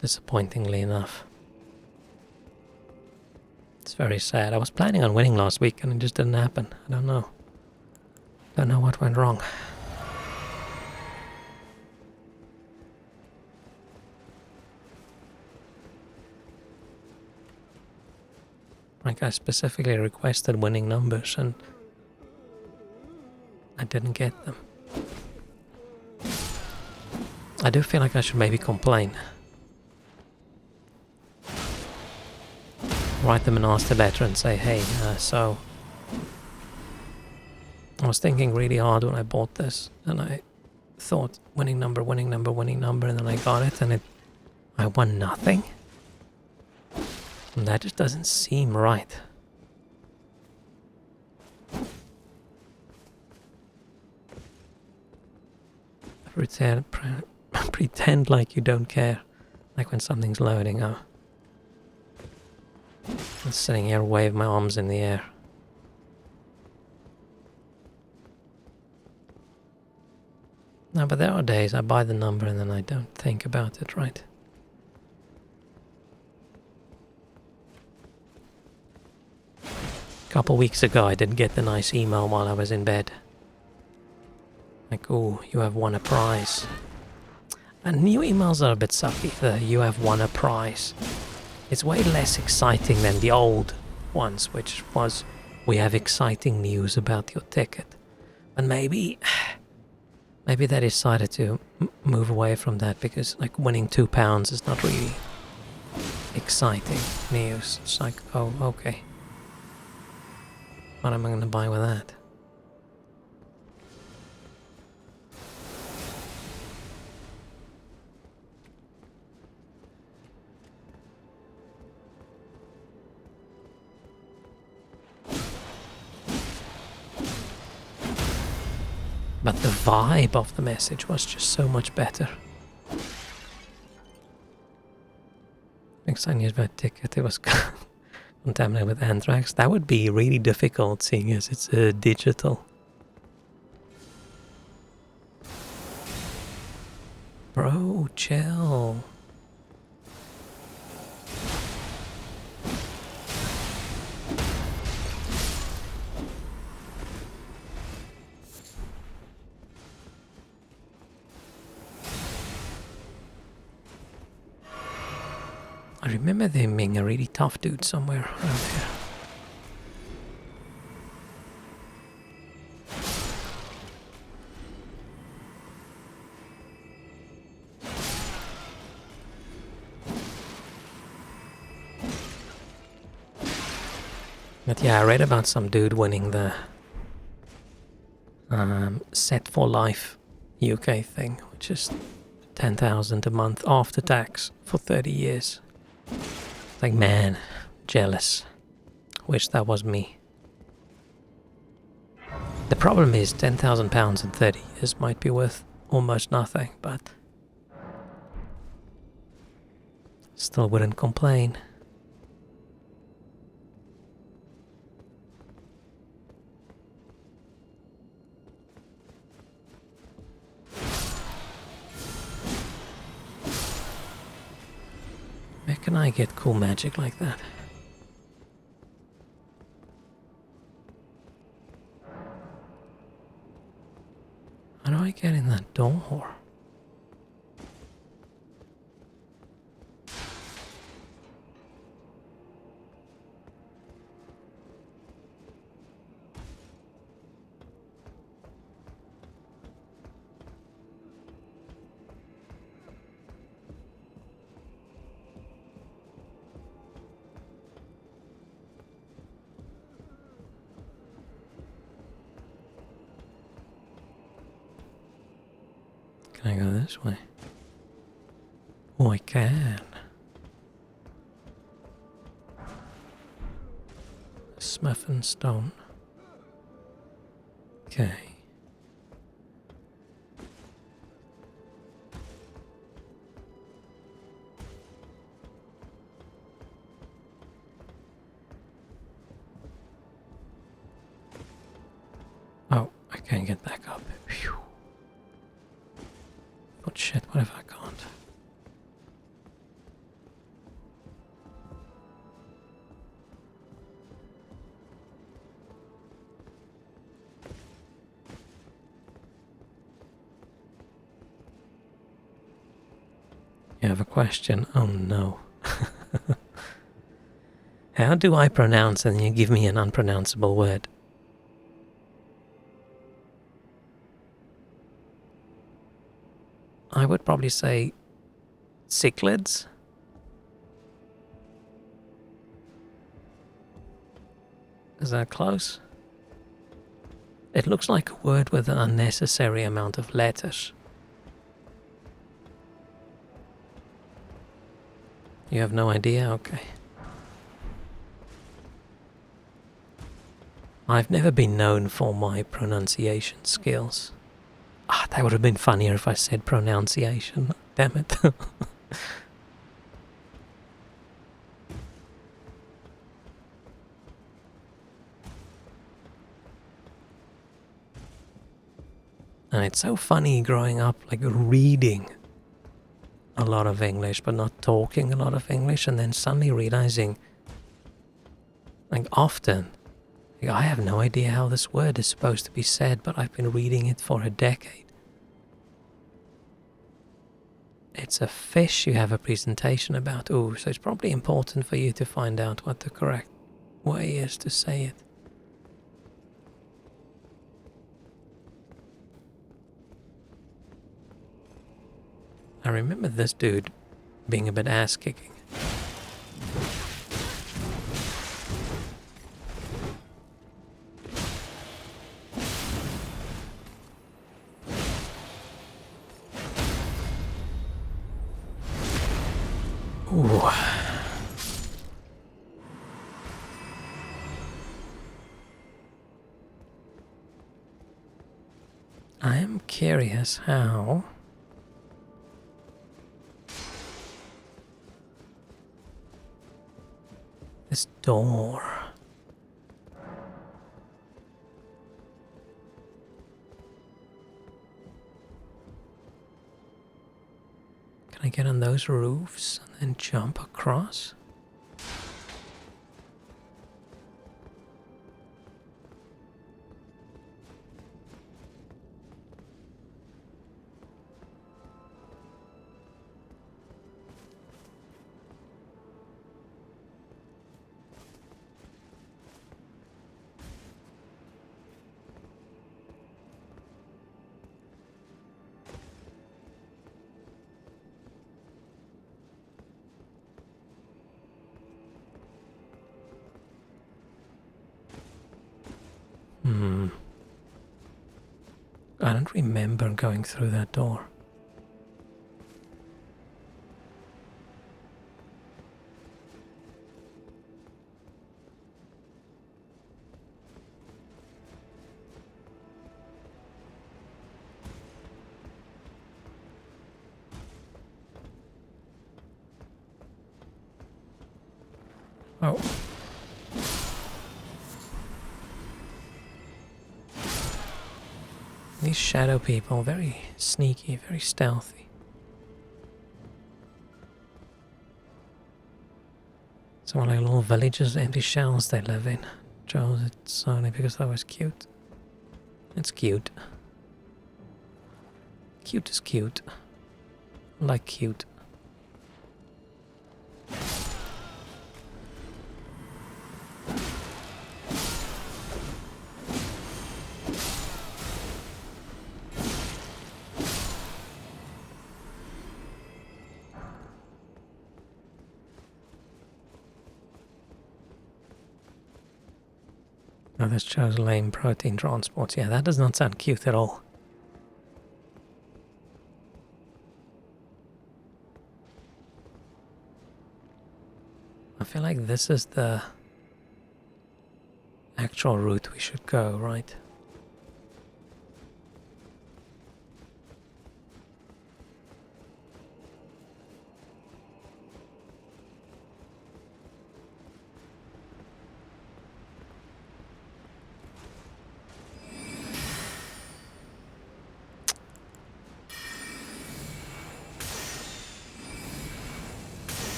Disappointingly enough. It's very sad. I was planning on winning last week and it just didn't happen. I don't know. Don't know what went wrong. Like I specifically requested winning numbers and I didn't get them. I do feel like I should maybe complain. Write them an nasty letter and say, hey, so I was thinking really hard when I bought this and I thought winning number, winning number, winning number, and then I got it and I won nothing. And that just doesn't seem right. Pretend like you don't care. Like when something's loading up. I'm sitting here, wave my arms in the air. No, but there are days I buy the number and then I don't think about it, right? A couple weeks ago I did get the nice email while I was in bed. Like, oh, you have won a prize. And new emails are a bit sucky, the you have won a prize. It's way less exciting than the old ones, which was, we have exciting news about your ticket. And maybe they decided to move away from that because like winning £2 is not really exciting news. It's like, oh, okay. What am I going to buy with that? But the vibe of the message was just so much better. Next time you use my ticket, it was contaminated with anthrax. That would be really difficult, seeing as it's digital. Bro, chill. I remember them being a really tough dude somewhere around here. But yeah, I read about some dude winning the Set for Life UK thing, which is 10,000 a month after tax for 30 years. Like, man, jealous. Wish that was me. The problem is £10,000 in 30 years might be worth almost nothing, but still wouldn't complain. Where can I get cool magic like that? How do I get in that door? Can I go this way? Oh, I can. Smith and stone. Okay. Oh, I can't get back up. Phew. But shit, what if I can't? You have a question? Oh no. How do I pronounce and you give me an unpronounceable word? I would probably say cichlids. Is that close? It looks like a word with an unnecessary amount of letters. You have no idea? Okay. I've never been known for my pronunciation skills. Ah, that would have been funnier if I said pronunciation. Damn it. And it's so funny growing up, like reading a lot of English, but not talking a lot of English, and then suddenly realizing, like often, like, I have no idea how this word is supposed to be said, but I've been reading it for a decade. It's a fish you have a presentation about. Ooh, so it's probably important for you to find out what the correct way is to say it. I remember this dude being a bit ass-kicking. Ooh. I am curious how this door. Can I get on those roofs and then jump across? Hmm. I don't remember going through that door. Oh. These shadow people, very sneaky, very stealthy. Some like little villages, empty shells they live in. Chose it only because that was cute. It's cute. Cute is cute. I like cute. Oh, this shows lame protein transports. Yeah, that does not sound cute at all. I feel like this is the actual route we should go, right?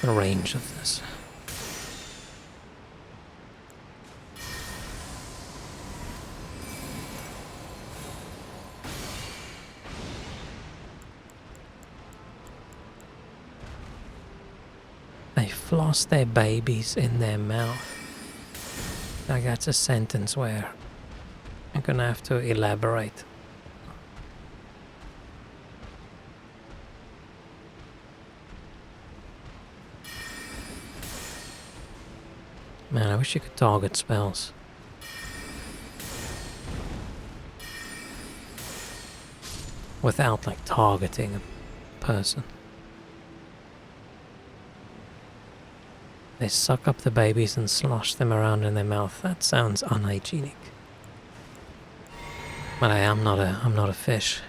The range of this. They floss their babies in their mouth. Like that's a sentence where I'm gonna have to elaborate. Man, I wish you could target spells. Without, like, targeting a person. They suck up the babies and slosh them around in their mouth. That sounds unhygienic. But I'm not a fish.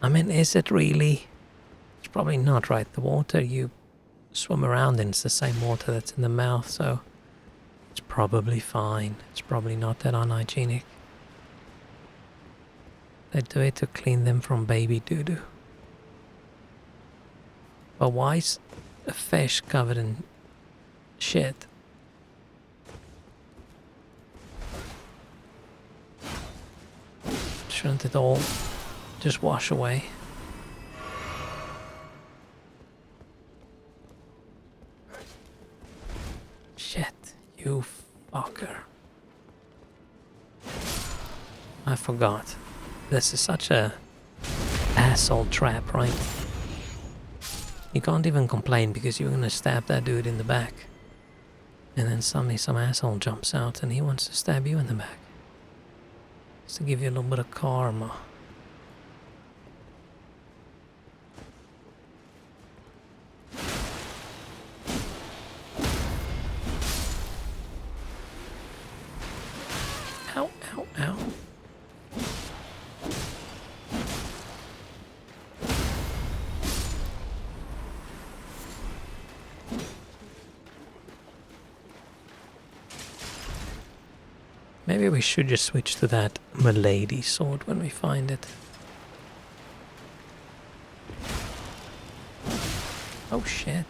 I mean, is it really? It's probably not, right? The water you swim around in, it's the same water that's in the mouth, so it's probably fine. It's probably not that unhygienic. They do it to clean them from baby doo-doo. But why is a fish covered in shit? Shouldn't it all just wash away? Shit, you fucker. I forgot. This is such a asshole trap, right? You can't even complain because you're gonna stab that dude in the back. And then suddenly some asshole jumps out and he wants to stab you in the back. Just to give you a little bit of karma. Ow, ow, ow. Maybe we should just switch to that Milady sword when we find it. Oh shit.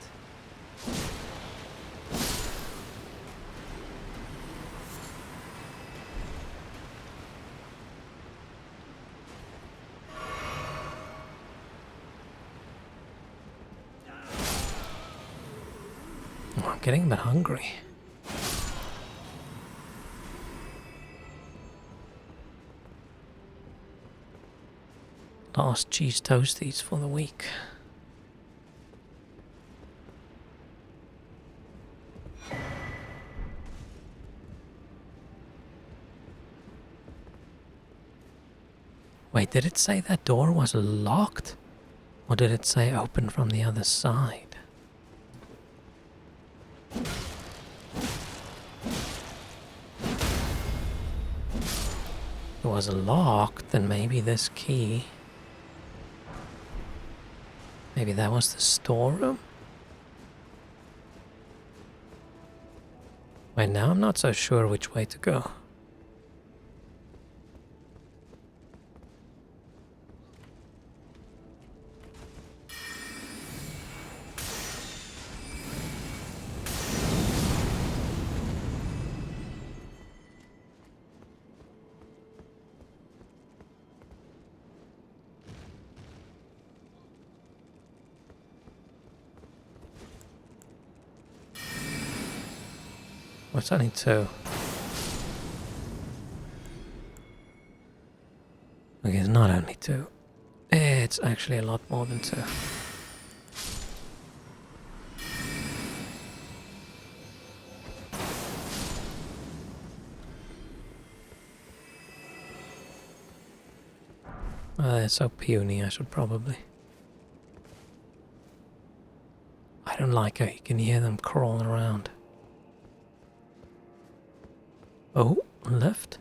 Oh, I'm getting a bit hungry. Last cheese toasties for the week. Wait, did it say that door was locked? Or did it say open from the other side? If it was locked, then maybe this key... Maybe that was the storeroom? Wait, now I'm not so sure which way to go. What's only two? Okay, it's not only two. It's actually a lot more than two. They're so puny, I should probably... I don't like how you can hear them crawling around. Oh, left.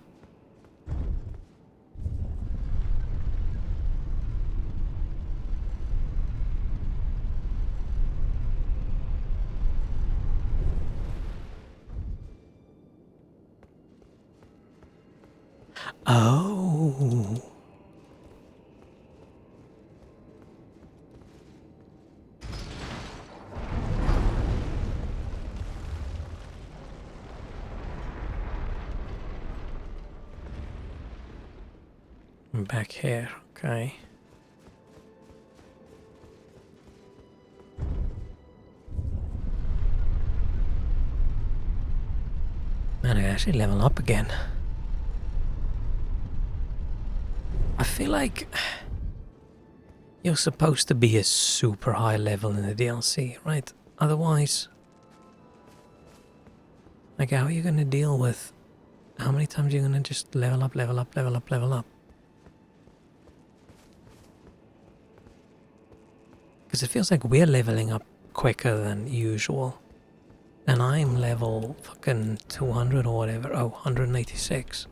Oh. I'm back here, okay. Man, I actually level up again. I feel like you're supposed to be a super high level in the DLC, right? Otherwise, like how are you gonna deal with how many times you're gonna just level up, level up, level up, level up? Because it feels like we're leveling up quicker than usual. And I'm level fucking 200 or whatever. Oh, 186.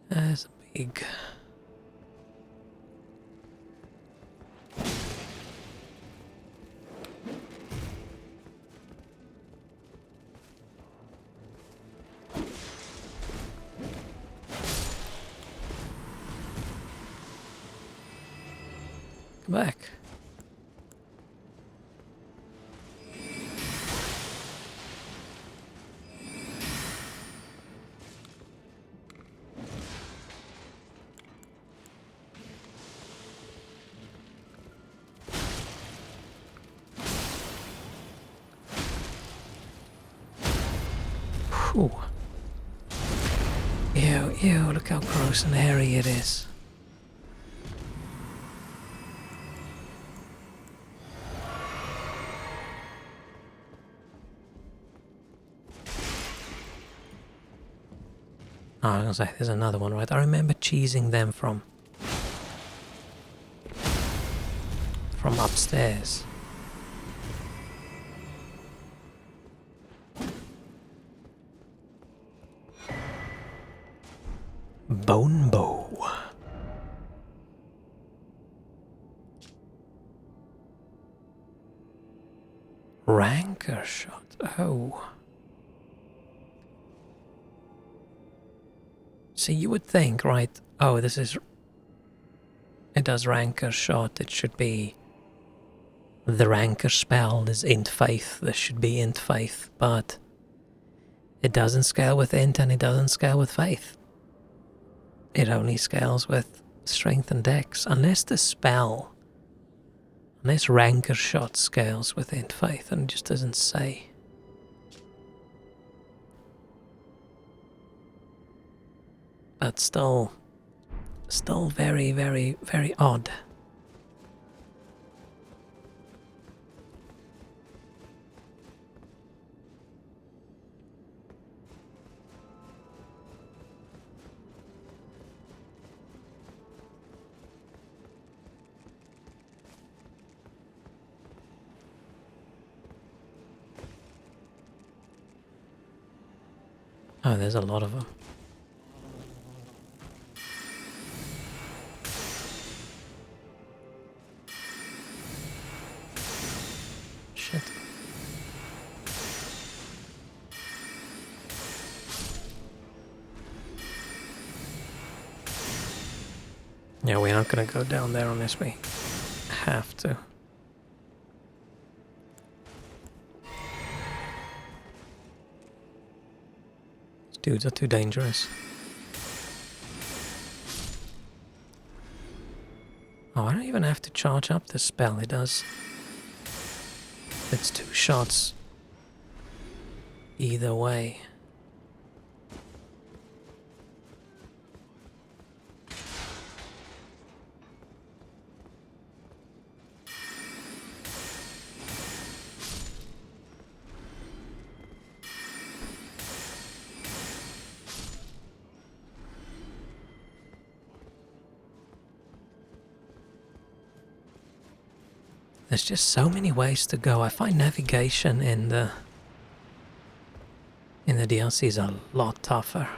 That's big. Come back. Whew. Ew, ew, look how gross and hairy it is. Oh, I was gonna say, there's another one, right? I remember cheesing them from upstairs. Bone bow. Rancor shot. Oh. See, you would think, right? Oh, this is... It does Rancor shot. It should be... The Rancor spell is int faith. This should be int faith. But... It doesn't scale with int and it doesn't scale with faith. It only scales with strength and dex. Unless the spell... Unless Rancor shot scales with int faith and it just doesn't say. But still very, very, very odd. Oh, there's a lot of them. Shit. Yeah, we're not gonna go down there unless we have to. These dudes are too dangerous. Oh, I don't even have to charge up this spell. It does. It's 2 shots either way. There's just so many ways to go. I find navigation in the DLCs a lot tougher.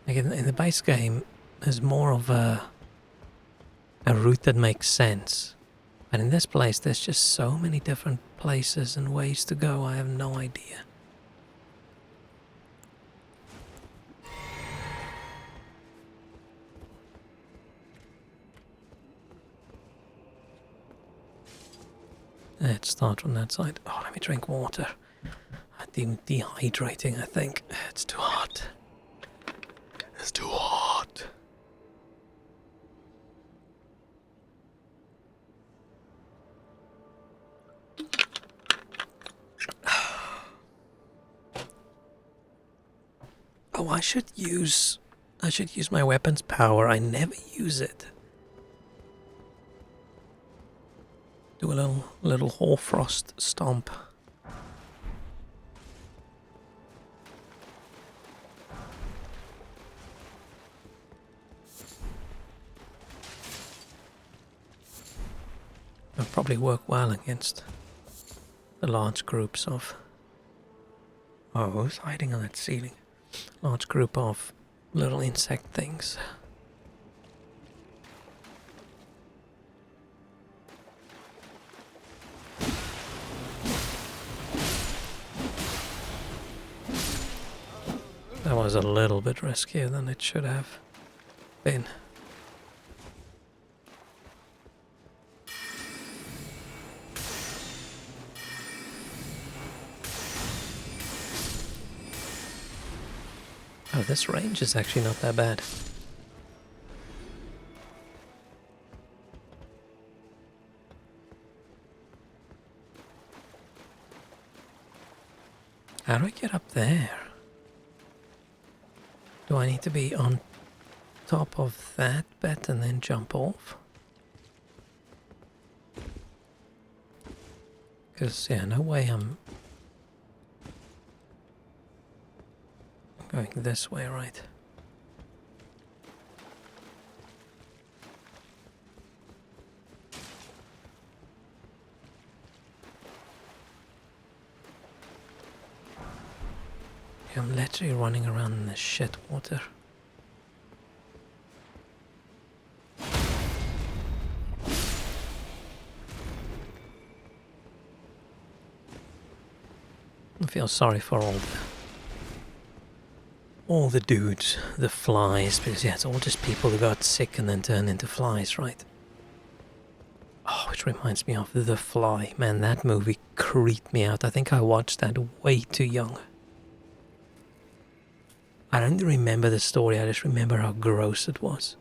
Like in the base game, there's more of a route that makes sense. But in this place, there's just so many different places and ways to go. I have no idea. Let's start from that side. Oh, let me drink water. I'm dehydrating, I think. It's too hot. It's too hot. Oh, I should use my weapon's power. I never use it. Do a little Hoarfrost stomp. It'll probably work well against the large groups of... Oh, who's hiding on that ceiling? Large group of little insect things. That was a little bit riskier than it should have been. Oh, this range is actually not that bad. How do I get up there? Do I need to be on top of that bed and then jump off? Because, yeah, no way I'm going this way, right? I'm literally running around in this shit water. I feel sorry for all the dudes, the flies, because yeah, it's all just people who got sick and then turned into flies, right? Oh, which reminds me of The Fly. Man, that movie creeped me out. I think I watched that way too young. I don't remember the story, I just remember how gross it was.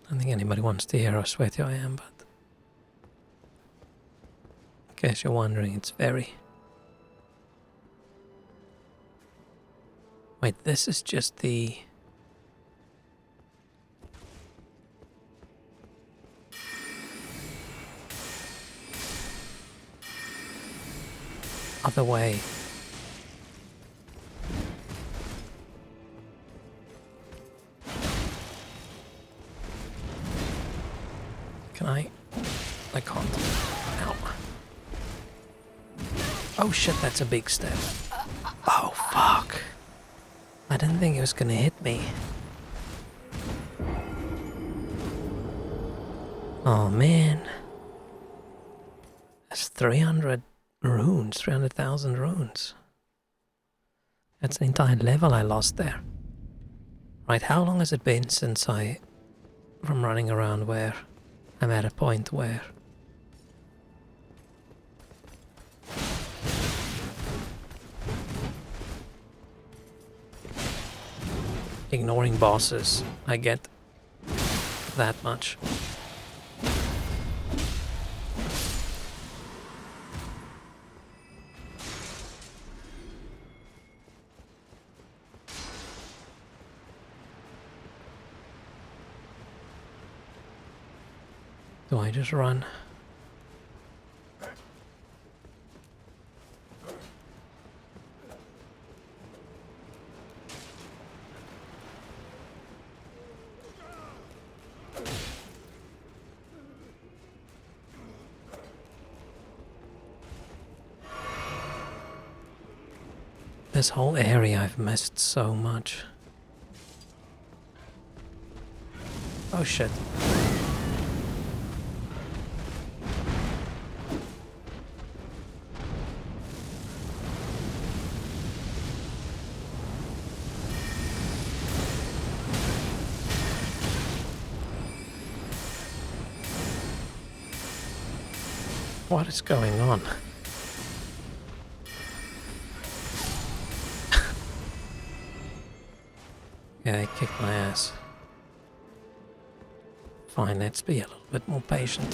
I don't think anybody wants to hear how sweaty I am, but in case you're wondering, it's very... Wait, this is just the... other way. Can I can't. Ow. Oh shit, that's a big step. Oh fuck. I didn't think it was gonna hit me. Oh man. That's 300 runes, 300,000 runes. That's an entire level I lost there. Right, how long has it been since from running around where I'm at a point where ignoring bosses, I get that much. Do I just run? This whole area I've missed so much. Oh shit. What is going on? Yeah, he kicked my ass. Fine, let's be a little bit more patient.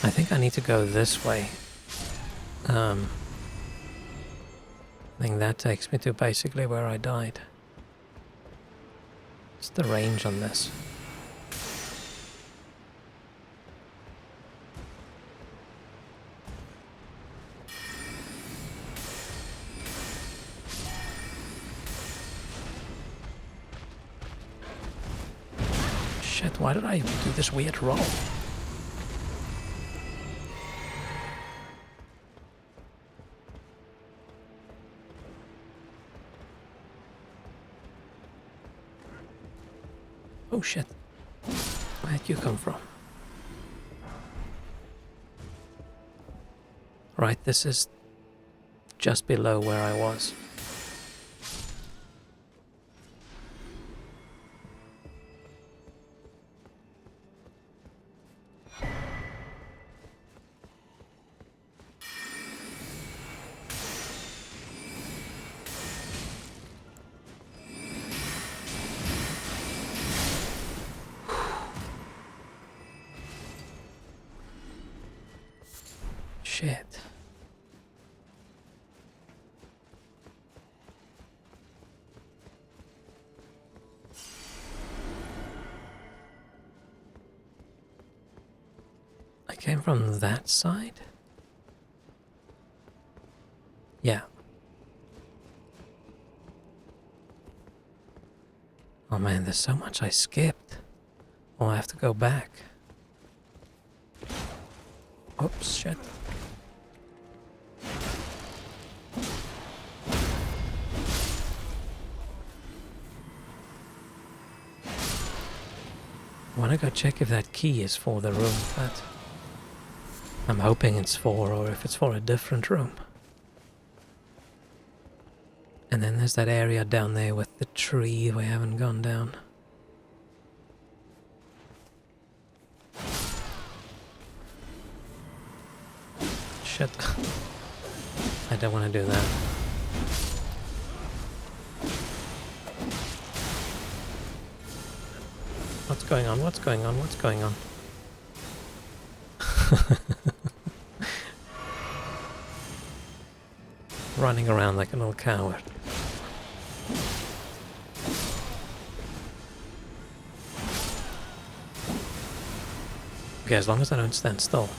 I think I need to go this way. I think that takes me to basically where I died. What's the range on this? Shit, why did I do this weird roll? Oh shit. Where'd you come from? Right, this is just below where I was. Shit. I came from that side? Yeah. Oh man, there's so much I skipped. Oh, I have to go back. Oops, shit. I want to go check if that key is for the room, but I'm hoping it's for, or if it's for a different room. And then there's that area down there with the tree we haven't gone down. shit. I don't want to do that. What's going on? What's going on? What's going on? Running around like a little coward. Okay, as long as I don't stand still.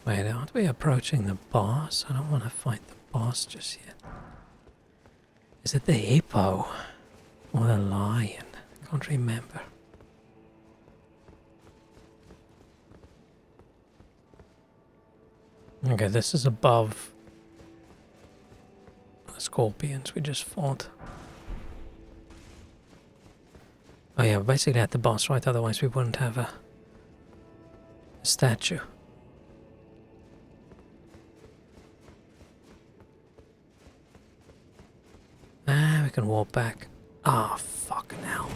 Wait, aren't we approaching the boss? I don't want to fight the boss just yet. Is it the hippo? Or the lion? I can't remember. Okay, this is above the scorpions we just fought. Oh yeah, we're basically at the boss, right? Otherwise we wouldn't have a statue. Ah, we can walk back. Ah, fucking hell.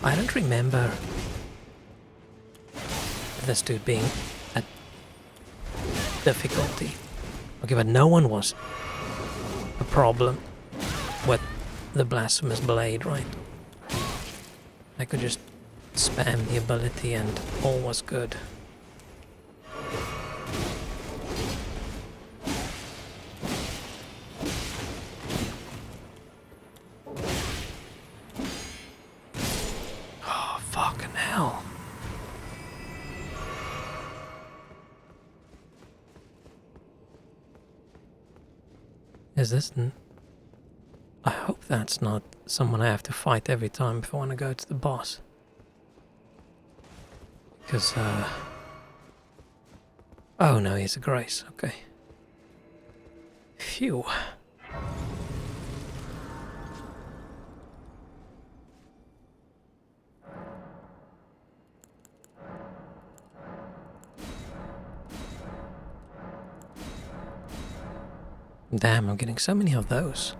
I don't remember this dude being a difficulty. Okay, but no one was a problem with the blasphemous blade, right? I could just spam the ability and all was good. Fucking hell. Is this... I hope that's not someone I have to fight every time if I want to go to the boss. Because, oh no, he's a grace, okay. Phew. Damn, I'm getting so many of those.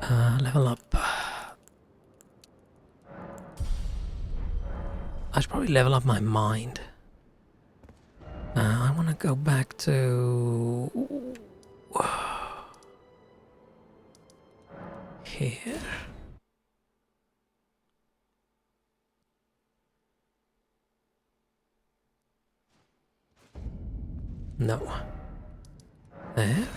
Level up. I should probably level up my mind. I want to go back to... here. No. There.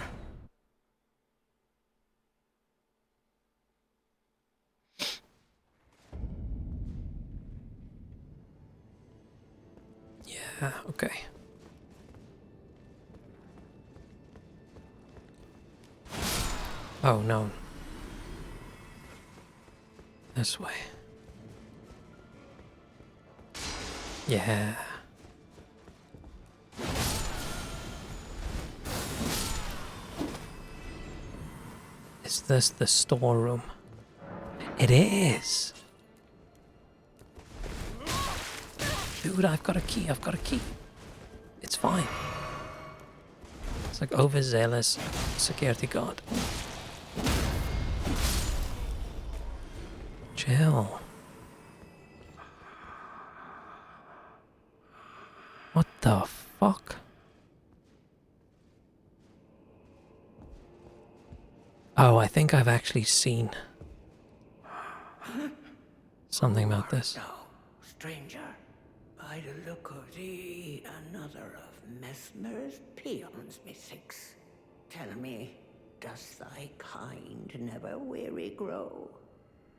Yeah, okay. Oh no. This way. Yeah. Is this the storeroom? It is! Dude, I've got a key, I've got a key. It's fine. It's like overzealous security guard. Chill. What the fuck? Oh, I think I've actually seen something about this. Now, stranger, by the look of thee, another of Mesmer's peons, methinks. Tell me, does thy kind never weary grow?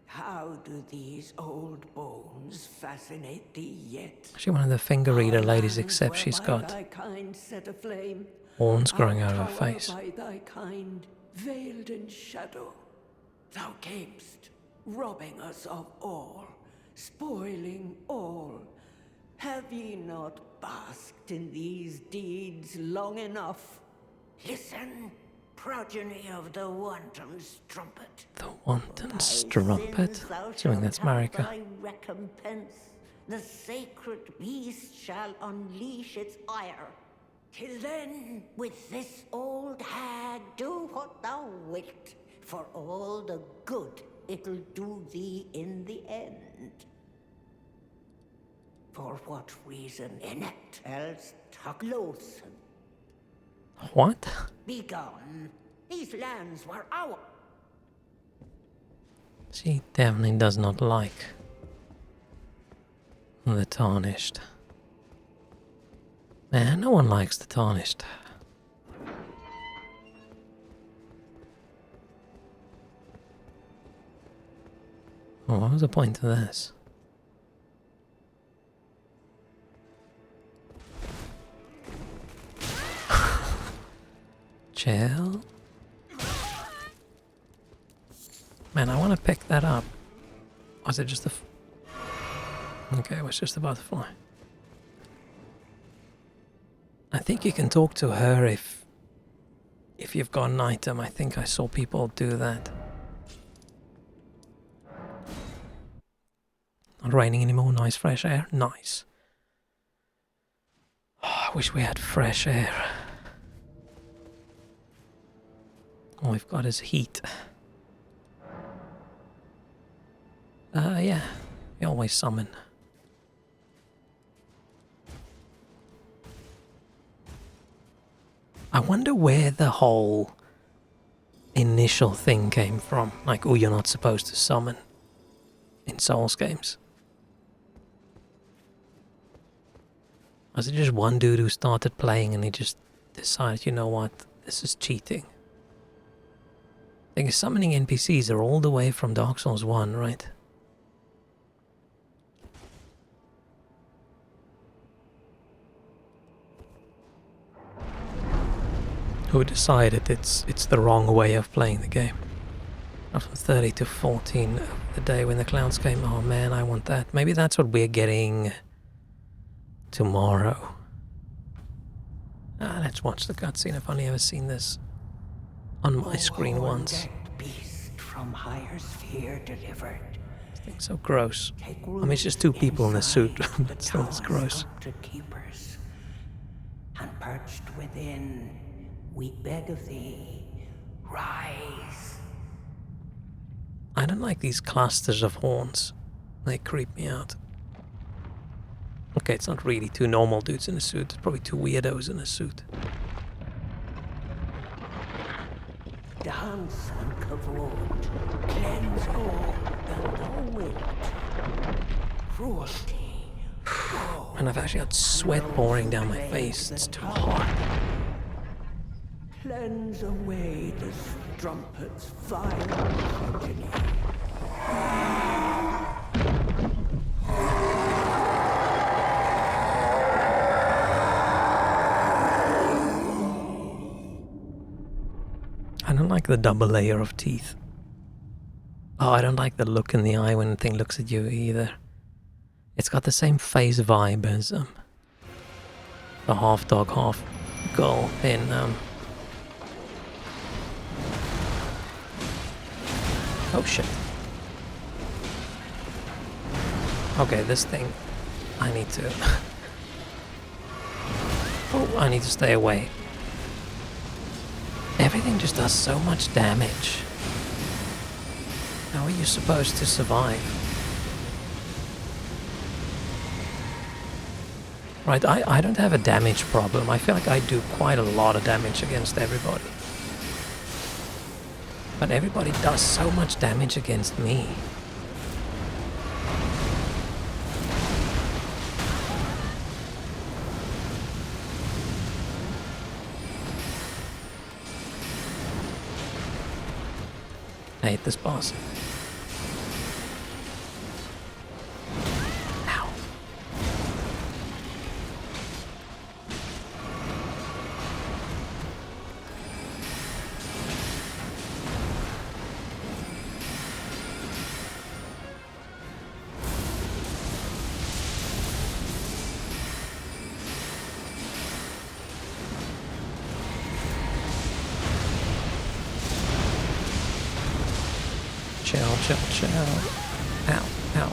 How do these old bones fascinate thee yet? Actually, one of the finger reader Our ladies, lands except were she's by got thy kind set aflame, horns growing our out of her tower face. by thy kind veiled in shadow. Thou camest, robbing us of all, spoiling all. Have ye not basked in these deeds long enough? Listen, progeny of the wanton strumpet. The wanton Thy strumpet? sins thou Assuming shalt that's have Marika. thy recompense. the sacred beast shall unleash its ire. Till then, with this old hag, do what thou wilt, for all the good it'll do thee in the end. For what reason inept, else tuck loathsome. What? Be gone. These lands were ours. She definitely does not like the Tarnished. Man, no one likes the Tarnished. Oh, what was the point of this? Chill. Man, I want to pick that up. Was it just a... Okay, it was just a butterfly. I think you can talk to her if you've got an item. I think I saw people do that. Not raining anymore. Nice fresh air. Nice. Oh, I wish we had fresh air. All we've got is heat. Yeah. We always summon. I wonder where the whole initial thing came from. Like, oh, you're not supposed to summon in Souls games. Was it just one dude who started playing and he just decided, you know what, this is cheating? I think summoning NPCs are all the way from Dark Souls 1, right? Who decided it's the wrong way of playing the game? Not from 30 to 14 the day when the clouds came. Oh man, I want that. Maybe that's what we're getting tomorrow. Let's watch the cutscene. I've only ever seen this on my screen once. Beast from higher sphere delivered. This thing's so gross. I mean, it's just two people in a suit, but still it's gross. Keepers, and perched within, we beg of thee, rise. I don't like these clusters of horns. They creep me out. Okay, it's not really two normal dudes in a suit. It's probably two weirdos in a suit. Dance and kavod, cleanse all that thou wilt. Cruelty. And I've actually got sweat pouring down my face. It's too hot. Cleanse away the strumpet's vile progeny. I don't like the double layer of teeth. Oh, I don't like the look in the eye when the thing looks at you either. It's got the same face vibe as the half dog, half girl in oh shit. Okay, this thing I need to oh, I need to stay away. Everything just does so much damage. How are you supposed to survive? Right, I don't have a damage problem. I feel like I do quite a lot of damage against everybody. But everybody does so much damage against me. I hate this boss. Ow. Chill, chill, chill. Ow, ow.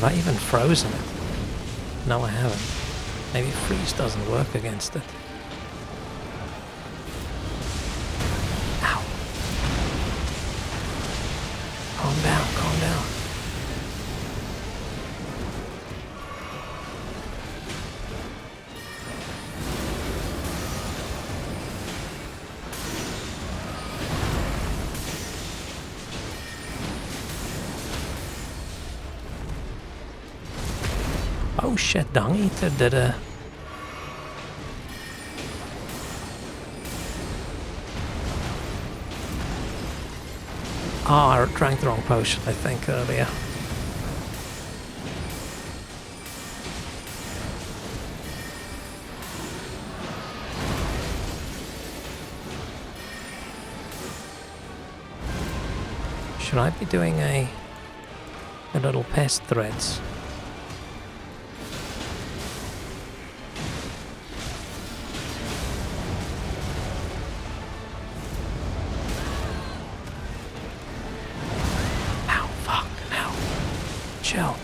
Have I even frozen it? No, I haven't. Maybe freeze doesn't work against it. Ow. Calm down, calm down. Oh shit, Dung Eater did a... I drank the wrong potion, I think, earlier. Should I be doing a little pest threads?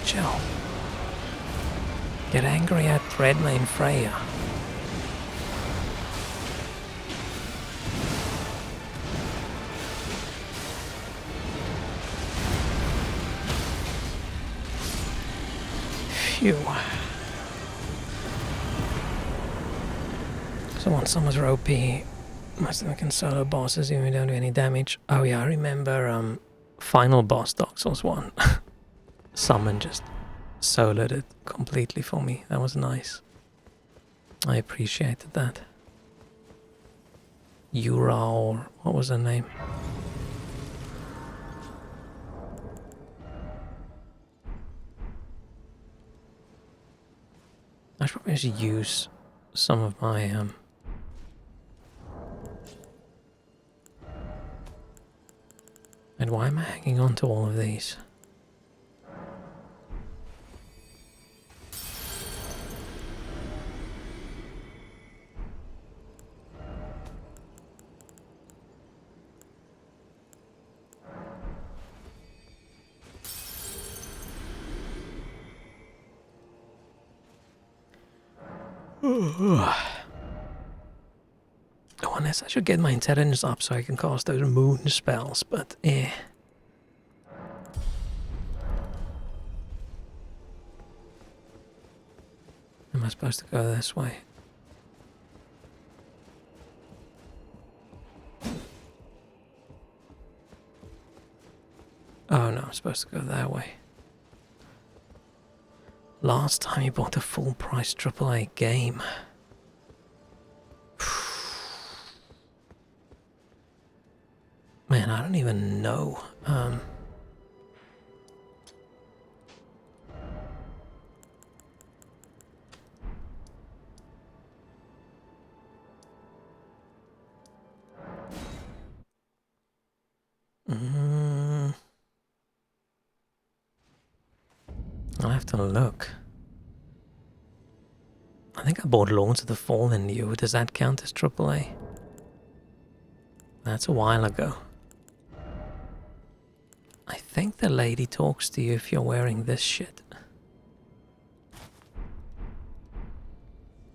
Chill. Get angry at Threadmane Freya. Phew. So once someone's OP, most of them can solo bosses even if they don't do any damage. Oh yeah, I remember final boss Dark Souls 1. Someone just soloed it completely for me. That was nice. I appreciated that. Yura, or what was her name? I should probably just use some of my and why am I hanging on to all of these? Oh, unless I should get my intelligence up so I can cast those moon spells, but eh. Am I supposed to go this way? Oh no, I'm supposed to go that way. Last time you bought a full price AAA game. Man, I don't even know. I'll have to look. I think I bought Lords of the Fallen new. Does that count as AAA? That's a while ago. I think the lady talks to you if you're wearing this shit.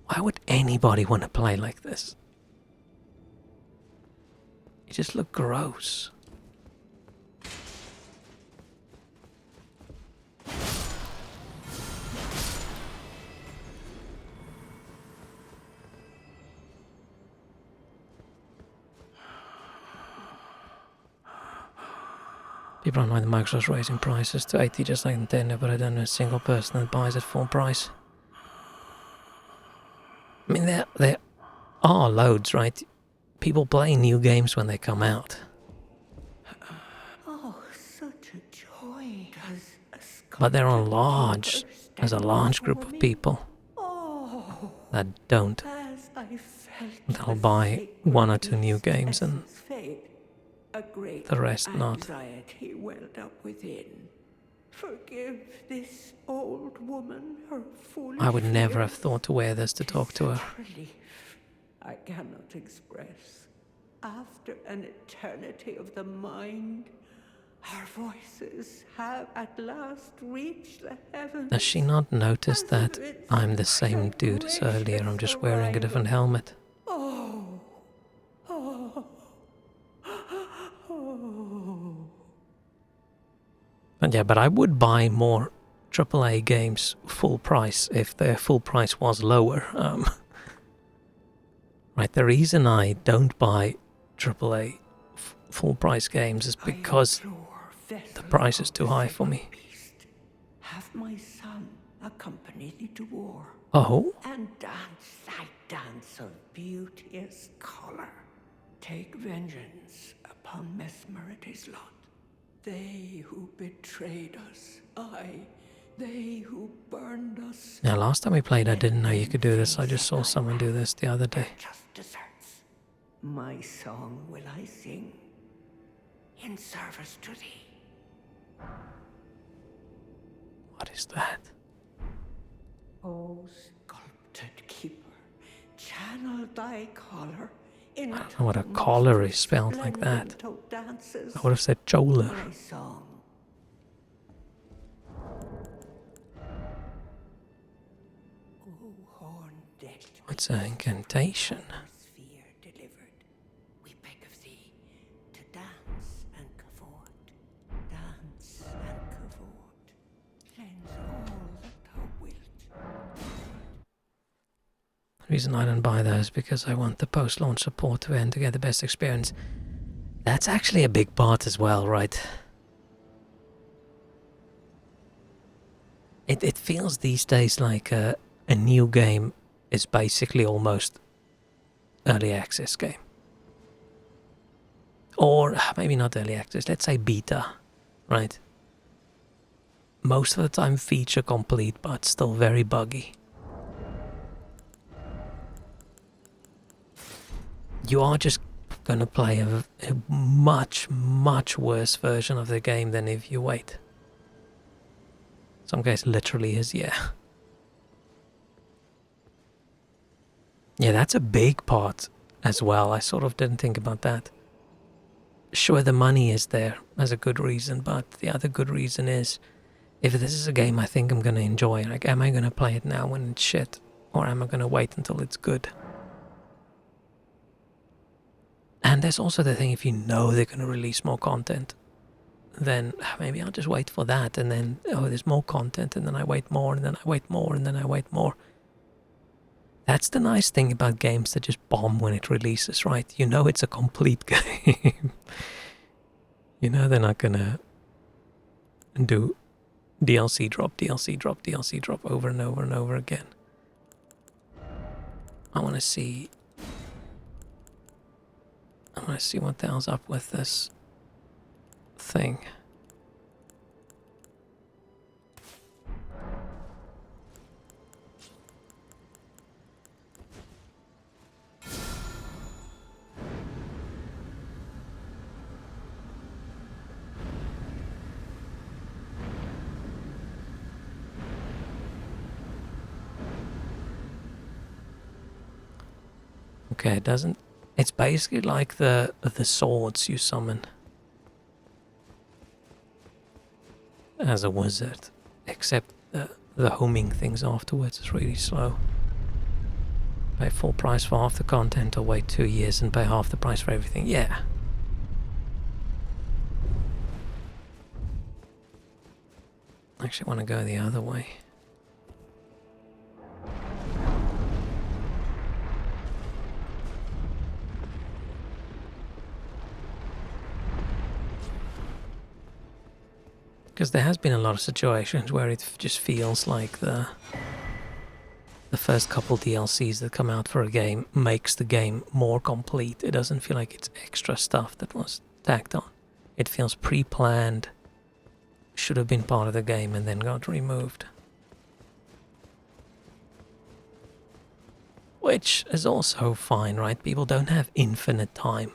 Why would anybody want to play like this? You just look gross. People don't mind the Microsoft's raising prices to 80 just like Nintendo, but I don't know a single person that buys at full price. I mean, there are loads, right? People play new games when they come out. Oh, such a joy. But there are there's a large group of people that don't. They'll buy one or two new games and the rest not. Anxiety welled up within. Forgive this old woman her foolish I would never have fears. thought to wear this to talk to her. Relief I cannot express. After an eternity of the mind, Our voices have at last reached the heavens. Does she not notice as that if it's I'm the same a dude as earlier? I'm gracious just wearing a different arrival. helmet. Oh, oh, oh. But yeah, but I would buy more AAA games full price if their full price was lower. Right, the reason I don't buy AAA full price games is because the price is too high for me. Beast, have my son accompany thee to war. Oh? And dance thy dance of beauteous color. Take vengeance upon Mesmerity's lot. They who betrayed us, aye, they who burned us. Now, last time we played, I didn't know you could do this. I just saw someone do this the other day. Just deserts. My song will I sing in service to thee. What is that? O sculpted keeper, channel thy color into I don't know what a collar is spelled like that. I would have said choler. My song. O horn-decked It's an incantation. sphere delivered, we beg of thee to dance and cavort, dance and cavort, cleanse all that thou wilt. The reason I don't buy those is because I want the post-launch support to end to get the best experience. That's actually a big part as well, right? It feels these days like a new game is basically almost early access game. Or maybe not early access, let's say beta, right? Most of the time feature complete, but still very buggy. You are just gonna play a much, much worse version of the game than if you wait. Some guys literally is, yeah. Yeah, that's a big part as well. I sort of didn't think about that. Sure, the money is there as a good reason, but the other good reason is if this is a game I think I'm gonna enjoy, like, am I gonna play it now when it's shit? Or am I gonna wait until it's good? And there's also the thing, if you know they're going to release more content, then maybe I'll just wait for that, and then, oh, there's more content, and then I wait more, and then I wait more, and then I wait more. That's the nice thing about games that just bomb when it releases, right? You know it's a complete game. You know they're not going to do DLC drop, DLC drop, DLC drop over and over and over again. I want to see what the hell's up with this thing. Okay, it doesn't. It's basically like the swords you summon as a wizard, except the homing things afterwards is really slow. Pay full price for half the content, or wait 2 years and pay half the price for everything. Yeah. I actually want to go the other way. Because there has been a lot of situations where it just feels like the first couple DLCs that come out for a game makes the game more complete. It doesn't feel like it's extra stuff that was tacked on. It feels pre-planned, should have been part of the game and then got removed. Which is also fine, right? People don't have infinite time.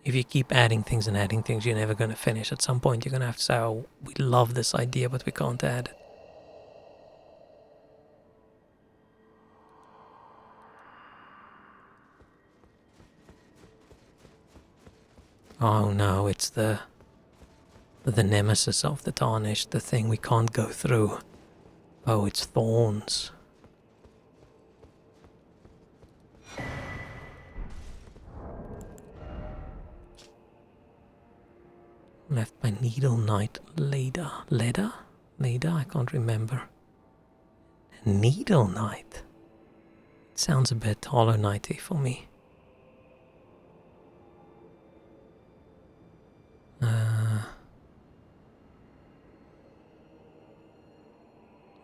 If you keep adding things and adding things, you're never going to finish. At some point, you're going to have to say, oh, we love this idea, but we can't add it. Oh no, it's the nemesis of the Tarnished, the thing we can't go through. Oh, it's thorns. Left by Needle Knight Leda. Leda? Leda? I can't remember. Needle Knight? It sounds a bit Hollow Knighty for me.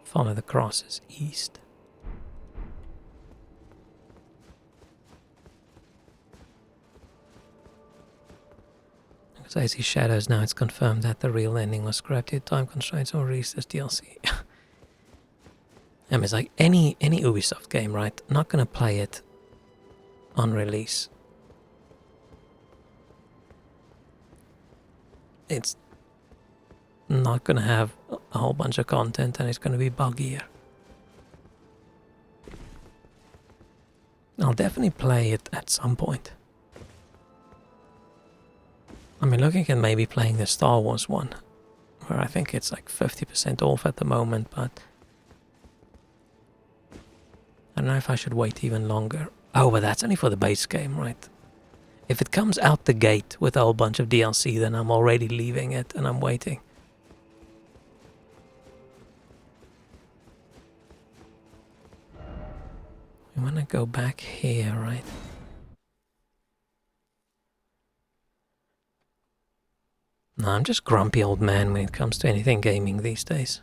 Follow the crosses east. Because I see shadows now, it's confirmed that the real ending was scrapped due to time constraints or released as DLC. It's like any Ubisoft game, right? Not gonna play it on release. It's not gonna have a whole bunch of content and it's gonna be buggier. I'll definitely play it at some point. I mean, looking at maybe playing the Star Wars one, where I think it's like 50% off at the moment, but I don't know if I should wait even longer. Oh, but that's only for the base game, right? If it comes out the gate with a whole bunch of DLC, then I'm already leaving it and I'm waiting. We want to go back here, right? No, I'm just grumpy old man when it comes to anything gaming these days.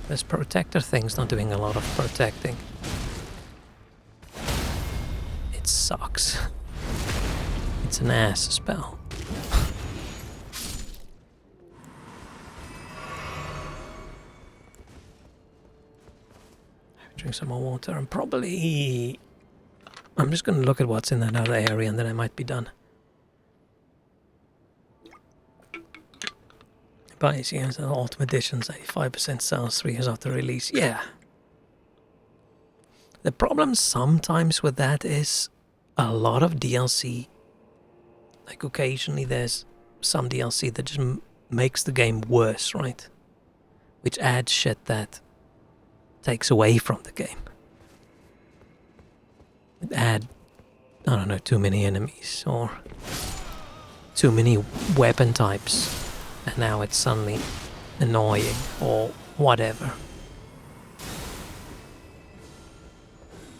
This protector thing's not doing a lot of protecting. It sucks. It's an ass spell. Drink some more water and probably... I'm just going to look at what's in that other area and then I might be done. Buys years and Ultimate Editions, 85% sales 3 years after release. Yeah. The problem sometimes with that is a lot of DLC. Like occasionally there's some DLC that just makes the game worse, right? Which adds shit that takes away from the game. It add, I don't know, too many enemies or too many weapon types. And now it's suddenly annoying or whatever.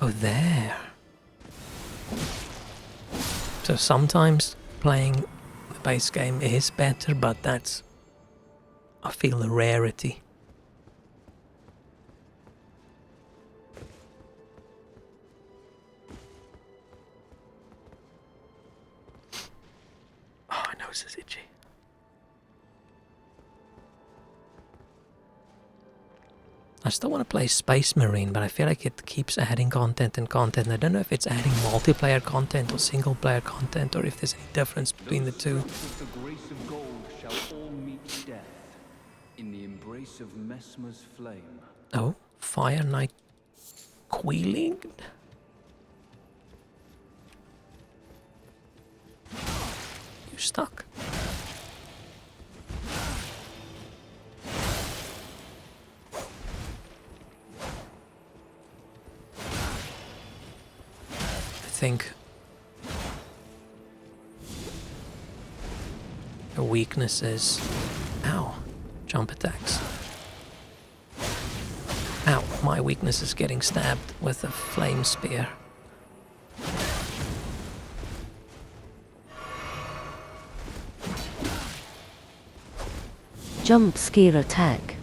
Oh, there. So sometimes playing the base game is better, but that's, I feel, a rarity. Oh, my nose is itchy. I still want to play Space Marine, but I feel like it keeps adding content and content. I don't know if it's adding multiplayer content or single player content, or if there's any difference between the two. With the grace of gold shall all meet death in the embrace of Mesmer's flame. Oh, Fire Knight Queeling? You stuck. I think a weakness is, ow, jump attacks. Ow, my weakness is getting stabbed with a flame spear. Jump scare attack.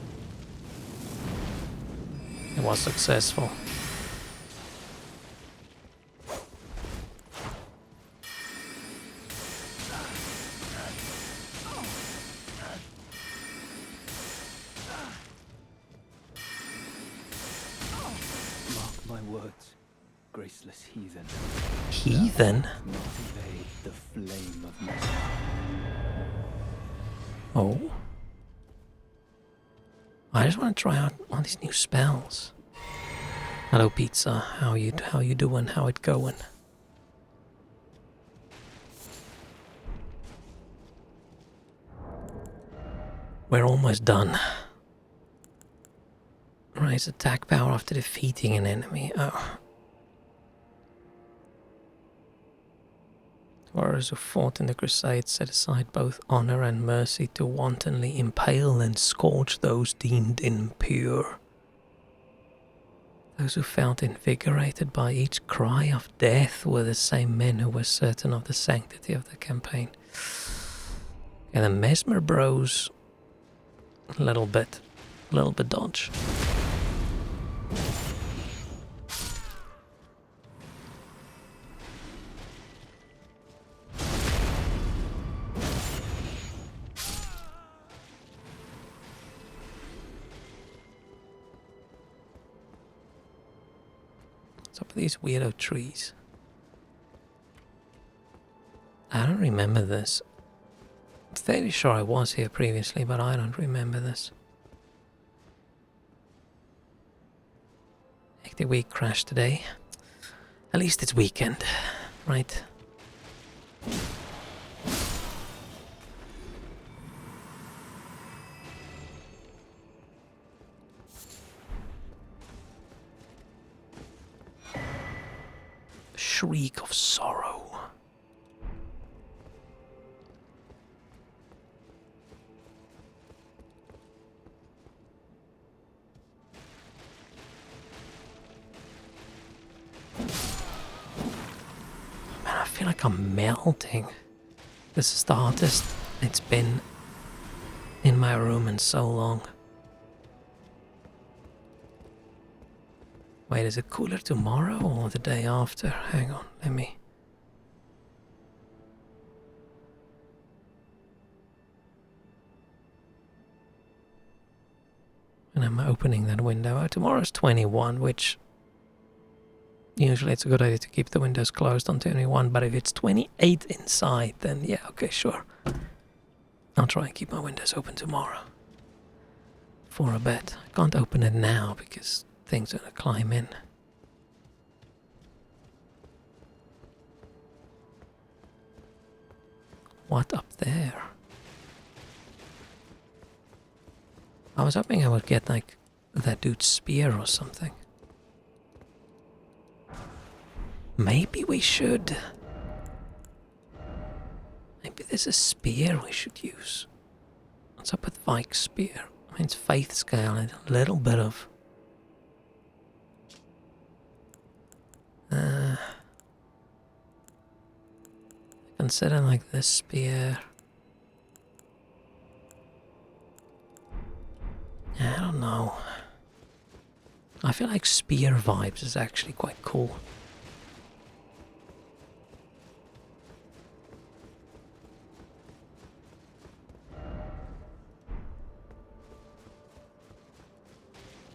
It was successful. Graceless heathen. Heathen? Not evade the flame of Mesmer. Oh. I just want to try out all these new spells. Hello, pizza. How you doing? How it going? We're almost done. Raise attack power after defeating an enemy. Oh. Warriors who fought in the Crusades set aside both honor and mercy to wantonly impale and scourge those deemed impure. Those who felt invigorated by each cry of death were the same men who were certain of the sanctity of the campaign. And the Mesmer Bros, a little bit dodge. Top of these weirdo trees. I don't remember this. I'm fairly sure I was here previously, but I don't remember this. Hectic week crash today. At least it's weekend, right? Shriek of sorrow. Man, I feel like I'm melting. This is the hottest it's been in my room in so long. Wait, is it cooler tomorrow or the day after? Hang on, let me... And I'm opening that window. Tomorrow's 21, which... Usually it's a good idea to keep the windows closed on 21, but if it's 28 inside, then yeah, okay, sure. I'll try and keep my windows open tomorrow. For a bit. I can't open it now because... things are gonna climb in. What up there? I was hoping I would get like that dude's spear or something. Maybe we should. Maybe there's a spear we should use. What's up with Vike's spear? I mean, it's faith scale and a little bit of... consider like this spear. I don't know. I feel like spear vibes is actually quite cool.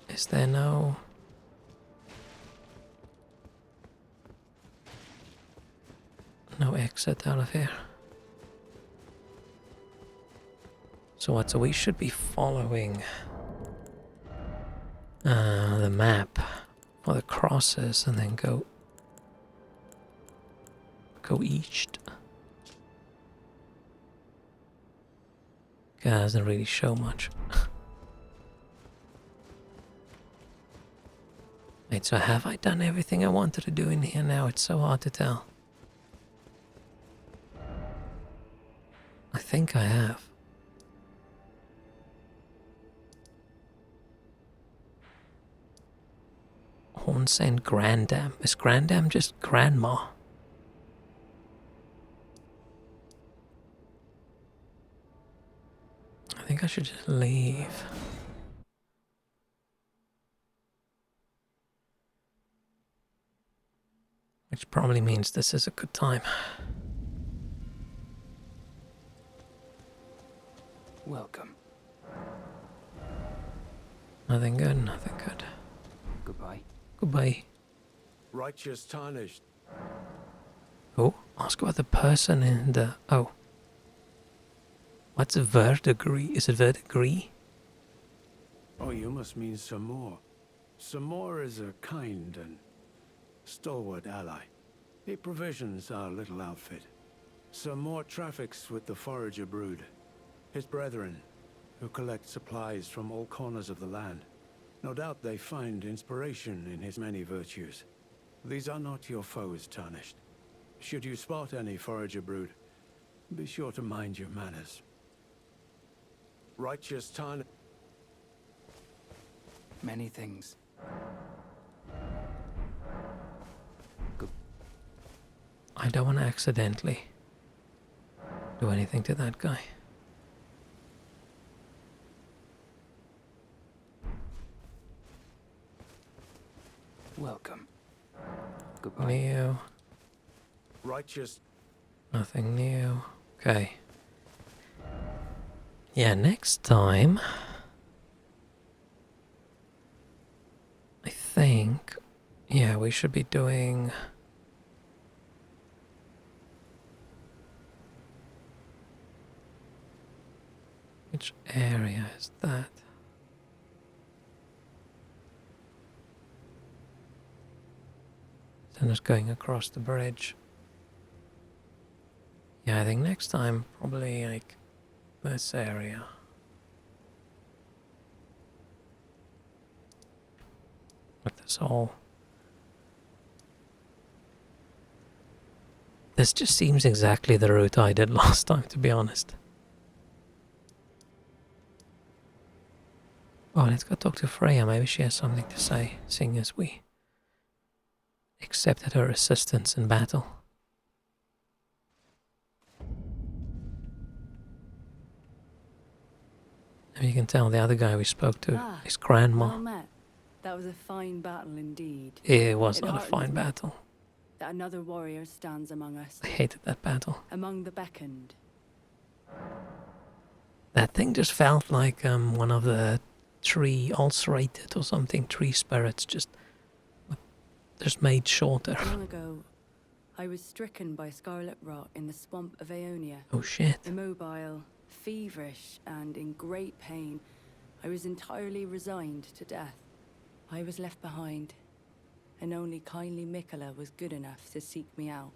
Is there no... no exit out of here? So what? So we should be following the map for the crosses and then go east. It doesn't really show much. Wait, so have I done everything I wanted to do in here now? It's so hard to tell. I think I have. Hornsend Grandam. Is Grandam just grandma? I think I should just leave. Which probably means this is a good time. Welcome. Nothing good, nothing good. Goodbye. Goodbye. Righteous tarnished. Oh, ask about the person in the... oh. What's verdigris? Is it verdigris? Oh, you must mean Samor. Samor is a kind and stalwart ally. He provisions our little outfit. Samor traffics with the forager brood, his brethren, who collect supplies from all corners of the land. No doubt they find inspiration in his many virtues. These are not your foes, Tarnished. Should you spot any forager brood, be sure to mind your manners. Righteous Tarnished. Many things. I don't want to accidentally do anything to that guy. Welcome. Goodbye. New. Righteous. Nothing new. Okay. Yeah, next time I think, yeah, we should be doing which area is that? Then it's going across the bridge. Yeah, I think next time probably like this area. With this all. This just seems exactly the route I did last time, to be honest. Oh, let's go talk to Freya. Maybe she has something to say, seeing as we accepted her assistance in battle. And you can tell the other guy we spoke to, his grandma. Well met. That was a fine battle indeed. It was It not a heartens fine me battle. that another warrior stands among us, I hated that battle. among the beckoned. That thing just felt like one of the tree ulcerated or something, tree spirits just made shorter. Long ago, I was stricken by scarlet rot in the swamp of Aeonia. Oh shit. Immobile, feverish, and in great pain, I was entirely resigned to death. I was left behind, and only kindly Mikola was good enough to seek me out.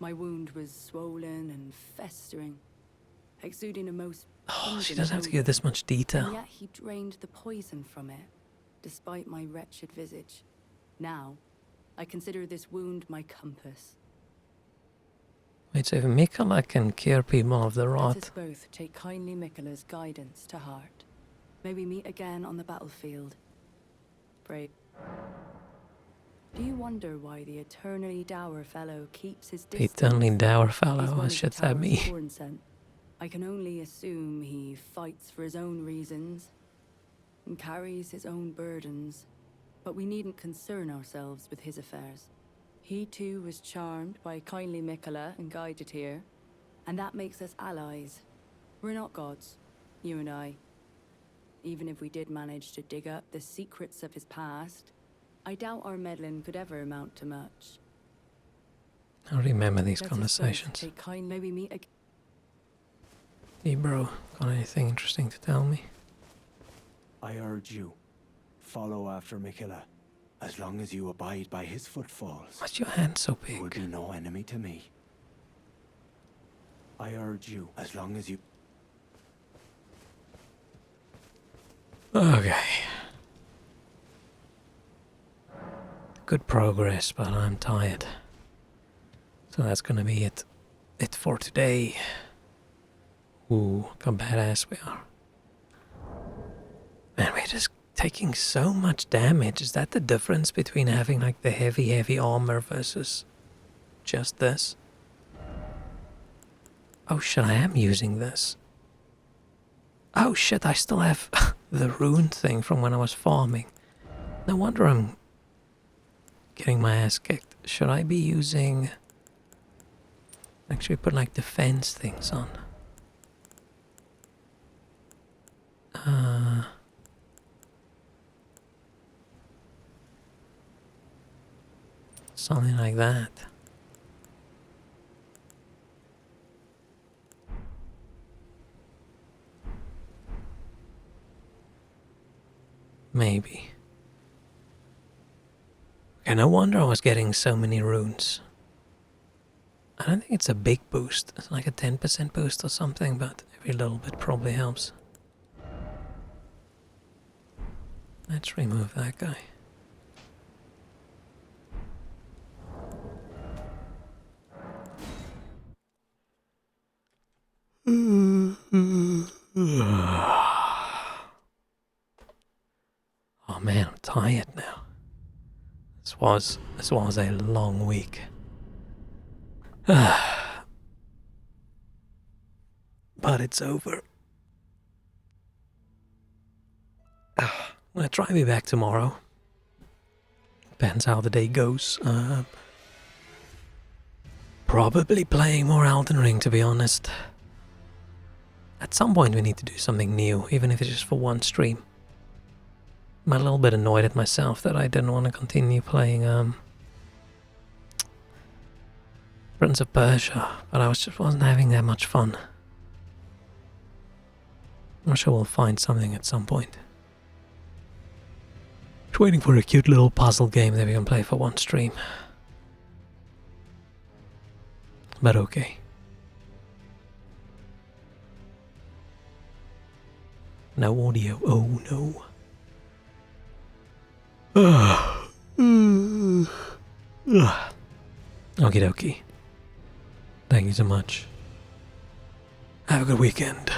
My wound was swollen and festering, exuding a most Oh, she pungent doesn't have to odour, give this much and detail. yet he drained the poison from it, despite my wretched visage. Now, I consider this wound my compass. Wait, so if Mikola can cure people of the Let rot, us both take kindly Mikola's guidance to heart. May we meet again on the battlefield. Pray. Do you wonder why the eternally dour fellow keeps his the distance? eternally dour He's fellow, one what of the shit's at tower's me? thorn scent. I can only assume he fights for his own reasons and carries his own burdens, but we needn't concern ourselves with his affairs. He too was charmed by kindly Mikola and guided here, and that makes us allies. We're not gods, you and I. Even if we did manage to dig up the secrets of his past, I doubt our meddling could ever amount to much. I remember these Let us both conversations. take kind, may we meet again. Hey bro, got anything interesting to tell me? I urge you, follow after Mikola. As long as you abide by his footfalls, Why's your hand so you will big? be no enemy to me. I urge you, as long as you... Okay. Good progress, but I'm tired. So that's gonna be it for today. Ooh, look how badass we are. Man, we're just taking so much damage. Is that the difference between having like the heavy armor versus just this? Oh shit, I am using this. Oh shit, I still have the rune thing from when I was farming. No wonder I'm getting my ass kicked. Should I be using... Actually put like defense things on. Something like that. Maybe. Okay, no wonder I was getting so many runes. I don't think it's a big boost. It's like a 10% boost or something, but every little bit probably helps. Let's remove that guy. Oh man, I'm tired now. This was a long week. But it's over. I'm gonna try to be back tomorrow. Depends how the day goes. Probably playing more Elden Ring, to be honest. At some point we need to do something new, even if it's just for one stream. I'm a little bit annoyed at myself that I didn't want to continue playing Prince of Persia, but I wasn't having that much fun. I'm sure we'll find something at some point. Just waiting for a cute little puzzle game that we can play for one stream. But okay. No audio. Oh no. Okie dokie. Thank you so much. Have a good weekend.